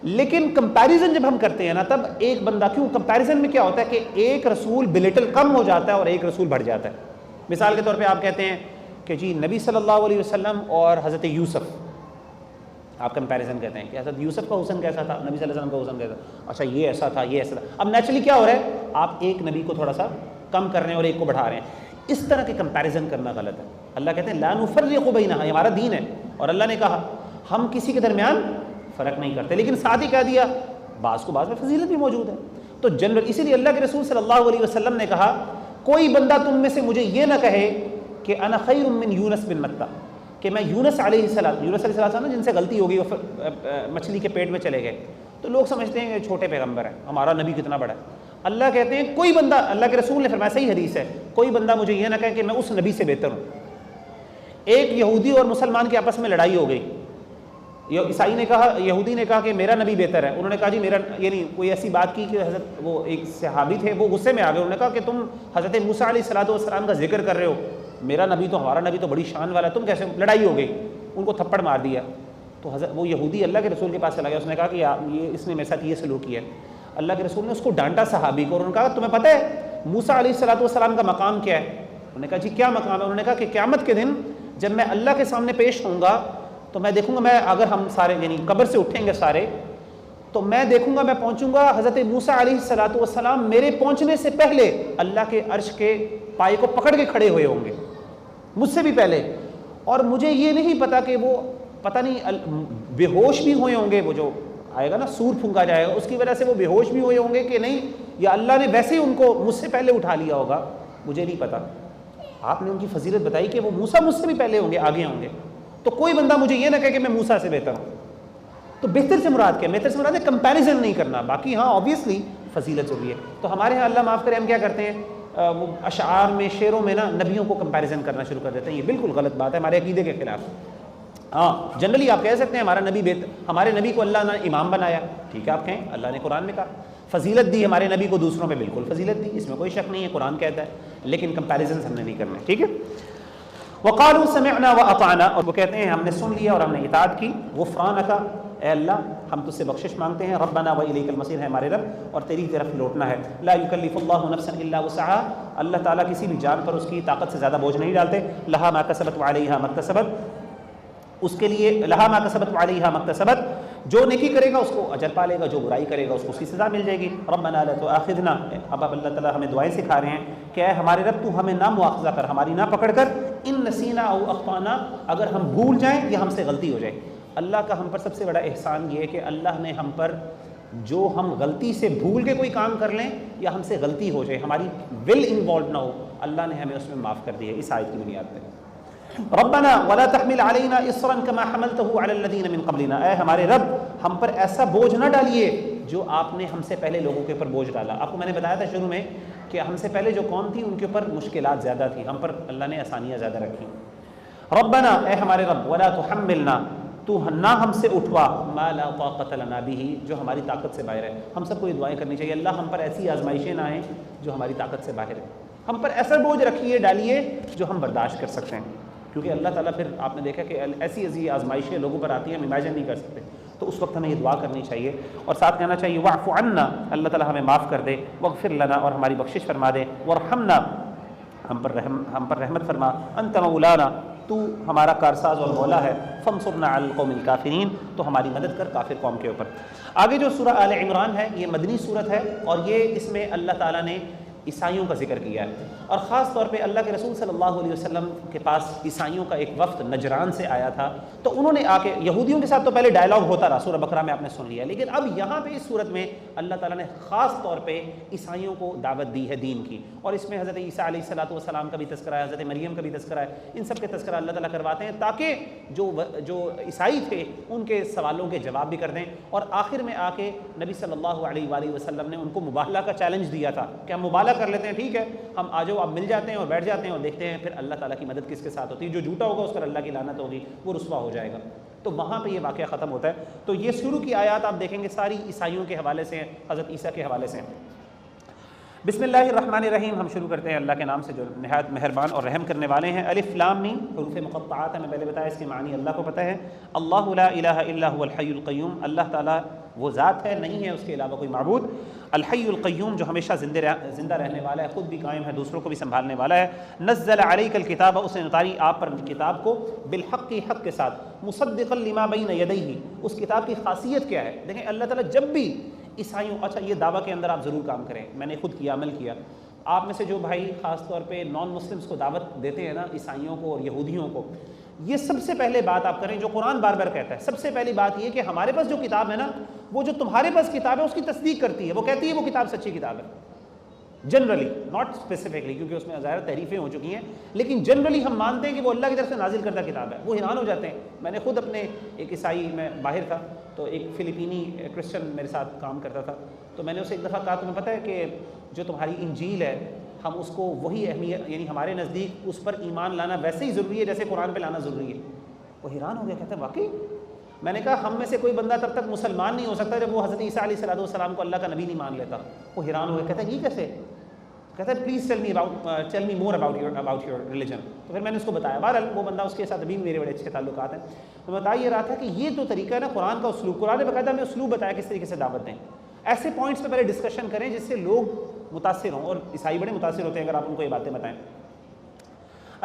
لیکن کمپیریزن جب ہم کرتے ہیں نا تب ایک بندہ، کیوں کمپیریزن میں کیا ہوتا ہے کہ ایک رسول بلٹل کم ہو جاتا ہے اور ایک رسول بڑھ جاتا ہے. مثال کے طور پہ آپ کہتے ہیں کہ جی نبی صلی اللہ علیہ وسلم اور حضرت یوسف، آپ کمپیریزن کہتے ہیں کہ حضرت یوسف کا حسن کیسا تھا، نبی صلی اللہ علیہ وسلم کا حسن کیسا تھا، اچھا یہ ایسا تھا یہ ایسا تھا. اب نیچرلی کیا ہو رہا ہے، آپ ایک نبی کو تھوڑا سا کم کر رہے ہیں اور ایک کو بڑھا رہے ہیں. اس طرح کے کمپیریزن کرنا غلط ہے. اللہ کہتے ہیں لا نفرق بینہا، یہ ہمارا دین ہے، اور اللہ نے کہا ہم کسی کے درمیان فرق نہیں کرتے، لیکن ساتھ ہی کہہ دیا بعض کو بعض میں فضیلت بھی موجود ہے. تو جنرل اسی لیے اللہ کے رسول صلی اللہ علیہ وسلم نے کہا کوئی بندہ تم میں سے مجھے یہ نہ کہے کہ انا خیر من یونس بن متہ، کہ میں یونس علیہ السلام جن سے غلطی ہو گئی وہ مچھلی کے پیٹ میں چلے گئے، تو لوگ سمجھتے ہیں کہ چھوٹے پیغمبر ہیں، ہمارا نبی کتنا بڑا ہے. اللہ کہتے ہیں کوئی بندہ، اللہ کے رسول نے فرمایا، صحیح حدیث ہے، کوئی بندہ مجھے یہ نہ کہے کہ میں اس نبی سے بہتر ہوں. ایک یہودی اور مسلمان کے آپس میں لڑائی ہو گئی، عیسائی نے کہا، یہودی نے کہا کہ میرا نبی بہتر ہے، انہوں نے کہا جی میرا، یعنی کوئی ایسی بات کی کہ حضرت وہ ایک صحابی تھے وہ غصے میں آ گئے، انہوں نے کہا کہ تم حضرت موسیٰ علیہ السلام کا ذکر کر رہے ہو، میرا نبی تو، ہمارا نبی تو بڑی شان والا ہے، تم کیسے؟ لڑائی ہو گئی، ان کو تھپڑ مار دیا. تو حضرت وہ یہودی اللہ کے رسول کے پاس چلا گیا، اس نے کہا کہ یہ اس نے میرے ساتھ یہ سلوک کیا ہے. اللہ کے رسول نے اس کو ڈانٹا صحابی کو، اور انہوں نے کہا تمہیں پتہ ہے موسیٰ علیہ السلام کا مقام کیا ہے؟ انہوں نے کہا جی کیا مقام ہے؟ انہوں نے کہا کہ قیامت کے دن جب میں اللہ کے سامنے پیش ہوں گا تو میں دیکھوں گا، میں اگر ہم سارے یعنی قبر سے اٹھیں گے سارے، تو میں دیکھوں گا، میں پہنچوں گا، حضرت موسیٰ علیہ السلام میرے پہنچنے سے پہلے اللہ کے عرش کے پائے کو پکڑ کے کھڑے ہوئے ہوں گے، مجھ سے بھی پہلے. اور مجھے یہ نہیں پتا کہ وہ پتہ نہیں بے ہوش بھی ہوئے ہوں گے، وہ جو آئے گا نا سور پھونکا جائے گا اس کی وجہ سے وہ بے ہوش بھی ہوئے ہوں گے کہ نہیں، یا اللہ نے ویسے ہی ان کو مجھ سے پہلے اٹھا لیا ہوگا، مجھے نہیں پتا. آپ نے ان کی فضیلت بتائی کہ وہ موسیٰ مجھ سے بھی پہلے ہوں گے، آگے ہوں گے. تو کوئی بندہ مجھے یہ نہ کہے کہ میں موسیٰ سے بہتر ہوں. تو بہتر سے مراد کیا؟ بہتر سے مراد ہے کمپیریزن نہیں کرنا. باقی ہاں آبویسلی فضیلت ضروری ہے. تو ہمارے ہاں اللہ معاف کرے ہم کیا کرتے ہیں، وہ اشعار میں، شعروں میں نا نبیوں کو کمپیریزن کرنا شروع کر دیتے ہیں. یہ بالکل غلط بات ہے، ہمارے عقیدے کے خلاف. ہاں جنرلی آپ کہہ سکتے ہیں ہمارا نبی ہمارے نبی کو اللہ نے امام بنایا، ٹھیک ہے آپ کہیں، اللہ نے قرآن میں کہا فضیلت دی ہمارے نبی کو، دوسروں میں بالکل فضیلت دی، اس میں کوئی شک نہیں ہے، قرآن کہتا ہے، لیکن کمپیریزن ہم نے نہیں کرنا. ٹھیک ہے. وقالوا سمعنا واطعنا، اور وہ کہتے ہیں ہم نے سن لیا اور ہم نے اطاعت کی. غفرانک، اے اللہ ہم تجھ سے بخشش مانگتے ہیں. ربنا والیک المصیر، ہے ہمارے رب اور تیری طرف لوٹنا ہے. لا یکلف اللہ نفسا الا وسعها، اللہ تعالیٰ کسی بھی جان پر اس کی طاقت سے زیادہ بوجھ نہیں ڈالتے. لہا ما کسبت وعلیہا ما اکتسبت، اس کے لیے لہا ما کسبت وعلیہا ما اکتسبت، جو نیکی کرے گا اس کو اجر پالے گا، جو برائی کرے گا اس کو اس کی سزا مل جائے گی. ربنا لا تؤاخذنا، اب اللہ تعالیٰ ہمیں دعائیں سکھا رہے ہیں کہ اے ہمارے رب تو ہمیں نہ مؤاخذہ کر، ہماری نہ پکڑ کر، ان نسینا او اخطانا، اگر ہم بھول جائیں یا ہم سے غلطی ہو جائے. اللہ کا ہم پر سب سے بڑا احسان یہ ہے کہ اللہ نے ہم پر، جو ہم غلطی سے بھول کے کوئی کام کر لیں یا ہم سے غلطی ہو جائے، ہماری ول انوالو نہ ہو، اللہ نے ہمیں اس میں معاف کر دی ہے اس آیت کی بنیاد پہ. ربنا ولا تحمل علينا اصرا كما حملته على الذين من قبلنا، اے ہمارے رب ہم پر ایسا بوجھ نہ ڈالیے جو آپ نے ہم سے پہلے لوگوں کے اوپر بوجھ ڈالا. آپ کو میں نے بتایا تھا شروع میں کہ ہم سے پہلے جو قوم تھی ان کے اوپر مشکلات زیادہ تھیں، ہم پر اللہ نے آسانیاں زیادہ رکھی. ربنا، اے ہمارے رب، ولا تحملنا، تو نہ ہم سے اٹھوا، ما لا طاقت لنا به، جو ہماری طاقت سے باہر ہے. ہم سب کو یہ دعائیں کرنی چاہیے، اللہ ہم پر ایسی آزمائشیں نہ آئیں جو ہماری طاقت سے باہر ہے. ہم پر ایسا بوجھ رکھیے، ڈالیے جو ہم برداشت کر سکتے ہیں، کیونکہ اللہ تعالیٰ پھر آپ نے دیکھا کہ ایسی ایسی آزمائشیں لوگوں پر آتی ہیں ہم امیجن نہیں کر سکتے. تو اس وقت ہمیں یہ دعا کرنی چاہیے اور ساتھ کہنا چاہیے واعف عنا، اللہ تعالیٰ ہمیں معاف کر دے، واغفر لنا، اور ہماری بخشش فرما دے، وارحمنا، ہم پر رحمت فرما، انت مولانا، تو ہمارا کارساز اور مولا ہے، فانصرنا علی القوم الکافرین، تو ہماری مدد کر کافر قوم کے اوپر. آگے جو سورہ آل عمران ہے یہ مدنی سورت ہے اور یہ اس میں اللہ تعالیٰ نے عیسائیوں کا ذکر کیا ہے اور خاص طور پہ اللہ کے رسول صلی اللہ علیہ وسلم کے پاس عیسائیوں کا ایک وفد نجران سے آیا تھا. تو انہوں نے آ کے یہودیوں کے ساتھ تو پہلے ڈائلاگ ہوتا رہا، سورہ بقرہ میں آپ نے سن لیا، لیکن اب یہاں پہ اس صورت میں اللہ تعالیٰ نے خاص طور پہ عیسائیوں کو دعوت دی ہے دین کی. اور اس میں حضرت عیسیٰ علیہ السلام کا بھی تذکرہ ہے، حضرت مریم کا بھی تذکرہ ہے، ان سب کے تذکرہ اللہ تعالیٰ کرواتے ہیں تاکہ جو عیسائی تھے ان کے سوالوں کے جواب بھی کر دیں. اور آخر میں آ کے نبی صلی اللہ علیہ وآلہ وسلم نے ان کو مباہلہ کا چیلنج دیا تھا کہ ہم مباہلہ کر لیتے ہیں، ٹھیک ہے ہم آ جاؤ، آپ مل جاتے ہیں اور بیٹھ جاتے ہیں اور دیکھتے ہیں پھر اللہ تعالیٰ کی مدد کس کے ساتھ ہوتی ہے. جو جھوٹا ہوگا اس پر اللہ کی لعنت ہوگی، وہ رسوا ہو جائے گا. تو وہاں پہ یہ واقعہ ختم ہوتا ہے. تو یہ شروع کی آیات آپ دیکھیں گے ساری عیسائیوں کے حوالے سے ہیں، حضرت عیسیٰ کے حوالے سے ہیں. بسم اللہ الرحمن الرحیم، ہم شروع کرتے ہیں اللہ کے نام سے جو نہایت مہربان اور رحم کرنے والے ہیں. الف لام میم حروف مقطعات ہیں، میں پہلے بتایا اس کے معنی اللہ کو پتہ ہے. اللہ لا الہ الا هو الحی القیوم، اللہ تعالیٰ وہ ذات ہے، نہیں ہے اس کے علاوہ کوئی معبود۔ الحی القیوم، جو ہمیشہ زندہ رہنے والا ہے، خود بھی قائم ہے، دوسروں کو بھی سنبھالنے والا ہے۔ نزل علیک الکتاب، اس نے اتاری آپ پر کتاب کو، بالحق، حق کے ساتھ، مصدقا لما بین یدیہ، اس کتاب کی خاصیت کیا ہے؟ دیکھیں اللہ تعالیٰ جب بھی عیسائیوں، اچھا یہ دعویٰ کے اندر آپ ضرور کام کریں، میں نے خود کیا، عمل کیا، آپ میں سے جو بھائی خاص طور پہ نان مسلمس کو دعوت دیتے ہیں نا، عیسائیوں کو اور یہودیوں کو، یہ سب سے پہلے بات آپ کریں جو قرآن بار بار کہتا ہے، سب سے پہلی بات یہ کہ ہمارے پاس جو کتاب ہے نا، وہ جو تمہارے پاس کتاب ہے اس کی تصدیق کرتی ہے، وہ کہتی ہے وہ کتاب سچی کتاب ہے، جنرلی، ناٹ اسپیسیفکلی، کیونکہ اس میں ظاہر تحریفیں ہو چکی ہیں، لیکن جنرلی ہم مانتے ہیں کہ وہ اللہ کی طرف سے نازل کردہ کتاب ہے۔ وہ حیران ہو جاتے ہیں۔ میں نے خود اپنے ایک عیسائی، میں باہر تھا تو ایک فلپینی کرسچن میرے ساتھ کام کرتا تھا، تو میں نے اسے ایک دفعہ کہا تمہیں پتہ ہے کہ جو تمہاری انجیل ہے، ہم اس کو وہی اہمیت، یعنی ہمارے نزدیک اس پر ایمان لانا ویسے ہی ضروری ہے جیسے قرآن پہ لانا ضروری ہے۔ وہ حیران ہو گیا، کہتے ہیں واقعی؟ میں نے کہا ہم میں سے کوئی بندہ تب تک مسلمان نہیں ہو سکتا جب وہ حضرت عیسیٰ علیہ السلام کو اللہ کا نبی نہیں مان لیتا۔ وہ حیران ہو گیا، کہتا ہے یہ کیسے؟ کہتا ہے please tell me more about your religion. تو پھر میں نے اس کو بتایا، بہرحال وہ بندہ، اس کے ساتھ ابھی میرے بڑے اچھے تعلقات ہیں، تو بتا یہ رہا تھا کہ یہ تو طریقہ ہے نا قرآن کا اسلوب، قرآن نے باقاعدہ ہمیں اسلوب بتایا کس طریقے سے دعوت دیں۔ ایسے پوائنٹس پہ پہلے ڈسکشن کریں جس سے لوگ متاثر ہوں، اور عیسائی بڑے متاثر ہوتے ہیں اگر آپ ان کو یہ باتیں بتائیں۔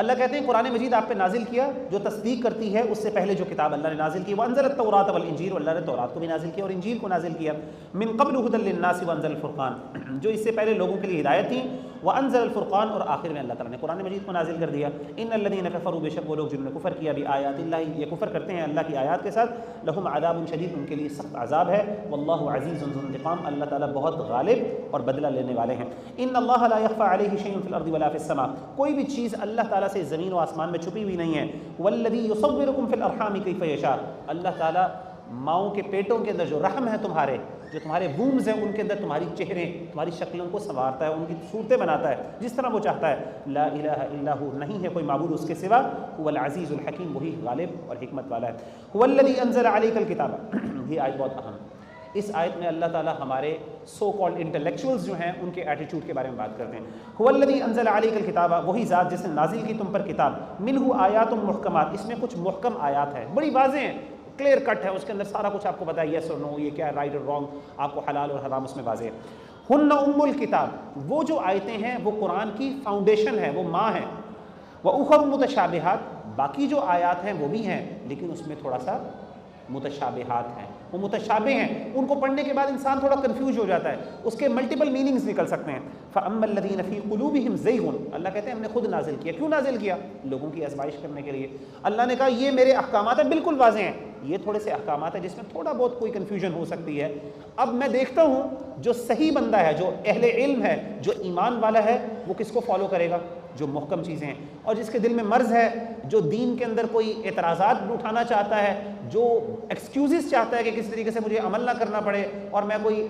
اللہ کہتے ہیں قرآن مجید آپ پہ نازل کیا جو تصدیق کرتی ہے اس سے پہلے جو کتاب اللہ نے نازل کی، وانزل التوراۃ والانجیل، اللہ نے تورات کو بھی نازل کیا اور انجیل کو نازل کیا، من قبل ھدی للناس وانزل الفرقان، جو اس سے پہلے لوگوں کے لیے ہدایت تھی، وانزل الفرقان، اور آخر میں اللہ تعالیٰ نے قرآن مجید کو نازل کر دیا۔ ان الذین کفروا، بے شک وہ لوگ جنہوں نے کفر کیا بآیات اللہ، یہ کفر کرتے ہیں اللہ کی آیات کے ساتھ، لہم عذاب شدید، ان کے لیے سخت عذاب ہے، واللہ عزیز ذو انتقام، اللہ تعالیٰ بہت غالب اور بدلہ لینے والے ہیں۔ ان اللہ لا یخفی علیہ شیء فی الارض ولا فی السماء، کوئی بھی چیز اللہ تعالیٰ سے زمین و آسمان میں چھپی ہوئی نہیں ہے۔ والذی یصورکم فی الارحام کیف یشاء، اللہ تعالیٰ ماؤں کے پیٹوں کے اندر جو رحم ہے تمہارے، جو تمہارے وومز ہیں ان کے اندر تمہاری چہرے، تمہاری شکلوں کو سنوارتا ہے، ان کی صورتیں بناتا ہے جس طرح وہ چاہتا ہے۔ لا الہ الا ہو، نہیں ہے کوئی معبود اس کے سوا، هو العزیز الحکیم، وہی غالب اور حکمت والا ہے۔ هو الذی انزل علیک الکتاب، یہ آیت بہت اہم، اس آیت میں اللہ تعالیٰ ہمارے سو کالڈ انٹلیکچوئلز جو ہیں ان کے ایٹیٹیوڈ کے بارے میں بات کرتے ہیں۔ هو الذی انزل علیک الکتاب، وہی ذات جس نے نازل کی تم پر کتاب، منہ آیات محکمات، اس میں کچھ محکم آیات ہیں، بڑی واضح ہیں، کلیئر کٹ ہے، اس کے اندر سارا کچھ آپ کو پتا ہے، یس اور نو، یہ کیا ہے، رائٹ اور رانگ، آپ کو حلال اور حرام اس میں واضح ہے۔ ہن ام الکتاب، وہ جو آیتیں ہیں وہ قرآن کی فاؤنڈیشن ہے، وہ ماں ہے۔ وَأُخَرُ مُتَشَابِهَاتٌ، باقی جو آیات ہیں وہ بھی ہیں لیکن اس میں تھوڑا سا متشابہات ہیں، وہ متشابہ ہیں، ان کو پڑھنے کے بعد انسان تھوڑا کنفیوز ہو جاتا ہے، اس کے ملٹیپل میننگز نکل سکتے ہیں۔ فَأَمَّا الَّذِينَ فِي قُلُوبِهِمْ زَيْغٌ، اللہ کہتے ہیں ہم نے خود نازل کیا، کیوں نازل کیا؟ لوگوں کی آزمائش کرنے کے لیے۔ اللہ نے کہا یہ میرے احکامات ہیں، بالکل واضح ہیں، یہ تھوڑے سے احکامات ہیں جس میں تھوڑا بہت کوئی کنفیوژن ہو سکتی ہے۔ اب میں دیکھتا ہوں جو صحیح بندہ ہے، جو اہل علم ہے، جو ایمان والا ہے، وہ کس کو فالو کرے گا؟ جو محکم چیزیں ہیں، اور جس کے دل میں مرض ہے، جو دین کے اندر کوئی اعتراضات اٹھانا چاہتا ہے، جو ایکسکیوزز چاہتا ہے کہ کس طریقے سے مجھے عمل نہ کرنا پڑے اور میں کوئی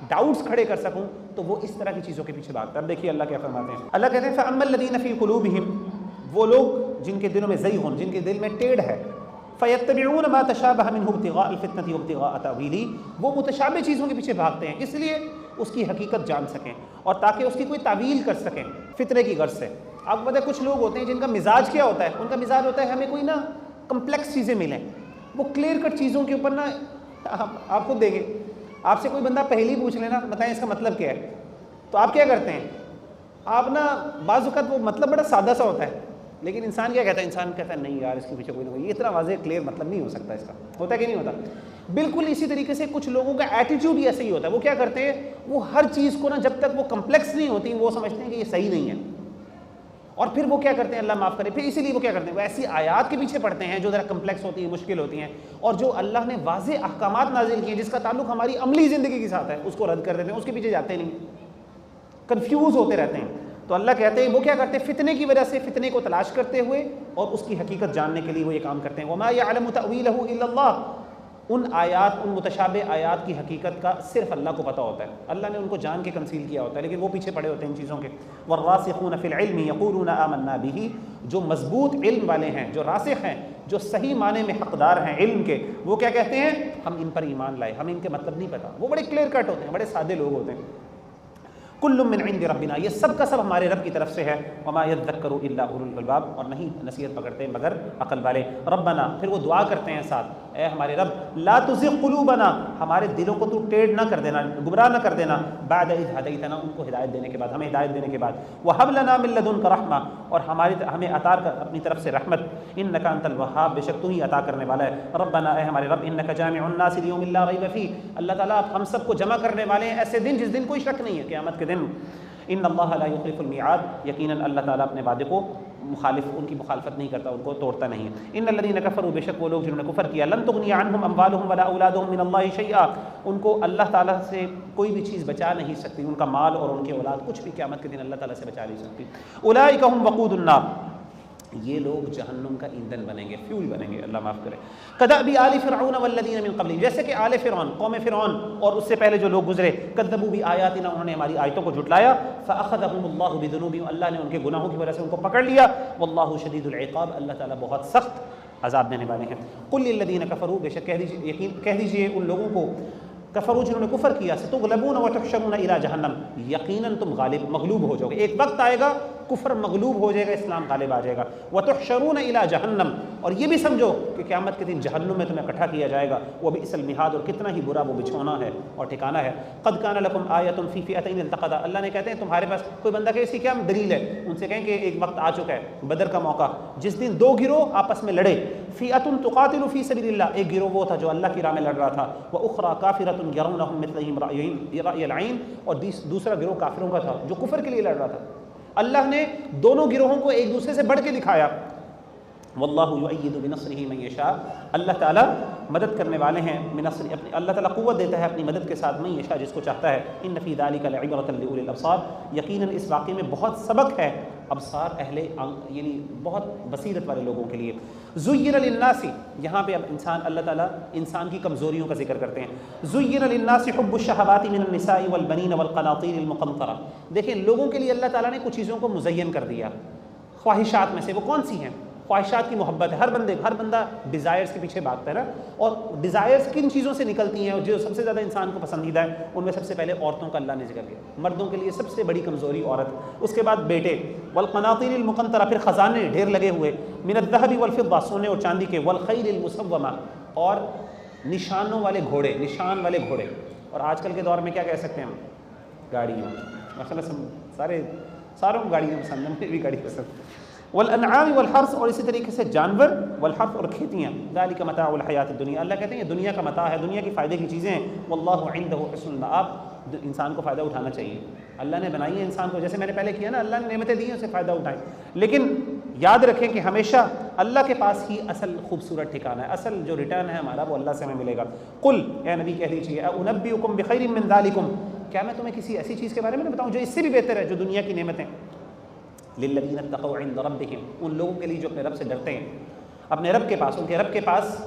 ڈاؤٹس کھڑے کر سکوں، تو وہ اس طرح کی چیزوں کے پیچھے بھاگتا ہے۔ اب دیکھیے اللہ کیا فرماتے ہیں، اللہ کہتے ہیں فَأَمَّا الَّذِينَ فِي قُلُوبِهِمْ، وہ لوگ جن کے دلوں میں زیغ، جن کے دل میں ٹیڑھ ہے، فَيَتَّبِعُونَ مَا تَشَابَهَ مِنْهُ ابْتِغَاءَ الْفِتْنَةِ وَابْتِغَاءَ تَأْوِيلِهِ، وہ متشابہ چیزوں کے پیچھے بھاگتے ہیں اس لیے اس کی حقیقت جان سکیں اور تاکہ اس کی کوئی تعویل کر سکیں فتنے کی غرض سے۔ آپ کو پتہ ہے کچھ لوگ ہوتے ہیں جن کا مزاج کیا ہوتا ہے، ان کا مزاج ہوتا ہے ہمیں کوئی نا کمپلیکس چیزیں ملیں، وہ کلیئر کٹ چیزوں کے اوپر نا، آپ خود دیکھیں، آپ سے کوئی بندہ پہلی پوچھ لینا بتائیں اس کا مطلب کیا ہے، تو آپ کیا کرتے ہیں؟ آپ نا بعض اوقات وہ مطلب بڑا سادہ سا ہوتا ہے، لیکن انسان کیا کہتا ہے؟ انسان کہتا ہے نہیں یار اس کے پیچھے کوئی نہ کوئی، یہ اتنا واضح کلیئر مطلب نہیں ہو سکتا اس کا، ہوتا ہے کہ نہیں ہوتا؟ بالکل اسی طریقے سے کچھ لوگوں کا ایٹیٹیوڈ ہی ایسے ہی ہوتا ہے، وہ کیا کرتے ہیں؟ وہ ہر چیز کو نا جب تک وہ کمپلیکس نہیں ہوتی وہ سمجھتے ہیں کہ یہ صحیح نہیں ہے، اور پھر وہ کیا کرتے ہیں؟ اللہ معاف کرے، پھر اسی لیے وہ کیا کرتے ہیں؟ وہ ایسی آیات کے پیچھے پڑھتے ہیں جو ذرا کمپلیکس ہوتی ہیں، مشکل ہوتی ہیں، اور جو اللہ نے واضح احکامات نازل کیے جس کا تعلق ہماری عملی زندگی کے ساتھ ہے اس کو رد کر دیتے ہیں، اس کے پیچھے جاتے نہیں، کنفیوز ہوتے رہتے ہیں۔ تو اللہ کہتے ہیں وہ کیا کرتے ہیں؟ فتنے کی وجہ سے، فتنے کو تلاش کرتے ہوئے اور اس کی حقیقت جاننے کے لیے وہ یہ کام کرتے ہیں۔ وَمَا يَعْلَمُ تَأْوِيلَهُ إِلَّا اللَّهُ، ان آیات، ان متشابہ آیات کی حقیقت کا صرف اللہ کو پتہ ہوتا ہے، اللہ نے ان کو جان کے کنسیل کیا ہوتا ہے، لیکن وہ پیچھے پڑے ہوتے ہیں ان چیزوں کے۔ وَالرَّاسِخُونَ فِي الْعِلْمِ يَقُولُونَ آمَنَّا بِهِ، جو مضبوط علم والے ہیں، جو راسخ ہیں، جو صحیح معنی میں حقدار ہیں علم کے، وہ کیا کہتے ہیں؟ ہم ان پر ایمان لائے، ہمیں ان کے مطلب نہیں پتہ، وہ بڑے کلیئر کٹ ہوتے ہیں، بڑے سادے لوگ ہوتے ہیں۔ کل من عند ربنا، یہ سب کا سب ہمارے رب کی طرف سے ہے، وما یذکر الا اولو الالباب، اور نہیں نصیحت پکڑتے مگر عقل والے۔ ربنا، پھر وہ دعا کرتے ہیں ساتھ، اے ہمارے رب، لا تزغ قلوبنا، ہمارے دلوں کو تو ٹیڑھ نہ کر دینا، گمراہ نہ کر دینا، بعد اذ ہدیتنا، ان کو ہدایت دینے کے بعد، ہمیں ہدایت دینے کے بعد، وہب لنا من لدنک رحمہ، اور ہمیں عطا کر اپنی طرف سے رحمت، انک انت الوہاب، بے شک تو ہی عطا کرنے والا ہے۔ ربنا، اے ہمارے رب، انک جامع الناس لیوم لا ریب فیہ، اللہ تعالیٰ آپ ہم سب کو جمع کرنے والے ہیں ایسے دن جس دن کوئی شک نہیں ہے، قیامت کے دن۔ ان اللہ لا یخلف المیعاد، یقیناً اللہ تعالیٰ اپنے وعدے کو ان کی مخالفت نہیں کرتا، ان کو توڑتا نہیں۔ ان الذین کفروا، بے شک وہ لوگ جنہوں نے کفر کیا، لن تغنی عنہم اموالہم ولا اولادہم من اللہ شیئا، ان کو اللہ تعالیٰ سے کوئی بھی چیز بچا نہیں سکتی، ان کا مال اور ان کی اولاد کچھ بھی قیامت کے دن اللہ تعالیٰ سے بچا نہیں سکتی۔ اولئک ہم وقود النار، یہ لوگ جہنم کا ایندھن بنیں گے، فیول بنیں گے، اللہ معاف کرے۔ کدأب آل فرعون والذین من قبلہم، جیسے کہ آل فرعون، قوم فرعون اور اس سے پہلے جو لوگ گزرے، کذبوا بآیاتنا، انہوں نے ہماری آیتوں کو جھٹلایا، فأخذہم اللہ بذنوبہم، اللہ نے ان کے گناہوں کی وجہ سے ان کو پکڑ لیا، واللہ شدید العقاب، اللہ تعالیٰ بہت سخت عذاب دینے والے ہیں۔ قل للذین کفروا، بے شک کہہ دیجیے ان لوگوں کو، کفروا جنہوں نے کفر کیا، ستغلبون وتحشرون الی جہنم، یقیناً تم مغلوب ہو جاؤ گے، ایک وقت آئے گا کفر مغلوب ہو جائے گا، اسلام غالب آ جائے گا، وتحشرون الی جہنم، اور یہ بھی سمجھو کہ قیامت کے دن جہنم میں تمہیں اکٹھا کیا جائے گا، وبئس المہاد، اور کتنا ہی برا وہ بچھونا ہے اور ٹھکانہ ہے۔ قد کان لکم آیۃ فی فئتین التقطا، اللہ نے کہتے ہیں تمہارے پاس کوئی بندہ کہ اس کی کیا دلیل ہے، ان سے کہیں کہ ایک وقت آ چکا ہے بدر کا موقع، جس دن دو گروہ آپس میں لڑے، فئۃ تقاتل فی سبیل اللہ، ایک گروہ وہ تھا جو اللہ کی راہ میں لڑ رہا تھا، واخری کافرۃ یرونہم مثلہم رأی العین، اور دوسرا گروہ کافروں کا تھا جو کفر کے لیے لڑ رہا تھا۔ اللہ نے دونوں گروہوں کو ایک دوسرے سے بڑھ کے دکھایا۔ واللہ یؤید بنصرہ من یشاء، اللہ تعالیٰ مدد کرنے والے ہیں بنصر، اللہ تعالیٰ قوت دیتا ہے اپنی مدد کے ساتھ، من یشاء، جس کو چاہتا ہے۔ ان فی ذلک لعبرۃ لأولی الابصار، یقیناً اس واقعے میں بہت سبق ہے ابصار یعنی بہت بصیرت والے لوگوں کے لیے۔ زین للناس، یہاں پہ اب اللہ تعالیٰ انسان کی کمزوریوں کا ذکر کرتے ہیں۔ زین للناس حب الشہوات من النساء والبنین والقناطیر المقنطرہ، دیکھیں لوگوں کے لیے اللہ تعالیٰ نے کچھ چیزوں کو مزین کر دیا، خواہشات میں سے وہ کون سی ہیں؟ خواہشات کی محبت ہے، ہر بندہ ڈیزائرز کے پیچھے بھاگتا ہے نا، اور ڈیزائرز کن چیزوں سے نکلتی ہیں، اور جو سب سے زیادہ انسان کو پسندیدہ ہے ان میں سب سے پہلے عورتوں کا اللہ نے ذکر کیا، مردوں کے لیے سب سے بڑی کمزوری عورت، اس کے بعد بیٹے، والقناطیر المقنطرہ، پھر خزانے ڈھیر لگے ہوئے، من الذهب والفضہ، سونے اور چاندی کے، والخیل المسومہ، اور نشانوں والے گھوڑے، نشان والے گھوڑے، اور آج کل کے دور میں کیا کہہ سکتے ہیں ہم، گاڑیوں، مثلا ساروں کو گاڑیاں پسند ہیں، مجھے بھی گاڑی پسند، والانعام والحرث، اور اسی طریقے سے جانور، والحرث، اور کھیتیاں، ذالک متاع الحیات الدنیا، اللہ کہتے ہیں یہ دنیا کا متاع ہے، دنیا کی فائدے کی چیزیں ہیں، واللہ عنده حسن المآب، انسان کو فائدہ اٹھانا چاہیے، اللہ نے بنائی ہے انسان کو، جیسے میں نے پہلے کیا نا، اللہ نے نعمتیں دی ہیں اسے فائدہ اٹھائیں، لیکن یاد رکھیں کہ ہمیشہ اللہ کے پاس ہی اصل خوبصورت ٹھکانہ ہے، اصل جو ریٹرن ہے ہمارا وہ اللہ سے ہمیں ملے گا۔ قل، اے نبی کہہ دیجیے، انبئکم بخیر من ذالکم، کیا میں تمہیں کسی ایسی چیز کے بارے میں نہ بتاؤں جو اس سے بھی بہتر ہے، جو دنیا کی نعمتیں، للذین اتقوا عند ربہم، ان لوگوں کے لیے جو اپنے رب سے ڈرتے ہیں، اپنے رب کے پاس، ان کے رب کے پاس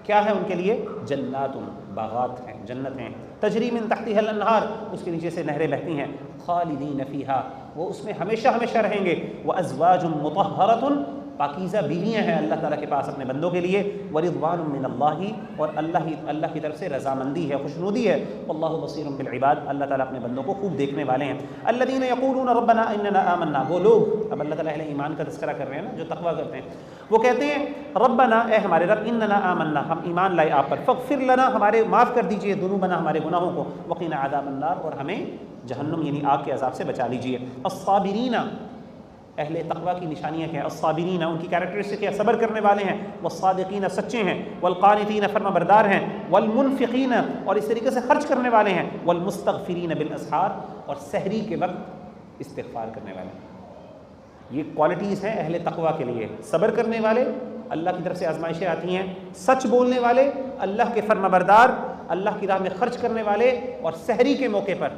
کیا ہے ان کے لیے؟ جنات، باغات ہیں، جنتیں، تجری من تحتها الانہار، اس کے نیچے سے نہریں بہتی ہیں، خالدین فیہا، وہ اس میں ہمیشہ ہمیشہ رہیں گے، وازواج مطہرۃ، پاکیزہ بیویاں ہیں اللہ تعالیٰ کے پاس اپنے بندوں کے لیے، ورضوان من اللہ، اور اللہ کی طرف سے رضامندی ہے، خوشنودی ہے، واللہ بصیر بالعباد، اللہ تعالیٰ اپنے بندوں کو خوب دیکھنے والے ہیں۔ الذین یقولون ربنا اننا آمنا، وہ لوگ، اب اللہ تعالیٰ اہل ایمان کا تذکرہ کر رہے ہیں نا، جو تقویٰ کرتے ہیں، وہ کہتے ہیں ربنا، اے ہمارے رب، اننا آمنا، ہم ایمان لائے آپ پر، فاغفر لنا، ہمارے معاف کر دیجئے، ذنوبنا، ہمارے گناہوں کو، وقنا عذاب النار، اور ہمیں جہنم یعنی آگ کے عذاب سے بچا لیجئے۔ الصابرین، اہل تقویٰ کی نشانیاں کیا ہیں؟ الصابرین، ان کی کیریکٹرسٹک ہے، صبر کرنے والے ہیں، والصادقین، سچے ہیں، والقانتین، فرما بردار ہیں، والمنفقین، اور اس طریقے سے خرچ کرنے والے ہیں، والمستغفرین بالاسحار، اور سحری کے وقت استغفار کرنے والے ہیں۔ یہ کوالٹیز ہیں اہل تقویٰ کے لیے، صبر کرنے والے، اللہ کی طرف سے آزمائشیں آتی ہیں، سچ بولنے والے، اللہ کے فرما بردار، اللہ کی راہ میں خرچ کرنے والے، اور سحری کے موقع پر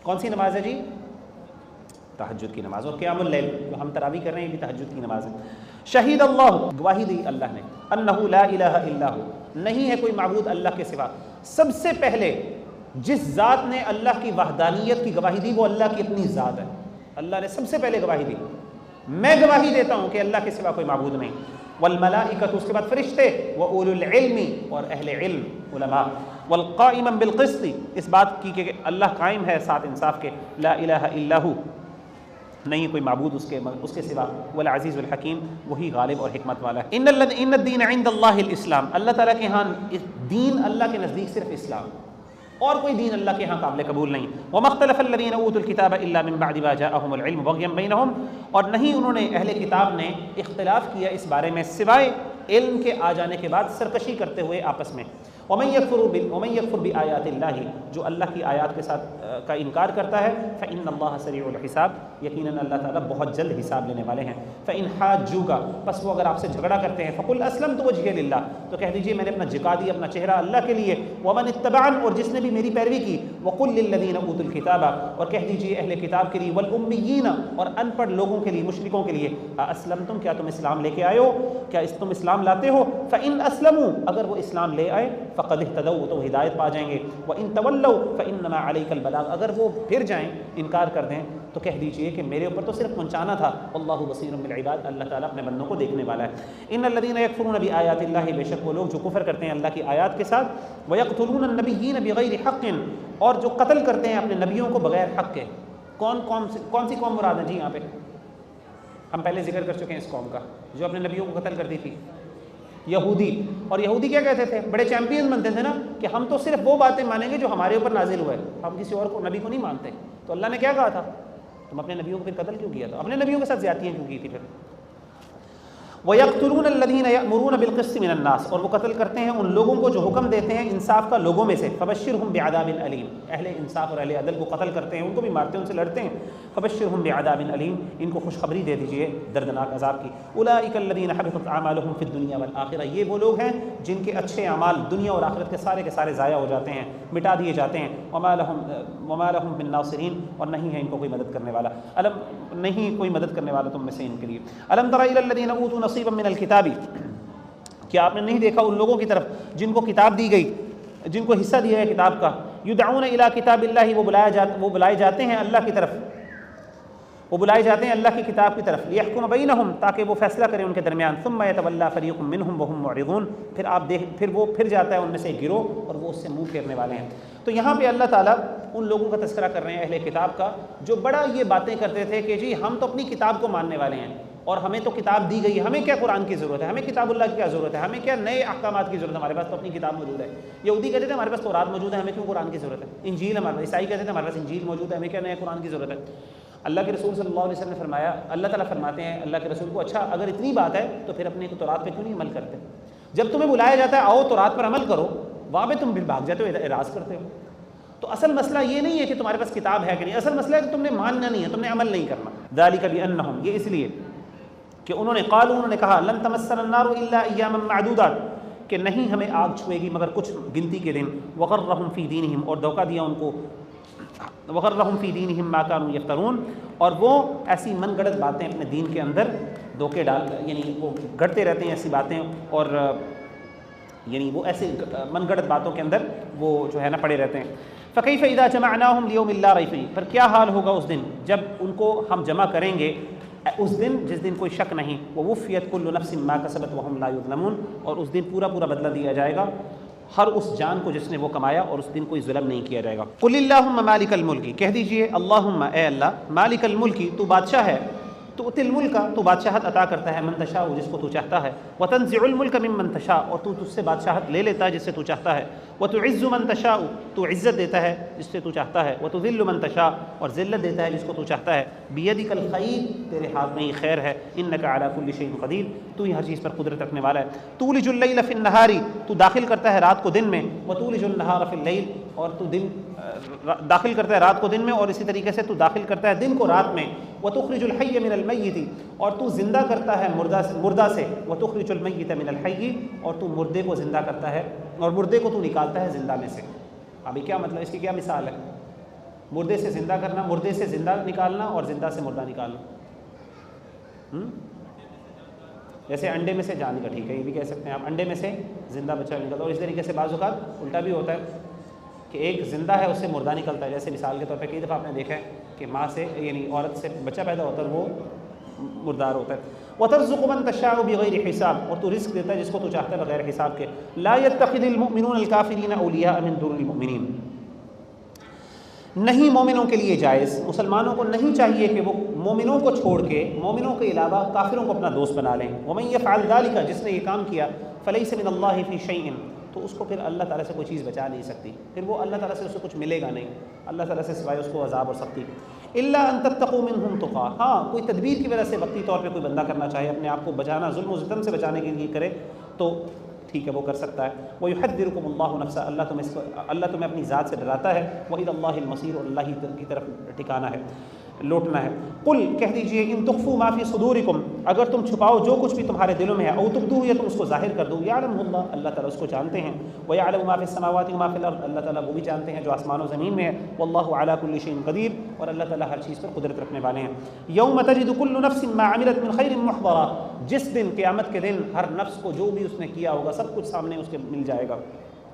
کون سی نماز ہے جی؟ تہجد کی نماز، اور قیام اللیل جو ہم تراویح کر رہے ہیں یہ بھی تہجد کی نماز ہے۔ شہید اللہ، گواہی دی اللہ نے، انہ لا الہ الا ہو، نہیں ہے کوئی معبود اللہ کے سوا، سب سے پہلے جس ذات نے اللہ کی وحدانیت کی گواہی دی وہ اللہ کی اپنی ذات ہے، اللہ نے سب سے پہلے گواہی دی، میں گواہی دیتا ہوں کہ اللہ کے سوا کوئی معبود نہیں، والملائکۃ، اس کے بعد فرشتے، واولو العلم، اور اہل علم علماء، والقائما بالقسط، اس بات کی کہ اللہ قائم ہے ساتھ انصاف کے، لا الہ الا ہو، نہیں کوئی معبود اس کے سوا، والعزیز الحکیم، وہی غالب اور حکمت والا ہے۔ ان الدین عند اللہ الاسلام، اللہ تعالیٰ کے ہاں دین اللہ کے نزدیک صرف اسلام، اور کوئی دین اللہ کے ہاں قابل قبول نہیں۔ وما اختلف الذین اوتوا الکتاب الا من بعد ما جاءهم العلم بغیا بینہم، اور نہیں انہوں نے اہل کتاب نے اختلاف کیا اس بارے میں سوائے علم کے آ جانے کے بعد سرکشی کرتے ہوئے آپس میں۔ ومن یکفر بآیات اللہ، جو اللہ کی آیات کے ساتھ کا انکار کرتا ہے، فإن اللہ سریع الحساب، یقیناً اللہ تعالیٰ بہت جلد حساب لینے والے ہیں۔ فإن حاجوک، پس وہ اگر آپ سے جھگڑا کرتے ہیں، فقل اسلمت وجہی للہ، تو کہہ دیجئے میں نے اپنا جھکا دیا اپنا چہرہ اللہ کے لیے، ومن اتبعن، اور جس نے بھی میری پیروی کی، وقل للذین اوتوا الکتاب، اور کہہ دیجئے اہل کتاب کے لیے، والامیین، اور ان پڑھ لوگوں کے لیے، مشرکوں کے لیے، اسلمتم، کیا تم اسلام لے کے آئے ہو، کیا تم اسلام لاتے ہو؟ فإن اسلموا، اگر وہ اسلام لے آئے، فقد اہتدوا، تو ہدایت پا جائیں گے، وإن تولوا فإنما علیک البلاغ، اگر وہ پھر جائیں انکار کر دیں تو کہہ دیجئے کہ میرے اوپر تو صرف پہنچانا تھا، واللہ بصیر بالعباد، اللہ تعالیٰ اپنے بندوں کو دیکھنے والا ہے۔ ان الذین یکفرون بآیات اللہ، بے شک وہ لوگ جو کفر کرتے ہیں اللہ کی آیات کے ساتھ، ویقتلون النبیین بغیر حق، اور جو قتل کرتے ہیں اپنے نبیوں کو بغیر حق کے۔ کون سی قوم مراد ہے جی یہاں پہ؟ ہم پہلے ذکر کر چکے ہیں اس قوم کا جو اپنے نبیوں کو قتل کرتی تھی، یہودی۔ اور یہودی کیا کہتے تھے؟ بڑے چیمپئن بنتے تھے نا کہ ہم تو صرف وہ باتیں مانیں گے جو ہمارے اوپر نازل ہوئے، ہم کسی اور کو نبی کو نہیں مانتے۔ تو اللہ نے کیا کہا تھا؟ تم اپنے نبیوں کو پھر قتل کیوں کیا تھا؟ اپنے نبیوں کے ساتھ زیادتیاں کیوں کی تھی پھر؟ وَيَقْتُلُونَ الَّذِينَ يَأْمُرُونَ بِالْقِسْطِ مِنَ النَّاسِ، اور وہ قتل کرتے ہیں ان لوگوں کو جو حکم دیتے ہیں انصاف کا لوگوں میں سے۔ فَبَشِّرْهُمْ بِعَذَابٍ أَلِيمٍ، اہل انصاف اور اہل عدل کو قتل کرتے ہیں، ان کو بھی مارتے ہیں، ان سے لڑتے ہیں۔ فَبَشِّرْهُمْ بِعَذَابٍ أَلِيمٍ، ان کو خوشخبری دے دیجئے دردناک عذاب کی۔ أُولَٰئِكَ الَّذِينَ حَبِطَتْ أَعْمَالُهُمْ فِي الدُّنْيَا وَالْآخِرَةِ، یہ وہ لوگ ہیں جن کے اچھے اعمال دنیا اور آخرت کے سارے ضائع ہو جاتے ہیں، مٹا دیے جاتے ہیں۔ وَمَا لَهُم مِّن نَاصِرِينَ، اور نہیں ہے ان کو کوئی مدد کرنے والا، نہیں کوئی مدد کرنے والا تم میں سے ان کے لیے۔ أَلَمْ تَرَ إِلَى الَّذِينَ أُوتُوا نَصِيبًا مِّنَ الْكِتَابِ، کیا آپ نے نہیں دیکھا ان لوگوں کی طرف جن کو کتاب دی گئی، جن کو حصہ دیا ہے کتاب کا؟ یدعون الی کتاب اللہ، وہ بلائے جاتے ہیں اللہ کی طرف، وہ بلائے جاتے ہیں اللہ کی کتاب کی طرف، لیحکم بینہم، تاکہ وہ فیصلہ کرے ان کے درمیان۔ ثم یتولی فریق منہم وہم معرضون، پھر وہ پھر جاتا ہے ان میں سے ایک گروہ اور وہ اس سے منہ پھیرنے والے ہیں۔ تو یہاں پہ اللہ تعالیٰ ان لوگوں کا تذکرہ کر رہے ہیں اہل کتاب کا، جو بڑا یہ باتیں کرتے تھے کہ جی ہم تو اپنی کتاب کو ماننے والے ہیں اور ہمیں تو کتاب دی گئی ہے، ہمیں کیا قرآن کی ضرورت ہے، ہمیں کتاب اللہ کی کیا ضرورت ہے، ہمیں کیا نئے احکامات کی ضرورت ہے، ہمارے پاس تو اپنی کتاب موجود ہے۔ یہودی کہتے تھے ہمارے پاس تورات موجود ہے، ہمیں کیوں قرآن کی ضرورت ہے، انجیل ہمارے پاس، عیسائی کہتے تھے ہمارے پاس انجیل موجود ہے، ہمیں کیا نئے قرآن کی ضرورت ہے۔ اللہ کے رسول صلی اللہ علیہ وسلم نے فرمایا، اللہ تعالیٰ فرماتے ہیں اللہ کے رسول کو، اچھا اگر اتنی بات ہے تو پھر اپنے تورات پہ کیوں نہیں عمل کرتے؟ جب تمہیں بلایا جاتا ہے آؤ تورات پر عمل کرو، وہاں پہ تم پھر بھاگ جاتے ہو، اعراض کرتے ہو۔ تو اصل مسئلہ یہ نہیں ہے کہ تمہارے پاس کتاب ہے کہ نہیں، اصل مسئلہ ہے کہ تم نے ماننا نہیں ہے، تم نے عمل نہیں کرنا۔ ذالک بانہم، یہ اس لیے کہ انہوں نے کہا لن تمسنا النار الا ایاما معدودات، کہ نہیں ہمیں آگ چھوئے گی مگر کچھ گنتی کے دن۔ وغرہم فی دینہم، اور دھوکہ دیا ان کو، وغرہم فی دینہم ما کانوا یفترون، اور وہ ایسی من گڑت باتیں اپنے دین کے اندر دھوکے ڈال، یعنی وہ گڑتے رہتے ہیں ایسی باتیں، اور یعنی وہ ایسے من گڑت باتوں کے اندر وہ جو ہے نا پڑے رہتے ہیں۔ فکیف اذا جمعناہم لیوم لا ریب فیہ، پر کیا حال ہوگا اس دن جب ان کو ہم جمع کریں گے، اس دن جس دن کوئی شک نہیں، ووفیت کل نفس ما کسبت وہم لا یظلمون، اور اس دن پورا بدلہ دیا جائے گا ہر اس جان کو جس نے وہ کمایا، اور اس دن کوئی ظلم نہیں کیا جائے گا۔ قل اللہم مالک الملک، کہہ دیجئے اللہم اے اللہ، مالک الملک، تو بادشاہ ہے، تو اتل ملک، تو بادشاہت عطا کرتا ہے من تشاء، جس کو تو چاہتا ہے، وتنزع الملک ممن تشاء، اور تو تجھ سے بادشاہت لے لیتا ہے جس سے تو چاہتا ہے، وتعز من تشاء، تو عزت دیتا ہے جس سے تو چاہتا ہے، وتذل من تشاء، اور ذلت دیتا ہے جس کو تو چاہتا ہے، بیدک الخیر، تیرے ہاتھ میں ہی خیر ہے، انک علی کل شیء قدیر، تو ہی ہر چیز پر قدرت رکھنے والا ہے۔ تولج اللیل فی النہار، تو داخل کرتا ہے رات کو دن میں، وتولج النہار فی اللیل، اور تو دن داخل کرتا ہے رات کو دن میں، اور اسی طریقے سے تو داخل کرتا ہے دن کو رات میں، وتخرج الحی من المیت، اور تو زندہ کرتا ہے مردہ سے، وتخرج المیت من الحی، اور تو مردے کو زندہ کرتا ہے اور مردے کو تو نکالتا ہے زندہ میں سے۔ ابھی کیا مطلب، اس کی کیا مثال ہے؟ مردے سے زندہ کرنا، مردے سے زندہ نکالنا، اور زندہ سے مردہ نکالنا۔ جیسے انڈے میں سے جان کا، ٹھیک ہے یہ بھی کہہ سکتے ہیں آپ، انڈے میں سے زندہ بچہ نکلتا ہے، اور اس طریقے سے بعض اوقات الٹا بھی ہوتا ہے کہ ایک زندہ ہے اس سے مردہ نکلتا ہے۔ جیسے مثال کے طور پہ کئی دفعہ آپ نے دیکھا ہے کہ ماں سے یعنی عورت سے بچہ پیدا ہوتا ہے وہ مردار ہوتا ہے۔ وترزق من تشاء بغیر حساب، اور تو رزق دیتا ہے جس کو تو چاہتا ہے بغیر حساب کے. لا يتخذ المؤمنون الكافرین اولیاء من دون المؤمنین، نہیں مومنوں کے لیے جائز، مسلمانوں کو نہیں چاہیے کہ وہ مومنوں کو چھوڑ کے مومنوں کے علاوہ کافروں کو اپنا دوست بنا لیں. ومن يفعل ذلك، جس نے یہ کام کیا، فليس من اللہ فی شیء، تو اس کو پھر اللہ تعالیٰ سے کوئی چیز بچا نہیں سکتی، پھر وہ اللہ تعالیٰ سے اسے کچھ ملے گا نہیں، اللہ تعالیٰ سے سوائے اس کو عذاب اور سختی. الا ان تتقوا منهم تقا، ہاں کوئی تدبیر کی وجہ سے وقتی طور پہ کوئی بندہ کرنا چاہے، اپنے آپ کو بچانا، ظلم و ستم سے بچانے کے لیے کرے تو ٹھیک ہے، وہ کر سکتا ہے. وَيُحَذِّرُكُمُ اللَّهُ نَفْسَهُ، اللہ تمہیں اپنی ذات سے ڈراتا ہے. وَإِلَى اللَّهِ الْمَصِيرُ، اور اللہ ہی کی طرف ٹھکانا ہے، لوٹنا ہے. قل، کہہ دیجئے، ان تخفوا ما فی صدورکم، اگر تم چھپاؤ جو کچھ بھی تمہارے دلوں میں ہے، او تبدوہ، یا تم اس کو ظاہر کر دو، یعلمہ اللہ، اللہ تعالیٰ اس کو جانتے ہیں. ویعلم ما فی السماوات وما فی الارض، اللہ تعالیٰ وہ بھی جانتے ہیں جو آسمان و زمین میں ہے. واللہ علی کل شیء قدیر، اور اللہ تعالیٰ ہر چیز پر قدرت رکھنے والے ہیں. یوم تجد کل نفس ما عملت من خیر محضرا، جس دن، قیامت کے دن، ہر نفس کو جو بھی اس نے کیا ہوگا سب کچھ سامنے اس کے مل جائے گا،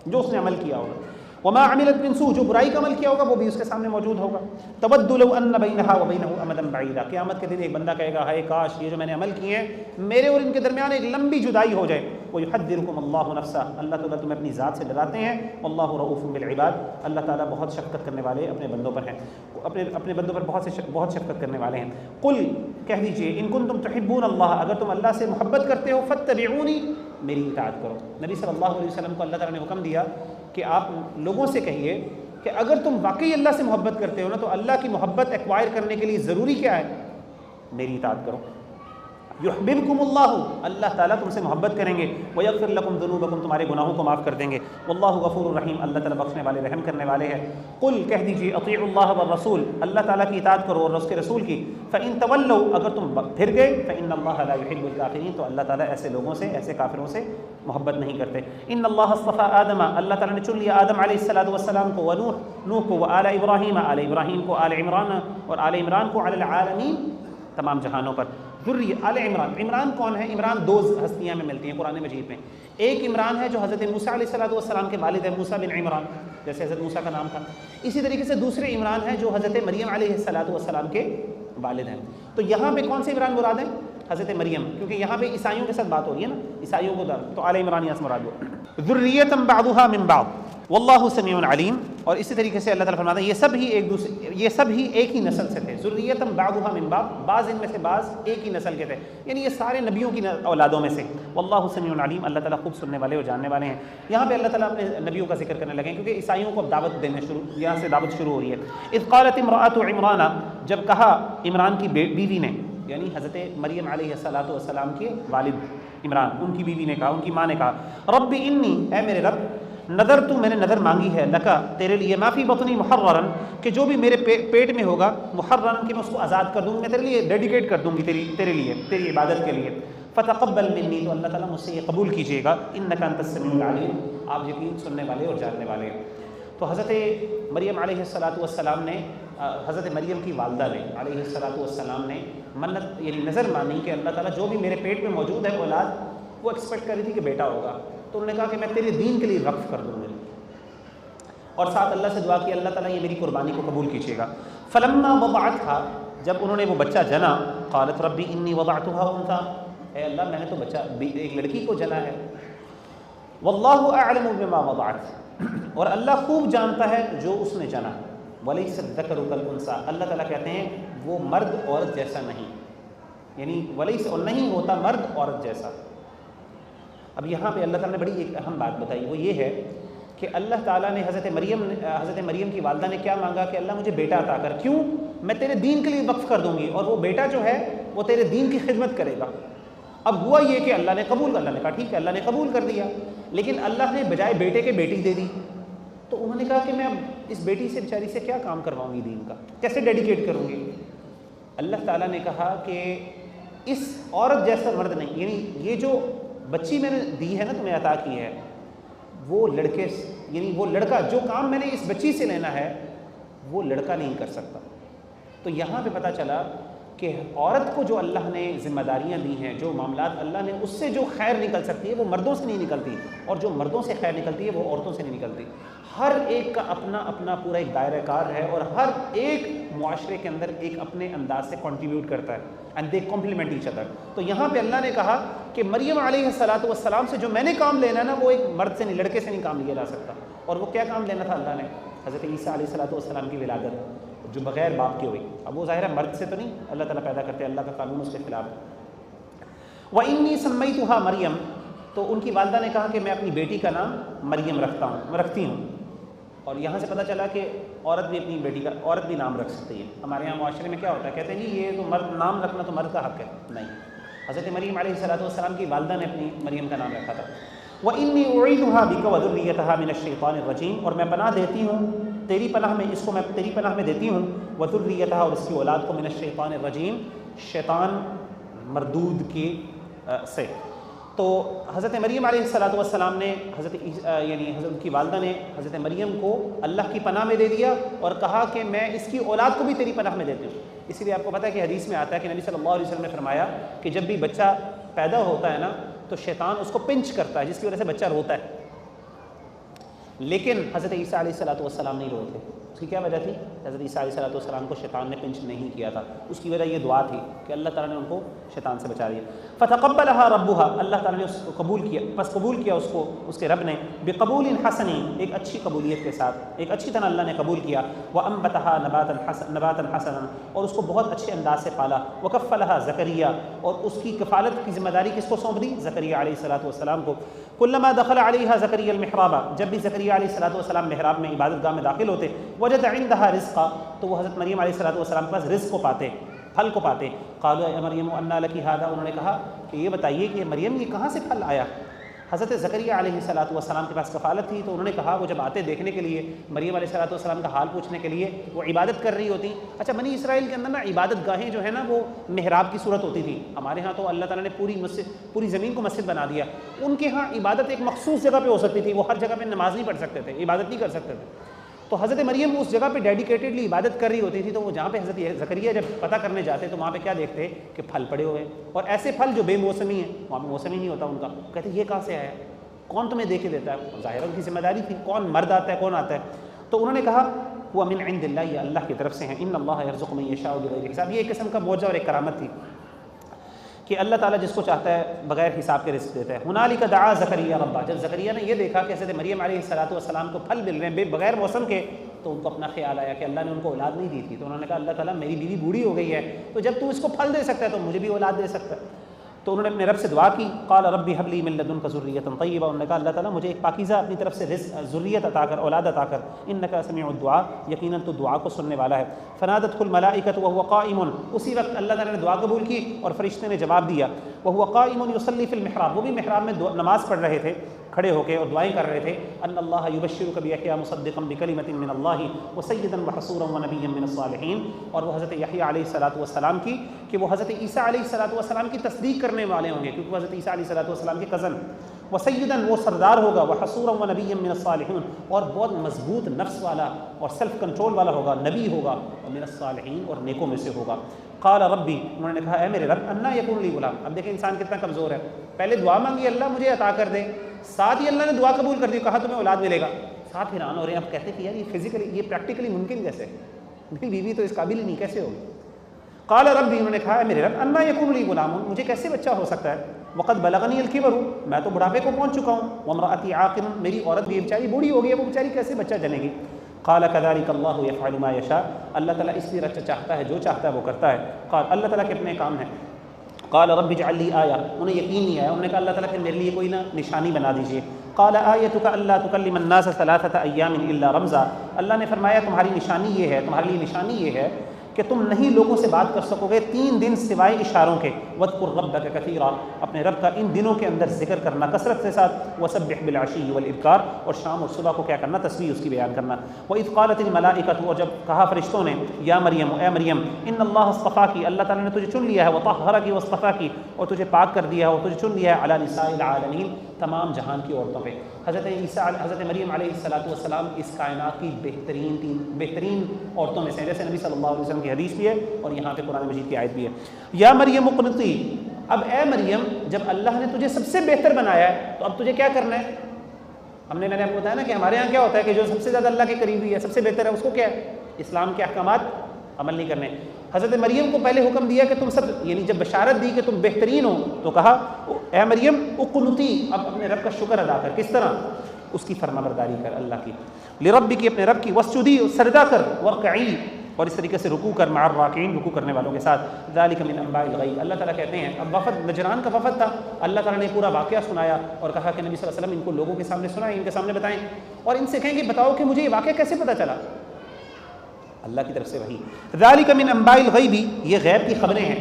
جو اس نے عمل کیا ہوگا. وما عملت من سوء، جو برائی کا عمل کیا ہوگا وہ بھی اس کے سامنے موجود ہوگا. تود لو ان بینہا وبینہ امدا بعیدا، قیامت کے دن ایک بندہ کہے گا، ہائے کاش یہ جو میں نے عمل کیے ہیں میرے اور ان کے درمیان ایک لمبی جدائی ہو جائے. ویحذرکم اللہ نفسہ، اللہ تعالیٰ تمہیں اپنی ذات سے ڈراتے ہیں. واللہ رؤوف بالعباد، اللہ تعالیٰ بہت شفقت کرنے والے اپنے بندوں پر ہیں، اپنے بندوں پر بہت شفقت کرنے والے ہیں. قل، کہہ دیجئے، ان کنتم تحبون اللہ، اگر تم اللہ سے محبت کرتے ہو، فاتبعونی، میری اطاعت کرو. نبی صلی اللہ علیہ وسلم کو اللہ تعالیٰ نے حکم دیا کہ آپ لوگوں سے کہیے کہ اگر تم واقعی اللہ سے محبت کرتے ہو نا، تو اللہ کی محبت ایکوائر کرنے کے لیے ضروری کیا ہے؟ میری اطاعت کرو. یحببکم اللہ، اللہ تعالیٰ تم سے محبت کریں گے. ویغفر لکم ذنوبکم، تمہارے گناہوں کو معاف کر دیں گے. واللہ غفور الرحیم، اللہ تعالیٰ بخشنے والے رحم کرنے والے ہیں. قل، کہہ دیجیے، اطیعوا اللہ والرسول، اللہ تعالیٰ کی اطاعت کرو اور اس کے رسول کی. فإن تولوا، اگر تم پھر گئے، فإن اللہ لا يحب الکافرین، تو اللہ تعالیٰ ایسے لوگوں سے، ایسے کافروں سے محبت نہیں کرتے. ان اللہ اصطفى آدم، اللہ تعالیٰ نے چن لیا آدم علیہ السلام کو، ونوح کو، وآل ابراہیم، آل ابراہیم کو، آل عمران اور آل عمران کو، علی العالمین، تمام جہانوں پر. آل عمران، عمران کون ہے؟ عمران دو ہستیاں میں ملتی ہیں قرآن مجید میں. ایک عمران ہے جو حضرت موسیٰ علیہ السلام کے والد ہیں، موسیٰ بن عمران، جیسے حضرت موسیٰ کا نام تھا. اسی طریقے سے دوسرے عمران ہیں جو حضرت مریم علیہ السلام کے والد ہیں. تو یہاں پہ کون سے عمران مراد ہیں؟ حضرت مریم، کیونکہ یہاں پہ عیسائیوں کے ساتھ بات ہو رہی ہے نا، عیسائیوں کو تو آل عمران یہاں سے مراد ہو. ذریۃ بعضھا من بعض واللہ سمیع علیم، اور اسی طریقے سے اللہ تعالیٰ فرماتا ہے یہ سب ہی ایک ہی نسل سے تھے. ذریۃ بعضھا من بعض، بعض ان میں سے بعض ایک ہی نسل کے تھے، یعنی یہ سارے نبیوں کی اولادوں میں سے. واللہ سمیع علیم، اللہ تعالیٰ خوب سننے والے اور جاننے والے ہیں. یہاں پہ اللہ تعالیٰ اپنے نبیوں کا ذکر کرنے لگے کیونکہ عیسائیوں کو اب دعوت دینے یہاں سے دعوت شروع ہو رہی ہے. اذ قالت امرأۃ عمران، جب کہا عمران کی بیوی نے، یعنی حضرت مریم علیہ السلام کے والد عمران، ان کی بیوی نے کہا، ان کی ماں نے کہا، رب انی، اے میرے رب، نذرت، میں نے نظر مانگی ہے، لکا، تیرے لیے، ما فی بطنی محررن، کہ جو بھی میرے پیٹ میں ہوگا، محررن، کہ میں اس کو آزاد کر دوں گی، میں تیرے لیے ڈیڈیکیٹ کر دوں گی، تیرے لیے، تیری عبادت کے لیے. فتقبل منی، تو اللہ تعالیٰ مجھ سے یہ قبول کیجیے گا. انک انت السمیع العلیم، آپ یقین سننے والے اور جاننے والے ہیں. تو حضرت مریم علیہ السلام نے، حضرت مریم کی والدہ نے علیہ السلام نے منت، یعنی نظر مانی کہ اللہ تعالیٰ جو بھی میرے پیٹ میں موجود ہے اولاد، وہ ایکسپیکٹ کر رہی تھی کہ بیٹا ہوگا. تو انہوں نے کہا کہ میں تیرے دین کے لیے وقف کر دوں گی، اور ساتھ اللہ سے دعا کی، اللہ تعالیٰ یہ میری قربانی کو قبول کیجیے گا. فلما وضعتھا، جب انہوں نے وہ بچہ جنا، قالت ربی انی وضعتھا انثی، اے اللہ میں نے تو بچہ ایک لڑکی کو جنا ہے. واللہ اعلم بما وضعت، اور اللہ خوب جانتا ہے جو اس نے جنا. ولیس الذکر کالانثی، اللہ تعالیٰ کہتے ہیں وہ مرد عورت جیسا نہیں، یعنی ولیس، اور نہیں ہوتا مرد عورت جیسا. اب یہاں پہ اللہ تعالیٰ نے بڑی ایک اہم بات بتائی، وہ یہ ہے کہ اللہ تعالیٰ نے حضرت مریم کی والدہ نے کیا مانگا کہ اللہ مجھے بیٹا عطا کر. کیوں؟ میں تیرے دین کے لیے وقف کر دوں گی، اور وہ بیٹا جو ہے وہ تیرے دین کی خدمت کرے گا. اب ہوا یہ کہ اللہ نے کہا ٹھیک ہے، اللہ نے قبول کر دیا، لیکن اللہ نے بجائے بیٹے کے بیٹی دے دی. تو انہوں نے کہا کہ میں اب اس بیٹی سے بیچاری سے کیا کام کرواؤں گی دین کا، کیسے ڈیڈیکیٹ کروں گی. اللہ تعالیٰ نے کہا کہ اس عورت جیسا مرد نہیں، یعنی یہ جو بچی میں نے دی ہے نا، تمہیں عطا کی ہے، وہ لڑکے، یعنی وہ لڑکا، جو کام میں نے اس بچی سے لینا ہے وہ لڑکا نہیں کر سکتا. تو یہاں پہ پتہ چلا کہ عورت کو جو اللہ نے ذمہ داریاں دی ہیں، جو معاملات اللہ نے، اس سے جو خیر نکل سکتی ہے وہ مردوں سے نہیں نکلتی، اور جو مردوں سے خیر نکلتی ہے وہ عورتوں سے نہیں نکلتی۔ ہر ایک کا اپنا اپنا پورا ایک دائرہ کار ہے، اور ہر ایک معاشرے کے اندر ایک اپنے انداز سے کنٹریبیوٹ کرتا ہے، and they complement each other. تو یہاں پہ اللہ نے کہا کہ مریم علیہ السلام سے جو میں نے کام لینا ہے نا، وہ ایک مرد سے نہیں، لڑکے سے نہیں کام لیا جا سکتا۔ اور وہ کیا کام لینا تھا اللہ نے؟ حضرت عیسیٰ علیہ السلام کی ولادت، جو بغیر باپ کی ہوئی۔ اب وہ ظاہر ہے مرد سے تو نہیں اللہ تعالیٰ پیدا کرتے، اللہ کا قانون اس کے خلاف ہے۔ وَإِنِّي سَمَّيْتُهَا مریم، تو ان کی والدہ نے کہا کہ میں اپنی بیٹی کا نام مریم رکھتی ہوں۔ اور یہاں سے پتہ چلا کہ عورت بھی اپنی بیٹی کا عورت بھی نام رکھ سکتی ہے۔ ہمارے یہاں معاشرے میں کیا ہوتا ہے، کہتے ہیں جی یہ تو مرد نام رکھنا تو مرد کا حق ہے، نہیں، حضرت مریم علیہ السلام کی والدہ نے اپنی مریم کا نام رکھا تھا۔ وَإِنِّي أُعِيذُهَا بِكَ وَذُرِّيَّتَهَا مِنَ الشَّيْطَانِ الرَّجِيمِ، اور میں پناہ دیتی ہوں تیری پناہ میں، اس کو میں تیری پناہ میں دیتی ہوں، وَذُرِّيَّتَهَا، اور اس کی اولاد کو، مِنَ الشَّيْطَانِ الرَّجِيمِ، شیطان مردود کے سے۔ تو حضرت مریم علیہ السلام نے حضرت کی والدہ نے حضرت مریم کو اللہ کی پناہ میں دے دیا، اور کہا کہ میں اس کی اولاد کو بھی تیری پناہ میں دیتی ہوں۔ اسی لیے آپ کو پتہ ہے کہ حدیث میں آتا ہے کہ نبی صلی اللہ علیہ وسلم نے فرمایا کہ جب بھی بچہ پیدا ہوتا ہے نا تو شیطان اس کو پنچ کرتا ہے، جس کی وجہ سے بچہ روتا ہے، لیکن حضرت عیسیٰ علیہ السلام نہیں روئے تھے۔ اس کی کیا وجہ تھی؟ حضرت عیسیٰ علیہ السلام کو شیطان نے پنچ نہیں کیا تھا۔ اس کی وجہ یہ دعا تھی کہ اللہ تعالیٰ نے ان کو شیطان سے بچا دیا۔ فتقبلها ربها، اللہ تعالیٰ نے اس کو قبول کیا، پس قبول کیا اس کو اس کے رب نے، بقبول حسن، ایک اچھی قبولیت کے ساتھ، ایک اچھی طرح اللہ نے قبول کیا، وانبتها نباتا حسنا، اور اس کو بہت اچھے انداز سے پالا، وکفلها زکریا، اور اس کی کفالت کی ذمہ داری کس کو سونپ دی؟ زکریا علیہ السلام کو۔ کلما دخل علیہا زکریا المحراب، جب بھی زکریا علیہ السلام محراب میں عبادت گاہ میں داخل ہوتے، وجد عندها رزقا، تو وہ حضرت مریم علیہ السلام کے پاس رزق کو پاتے، پھل کو پاتے۔ قالوا یا مریم انا لک ھذا، انہوں نے کہا کہ یہ بتائیے کہ مریم یہ کہاں سے پھل آیا؟ حضرت زکریا علیہ السلام کے پاس کفالت تھی، تو انہوں نے کہا وہ جب آتے دیکھنے کے لیے مریم علیہ السلام کا حال پوچھنے کے لیے، وہ عبادت کر رہی ہوتی۔ اچھا، بنی اسرائیل کے اندر نا عبادت گاہیں جو ہے نا وہ محراب کی صورت ہوتی تھی، ہمارے ہاں تو اللہ تعالیٰ نے پوری زمین کو مسجد بنا دیا۔ ان کے ہاں عبادت ایک مخصوص جگہ پہ ہو سکتی تھی، وہ ہر جگہ پہ نماز نہیں پڑھ سکتے تھے، عبادت نہیں کر سکتے تھے۔ تو حضرت مریم اس جگہ پہ ڈیڈیکیٹڈلی عبادت کر رہی ہوتی تھی، تو وہ جہاں پہ حضرت زکریا جب پتہ کرنے جاتے تو وہاں پہ کیا دیکھتے کہ پھل پڑے ہوئے، اور ایسے پھل جو بے موسمی ہیں، وہاں پہ موسمی نہیں ہوتا ان کا۔ کہتے یہ کہاں سے آیا، کون تمہیں دے کے دیتا ہے؟ ظاہر ان کی ذمہ داری تھی، کون مرد آتا ہے کون آتا ہے؟ تو انہوں نے کہا وہ من عند اللہ، یہ اللہ کی طرف سے ہیں، ان اللہ یرزق من یشاء بغیر حساب۔ یہ ایک قسم کا معجزہ اور ایک کرامت تھی کہ اللہ تعالیٰ جس کو چاہتا ہے بغیر حساب کے رزق دیتا ہے۔ ہنالک دعا زکریا ربہ، جب زکریا نے یہ دیکھا کہ حضرت مریم علیہ السلام کو پھل مل رہے ہیں بغیر موسم کے، تو ان کو اپنا خیال آیا کہ اللہ نے ان کو اولاد نہیں دی تھی، تو انہوں نے کہا اللہ تعالیٰ میری بیوی بوڑھی ہو گئی ہے، تو جب تو اس کو پھل دے سکتا ہے تو مجھے بھی اولاد دے سکتا ہے۔ تو انہوں نے اپنے رب سے دعا کی، قال رب هب لي من لدنك ذرية طيبة، انہوں نے کہا اللہ تعالیٰ مجھے ایک پاکیزہ اپنی طرف سے ذریت عطا کر، اولاد عطا کر، انك سميع الدعاء، یقیناً تو دعا کو سننے والا ہے۔ فنادته الملائکة وهو قائم، اسی وقت اللہ تعالیٰ نے دعا قبول کی اور فرشتے نے جواب دیا، وهو قائم يصلي في المحراب، وہ بھی محراب میں نماز پڑھ رہے تھے کھڑے ہو کے اور دعائیں کر رہے تھے، ان اللہ یبشرک بیحییٰ مصدقا بکلمۃ من اللہ وسیدا وحصورا ونبیا من الصالحین، اور وہ حضرت یحییٰ علیہ السلام کی کہ وہ حضرت عیسیٰ علیہ السلام کی تصدیق کرنے والے ہوں گے، کیونکہ وہ حضرت عیسیٰ علیہ السلام کے کزن، وسیدا وہ سردار ہوگا، وحصورا ونبیا من الصالحین، اور بہت مضبوط نفس والا اور سیلف کنٹرول والا ہوگا، نبی ہوگا، اور من الصالحین اور نیکوں میں سے ہوگا۔ قال ربی، انہوں نے کہا اے میرے رب، انا یکون لی غلام، اب دیکھیں انسان کتنا کمزور ہے، پہلے دعا مانگی اللہ مجھے عطا کر دے، ساتھ ہی اللہ نے دعا قبول کر دی، کہا تمہیں اولاد ملے گا، ساتھ حیران ہو رہے ہیں، اب کہتے ہیں کہ یار یہ فزیکلی یہ پریکٹیکلی ممکن کیسے، میری بیوی تو اس قابل ہی نہیں، کیسے ہوگی؟ قال ربی، انہوں نے کہا اے میرے رب، انا یکون لی غلام، مجھے کیسے بچہ ہو سکتا ہے، وقد بلغنی الکبر، میں تو بڑھاپے کو پہنچ چکا ہوں، وامرأتی عاقر، میری عورت بھی بیچاری بوڑھی ہو گئی ہے، وہ بیچاری کیسے بچہ جنے گی؟ قال كذلك الله يفعل ما يشاء، اللہ تعالیٰ اس لیے چاہتا ہے جو چاہتا ہے وہ کرتا ہے۔ قال، اللہ تعالیٰ کے اپنے کام ہیں۔ قال رب اجعل لي آیہ، انہیں یقین نہیں آیا، انہوں نے کہا اللہ تعالیٰ پھر میرے لیے کوئی نہ نشانی بنا دیجیے۔ قال آیتک الا تکلم الناس ثلاثة ایام الا رمزا، اللہ نے فرمایا تمہاری نشانی یہ ہے، تمہارے لیے نشانی یہ ہے کہ تم نہیں لوگوں سے بات کر سکو گے 3 دن سوائے اشاروں کے، وَاذْكُرْ رَبَّكَ كَثِيرًا، اپنے رب کا ان دنوں کے اندر ذکر کرنا کثرت کے ساتھ، وَسَبِّحْ بِالْعَشِيِّ وَالْإِبْكَارِ، اور شام اور صبح کو کیا کرنا، تسبیح اس کی بیان کرنا۔ وَإِذْ قَالَتِ الْمَلَائِكَةُ، اور جب کہا فرشتوں نے، یا مریم، اے مریم، إِنَّ اللَّهَ اصْطَفَاكِ، اللہ تعالیٰ نے تجھے چن لیا ہے، وَطَهَّرَكِ وَاصْطَفَاكِ، اور تجھے پاک کر دیا ہے اور تجھے چن لیا ہے، عَلَى نِسَاءِ الْعَالَمِينَ، تمام جہان کی عورتوں پہ۔ حضرت عیسیٰ حضرت مریم علیہ السلام اس کائنات کی بہترین عورتوں میں سے ہیں، جیسے نبی صلی اللہ علیہ وسلم کی حدیث بھی ہے اور یہاں پہ قرآن مجید کی آیت بھی ہے۔ یا مریم اقنتی، اب اے مریم جب اللہ نے تجھے سب سے بہتر بنایا ہے تو اب تجھے کیا کرنا ہے؟ میں نے آپ کو بتایا نا کہ ہمارے یہاں کیا ہوتا ہے کہ جو سب سے زیادہ اللہ کے قریبی ہے، سب سے بہتر ہے، اس کو کیا ہے؟ اسلام کے احکامات عمل نہیں کرنے۔ حضرت مریم کو پہلے حکم دیا کہ تم سب، یعنی جب بشارت دی کہ تم بہترین ہو تو کہا اے مریم اقنتی، اب اپنے رب کا شکر ادا کر، کس طرح؟ اس کی فرما برداری کر اللہ کی، لربی کی، اپنے رب کی، واسجدی، سجدہ کر، ورکعی، اور اس طریقے سے رکوع کر، مع الراکعین، رکوع کرنے والوں کے ساتھ۔ ذالک من انباء الغیب، اللہ تعالیٰ کہتے ہیں اب وفد نجران کا وفد تھا، اللہ تعالیٰ نے پورا واقعہ سنایا اور کہا کہ نبی صلی اللہ علیہ وسلم ان کو لوگوں کے سامنے سنائیں، ان کے سامنے بتائیں اور ان سے کہیں کہ بتاؤ کہ مجھے یہ واقعہ کیسے پتہ چلا؟ اللہ کی طرف سے وحی۔ ذالک من انباء الغیب، یہ غیب کی خبریں ہیں،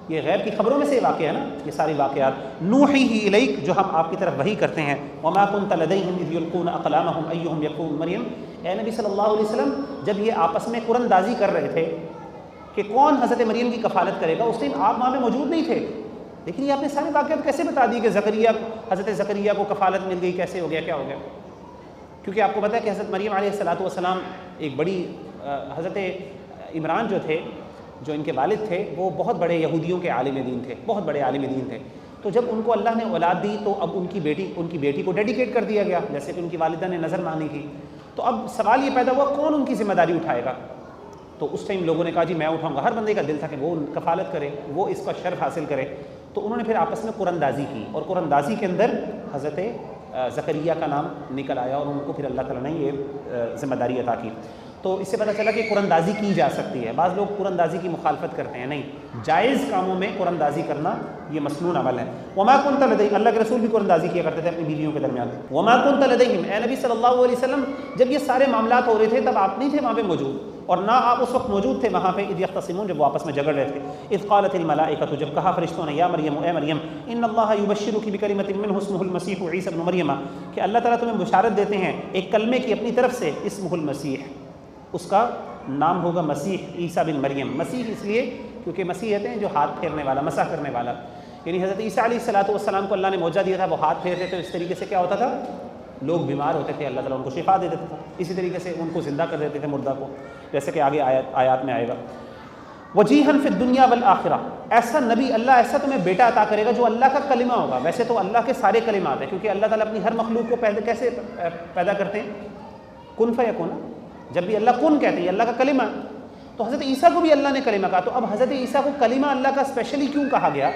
یہ غیب کی خبروں میں سے واقع ہے نا، یہ ساری واقعات۔ نوحیہ الیک، جو ہم آپ کی طرف وحی کرتے ہیں۔ وما کنت لدیہم اذ یلقون اقلامہم ایہم یکفل مریم، اے نبی صلی اللہ علیہ وسلم جب یہ آپس میں قرآن دازی کر رہے تھے کہ کون حضرت مریم کی کفالت کرے گا، اس ٹائم آپ وہاں میں موجود نہیں تھے، لیکن یہ آپ نے سارے واقعات کیسے بتا دی کہ حضرت زکریا کو کفالت مل گئی، کیسے ہو گیا، کیا ہو گیا؟ کیونکہ آپ کو پتہ ہے کہ حضرت مریم علیہ السلام ایک بڑی، حضرت عمران جو تھے، جو ان کے والد تھے، وہ بہت بڑے یہودیوں کے عالم دین تھے، بہت بڑے عالم دین تھے۔ تو جب ان کو اللہ نے اولاد دی تو اب ان کی بیٹی کو ڈیڈیکیٹ کر دیا گیا، جیسے کہ ان کی والدہ نے نظر مانی تھی۔ تو اب سوال یہ پیدا ہوا کون ان کی ذمہ داری اٹھائے گا؟ تو اس ٹائم لوگوں نے کہا جی میں اٹھاؤں گا، ہر بندے کا دل تھا کہ وہ کفالت کرے، وہ اس کا شرف حاصل کرے۔ تو انہوں نے پھر آپس میں قرآن دازی کی اور قرآن دازی کے اندر حضرت زکریا کا نام نکل آیا اور ان کو پھر اللہ تعالیٰ نے یہ ذمہ داری عطا کی۔ تو اس سے پتہ چلا کہ قرآن دازی کی جا سکتی ہے۔ بعض لوگ قرآن دازی کی مخالفت کرتے ہیں، نہیں، جائز کاموں میں قرآن دازی کرنا یہ مسنون عمل ہے۔ وما كنت لديهم، اللہ کے رسول بھی قرآن دازی کیا کرتے تھے اپنی بیویوں کے درمیان۔ وما كنت لديهم، اے نبی صلی اللہ علیہ وسلم جب یہ سارے معاملات ہو رہے تھے تب آپ نہیں تھے وہاں پہ موجود، اور نہ آپ اس وقت موجود تھے وہاں پہ اذ یختصمون، جب وہ آپس میں جھگڑ رہے تھے۔ اذ قالت الملائکۃ، جب کہا فرشتوں نے، یا مریم، اے مریم، ان اللہ یبشرک بکلمۃ منہ اسمہ المسیح عیسی ابن مریم، کہ اللہ تعالیٰ تمہیں بشارت دیتے ہیں ایک کلمے کی اپنی طرف سے، اسمہ المسیح، اس کا نام ہوگا مسیح عیسیٰ بن مریم۔ مسیح اس لیے کیونکہ مسیح کہتے ہیں جو ہاتھ پھیرنے والا، مسح کرنے والا، یعنی حضرت عیسیٰ علیہ السلام کو اللہ نے معجزہ دیا تھا، وہ ہاتھ پھیرتے تھے، اس طریقے سے کیا ہوتا تھا؟ لوگ بیمار ہوتے تھے، اللہ تعالیٰ ان کو شفا دے دیتا تھا، اسی طریقے سے ان کو زندہ کر دیتے تھے مردہ کو، جیسے کہ آگے آیات میں آئے گا۔ وجیہن فی الدنیا والآخرہ، ایسا نبی، اللہ ایسا تمہیں بیٹا عطا کرے گا جو اللہ کا کلمہ ہوگا۔ ویسے تو اللہ کے سارے کلمات ہیں، کیونکہ اللہ تعالیٰ اپنی ہر مخلوق کو کیسے پیدا کرتے ہیں؟ کن فیکون، جب بھی اللہ کن کہتے ہیں اللہ کا کلمہ، تو حضرت عیسیٰ کو بھی اللہ نے کلمہ کہا۔ تو اب حضرت عیسیٰ کو کلمہ اللہ کا اسپیشلی کیوں کہا گیا؟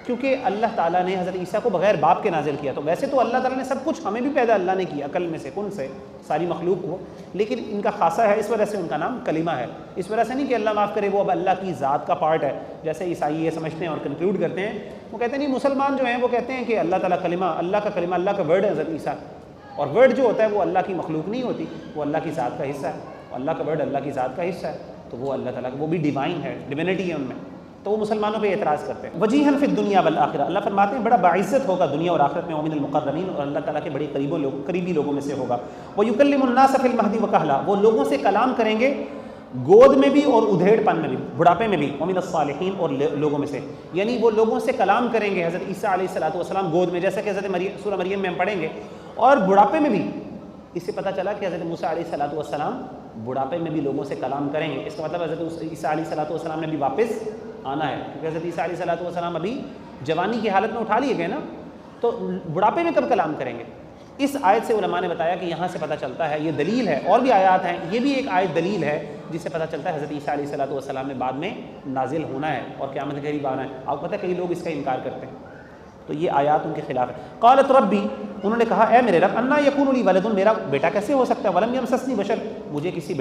کیونکہ اللہ تعالیٰ نے حضرت عیسیٰ کو بغیر باپ کے نازل کیا۔ تو ویسے تو اللہ تعالیٰ نے سب کچھ ہمیں بھی پیدا اللہ نے کیا، عقل میں سے، کن سے، ساری مخلوق کو، لیکن ان کا خاصہ ہے، اس وجہ سے ان کا نام کلمہ ہے۔ اس وجہ سے نہیں کہ اللہ معاف کرے وہ اب اللہ کی ذات کا پارٹ ہے، جیسے عیسائی یہ سمجھتے ہیں اور کنکلوڈ کرتے ہیں۔ وہ کہتے ہیں نہیں، مسلمان جو ہیں وہ کہتے ہیں کہ اللہ تعالیٰ کلمہ، اللہ کا کلمہ، اللہ کا ورڈ ہے حضرت عیسیٰ، اور ورڈ جو ہوتا ہے وہ اللہ کی مخلوق نہیں ہوتی، وہ اللہ کی ذات کا حصہ ہے، اللہ کا ورڈ اللہ کی ذات کا حصہ ہے، تو وہ اللہ تعالیٰ کا، وہ بھی ڈیوائن ہے، ڈیوینٹی ہے ان میں، تو وہ مسلمانوں پہ اعتراض کرتے ہیں۔ وجیہن فی الدنیا والآخرہ، اللہ فرماتے ہیں بڑا باعزت ہوگا دنیا اور آخرت میں، ومن المقربین، اور اللہ تعالیٰ کے بڑے قریبی لوگوں میں سے ہوگا۔ ویکلم الناس فی المہد وکہلا، وہ لوگوں سے کلام کریں گے گود میں بھی اور ادھیڑ پن میں بھی، بڑھاپے میں بھی، ومن الصالحین، اور لوگوں میں سے، یعنی وہ لوگوں سے کلام کریں گے حضرت عیسیٰ علیہ السلام گود میں، جیسا کہ حضرت سورہ مریم میں ہم پڑھیں گے، اور بڑھاپے میں بھی۔ اس سے پتہ چلا کہ حضرت موسیٰ علیہ السلام بڑھاپے میں بھی لوگوں سے کلام کریں گے، اس کا مطلب حضرت عیسیٰ علیہ السلام نے بھی واپس آنا ہے، کیونکہ حضرت عیسیٰ علیہ السلام ابھی جوانی کی حالت میں اٹھا لیے گئے نا، تو بڑھاپے میں کب کلام کریں گے؟ اس آیت سے علماء نے بتایا کہ یہاں سے پتہ چلتا ہے، یہ دلیل ہے، اور بھی آیات ہیں، یہ بھی ایک آیت دلیل ہے جس سے پتہ چلتا ہے حضرت عیسیٰ علیہ السلام نے بعد میں نازل ہونا ہے اور قیامت کے قریب آنا ہے۔ آپ کو پتہ ہے کئی لوگ اس کا انکار کرتے ہیں، تو یہ آیات ان کے خلاف ہے۔ قالت ربی، انہوں نے کہا اے میرے رب، انا یکون لی ولد، میرا بیٹا کیسے ہو سکتا ہے، ولم یمسسنی بشر، مجھے کسی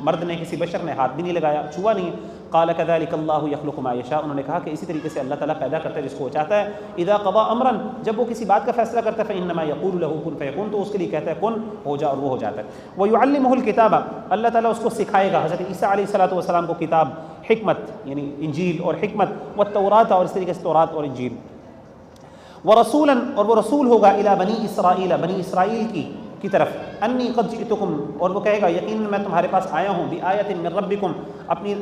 مرد نے، کسی بشر نے ہاتھ بھی نہیں لگایا، چھوا نہیں۔ قال کذلک اللہ یخلق ما یشاء، انہوں نے کہا کہ اسی طریقے سے اللہ تعالیٰ پیدا کرتا ہے جس کو وہ چاہتا ہے۔ اذا قضى امرا، جب وہ کسی بات کا فیصلہ کرتا ہے، فانما یقول له کن فیکون، تو اس کے لیے کہتا ہے کن ہو جا، اور وہ ہو جاتا ہے۔ ویعلمہ الکتاب، اللہ تعالیٰ اس کو سکھائے گا، حضرت عیسیٰ علیہ السلام کو کتاب، حکمت یعنی انجیل اور حکمت، والتوراۃ، اور اس طریقے سے تورات اور انجیل، ورسولا، اور وہ رسول ہوگا، الی بنی اسرائیل، بنی اسرائیل کی طرف، انی قد جئتکم، اور وہ کہے گا یقیناً میں تمہارے پاس آیا ہوں، بآیۃ من ربکم، اپنی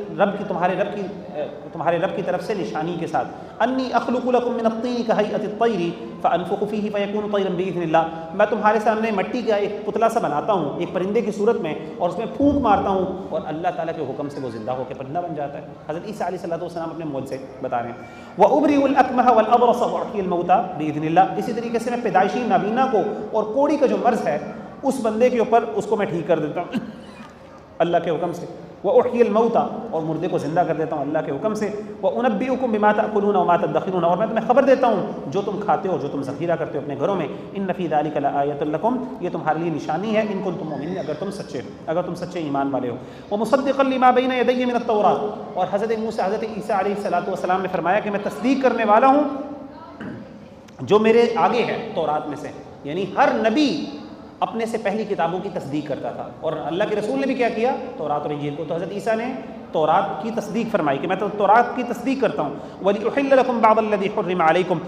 تمہارے رب کی طرف سے نشانی کے ساتھ، انی اخلق لکم من الطین کہیئۃ الطیر فانفخ فیہ فیکون طیرا باذن اللہ، میں تمہارے سامنے مٹی کا ایک پتلا سا بناتا ہوں ایک پرندے کی صورت میں، اور اس میں پھونک مارتا ہوں اور اللہ تعالیٰ کے حکم سے وہ زندہ ہو کے پرندہ بن جاتا ہے۔ حضرت عیسیٰ علیہ السلام اپنے موت سے بتا رہے ہیں وَأُبْرِئُ الْأَكْمَحَ وَالْأَبْرَصَ وَأُحْيِي الْمَوْتَى بِإِذْنِ اللہ، اسی طریقے سے میں پیدائشی نابینا کو اور کوڑی کا جو مرض ہے اس بندے کے اوپر اس کو میں ٹھیک کر دیتا ہوں اللہ کے حکم سے، وَأُحْيِي الْمَوْتَى اور مردے کو زندہ کر دیتا ہوں اللہ کے حکم سے، وَأُنَبِّئُكُم بِمَا تَأْكُلُونَ وَمَا تَدَّخِرُونَ اور میں تمہیں خبر دیتا ہوں جو تم کھاتے ہو جو تم ذخیرہ کرتے ہو اپنے گھروں میں، إِنَّ فِي ذَلِكَ لَآيَةً لَكُمْ یہ تمہارے لیے نشانی ہے، إِن كُنتُم مُؤْمِنِينَ اگر تم سچے ایمان والے ہو، وَمُصَدِّقًا لِمَا بَيْنَ يَدَيَّ مِنَ التَّوْرَاةِ اور حضرت عیسیٰ علیہ السلام نے فرمایا کہ میں تصدیق کرنے والا ہوں جو میرے آگے ہے تورات میں سے، یعنی ہر نبی اپنے سے پہلی کتابوں کی تصدیق کرتا تھا، اور اللہ کے رسول نے بھی کیا کیا، تورات اور انجیل کو، تو حضرت عیسیٰ نے تورات کی تصدیق فرمائی کہ میں تو تورات کی تصدیق کرتا ہوں، وَلِأُحِلَّ لَكُمْ بَعْضَ الَّذِي حُرِّمَ عَلَيْكُمْ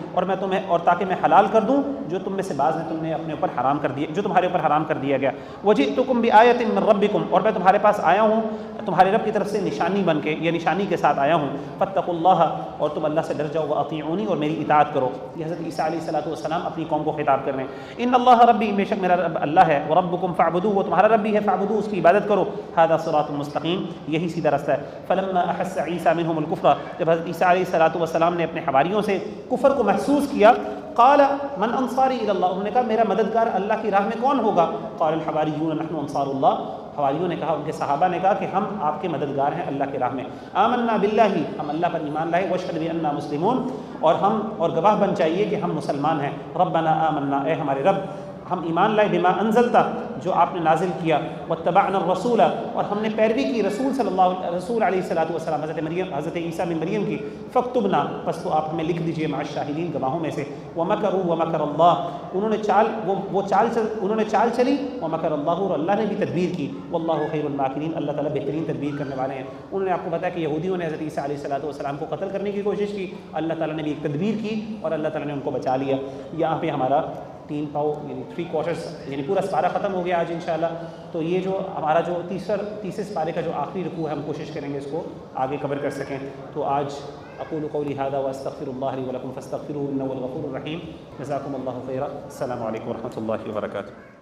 اور تاکہ میں حلال کر دوں جو تم میں سے بعض نے تم نے اپنے اوپر حرام کر دیا، جو تمہارے اوپر حرام کر دیا گیا، وَجِئْتُكُمْ بِآيَةٍ مِّن رَبِّكُمْ اور میں تمہارے پاس آیا ہوں تمہارے رب کی طرف سے نشانی بن کے یا نشانی کے ساتھ آیا ہوں، فَاتَّقُوا اللَّهَ اور تم اللہ سے ڈر جاؤ، وَأَطِيعُونِي اور میری اطاعت کرو۔ یہ حضرت عیسیٰ علیہ السلام اپنی قوم کو خطاب کر رہے ہیں، إِنَّ اللَّهَ رَبِّي بے شک میرا رب اللہ ہے، وَرَبُّكُمْ فَاعْبُدُوهُ وہ تمہارا رب بھی ہے، فَاعْبُدُوهُ اس کی عبادت کرو، هَذَا صِرَاطٌ مُسْتَقِيم یہی سیدھا راستہ ہے۔ فَلَمَّا أَحَسَّ عِيسَىٰ مِنْهُمُ الْكُفْرَ جب حضرت عیسیٰ علیہ السلام نے اپنے حواریوں سے کفر کو محسوس کیا، قال من انصاری الی اللہ انہوں نے کہا میرا مددگار اللہ کی راہ میں کون ہوگا، قال الحواریون نحن انصار اللہ حواریوں نے کہا، ان کے صحابہ نے کہا کہ ہم آپ کے مددگار ہیں اللہ کی راہ میں، آمنا باللہ ہم اللہ پر ایمان لائے، واشہد بأننا مسلمون اور گواہ بن چاہیے کہ ہم مسلمان ہیں، ربنا آمنا اے ہمارے رب ہم ایمان لائے، بما انزلتا جو آپ نے نازل کیا، واتبعنا الرسول اور ہم نے پیروی کی رسول علیہ السلام حضرت عیسیٰ بن مریم کی، فاکتبنا پس تو آپ ہمیں لکھ دیجئے مع الشاہدین گواہوں میں سے، ومکروا ومکر اللہ انہوں نے چال چلی، ومکر اللہ اور اللہ نے بھی تدبیر کی، واللہ خیر الماکرین اللہ تعالیٰ بہترین تدبیر کرنے والے ہیں۔ انہوں نے آپ کو بتایا کہ یہودیوں نے حضرت عیسیٰ علیہ السلام کو قتل کرنے کی کوشش کی، اللہ تعالیٰ نے بھی ایک تدبیر کی اور اللہ تعالیٰ نے ان کو بچا لیا۔ یہاں پہ ہمارا 3 پاؤ یعنی 3 کوارٹرز یعنی پورا سپارہ ختم ہو گیا آج انشاءاللہ۔ تو یہ جو ہمارا جو تیسرے سپارے کا جو آخری رکوع ہے ہم کوشش کریں گے اس کو آگے کور کر سکیں۔ تو آج اقول قولی ھذا واستغفر اللہ لی ولکم فاستغفروہ انہ هو الغفور الرحیم۔ جزاکم اللہ خیرا، السلام علیکم ورحمۃ اللہ وبرکاتہ۔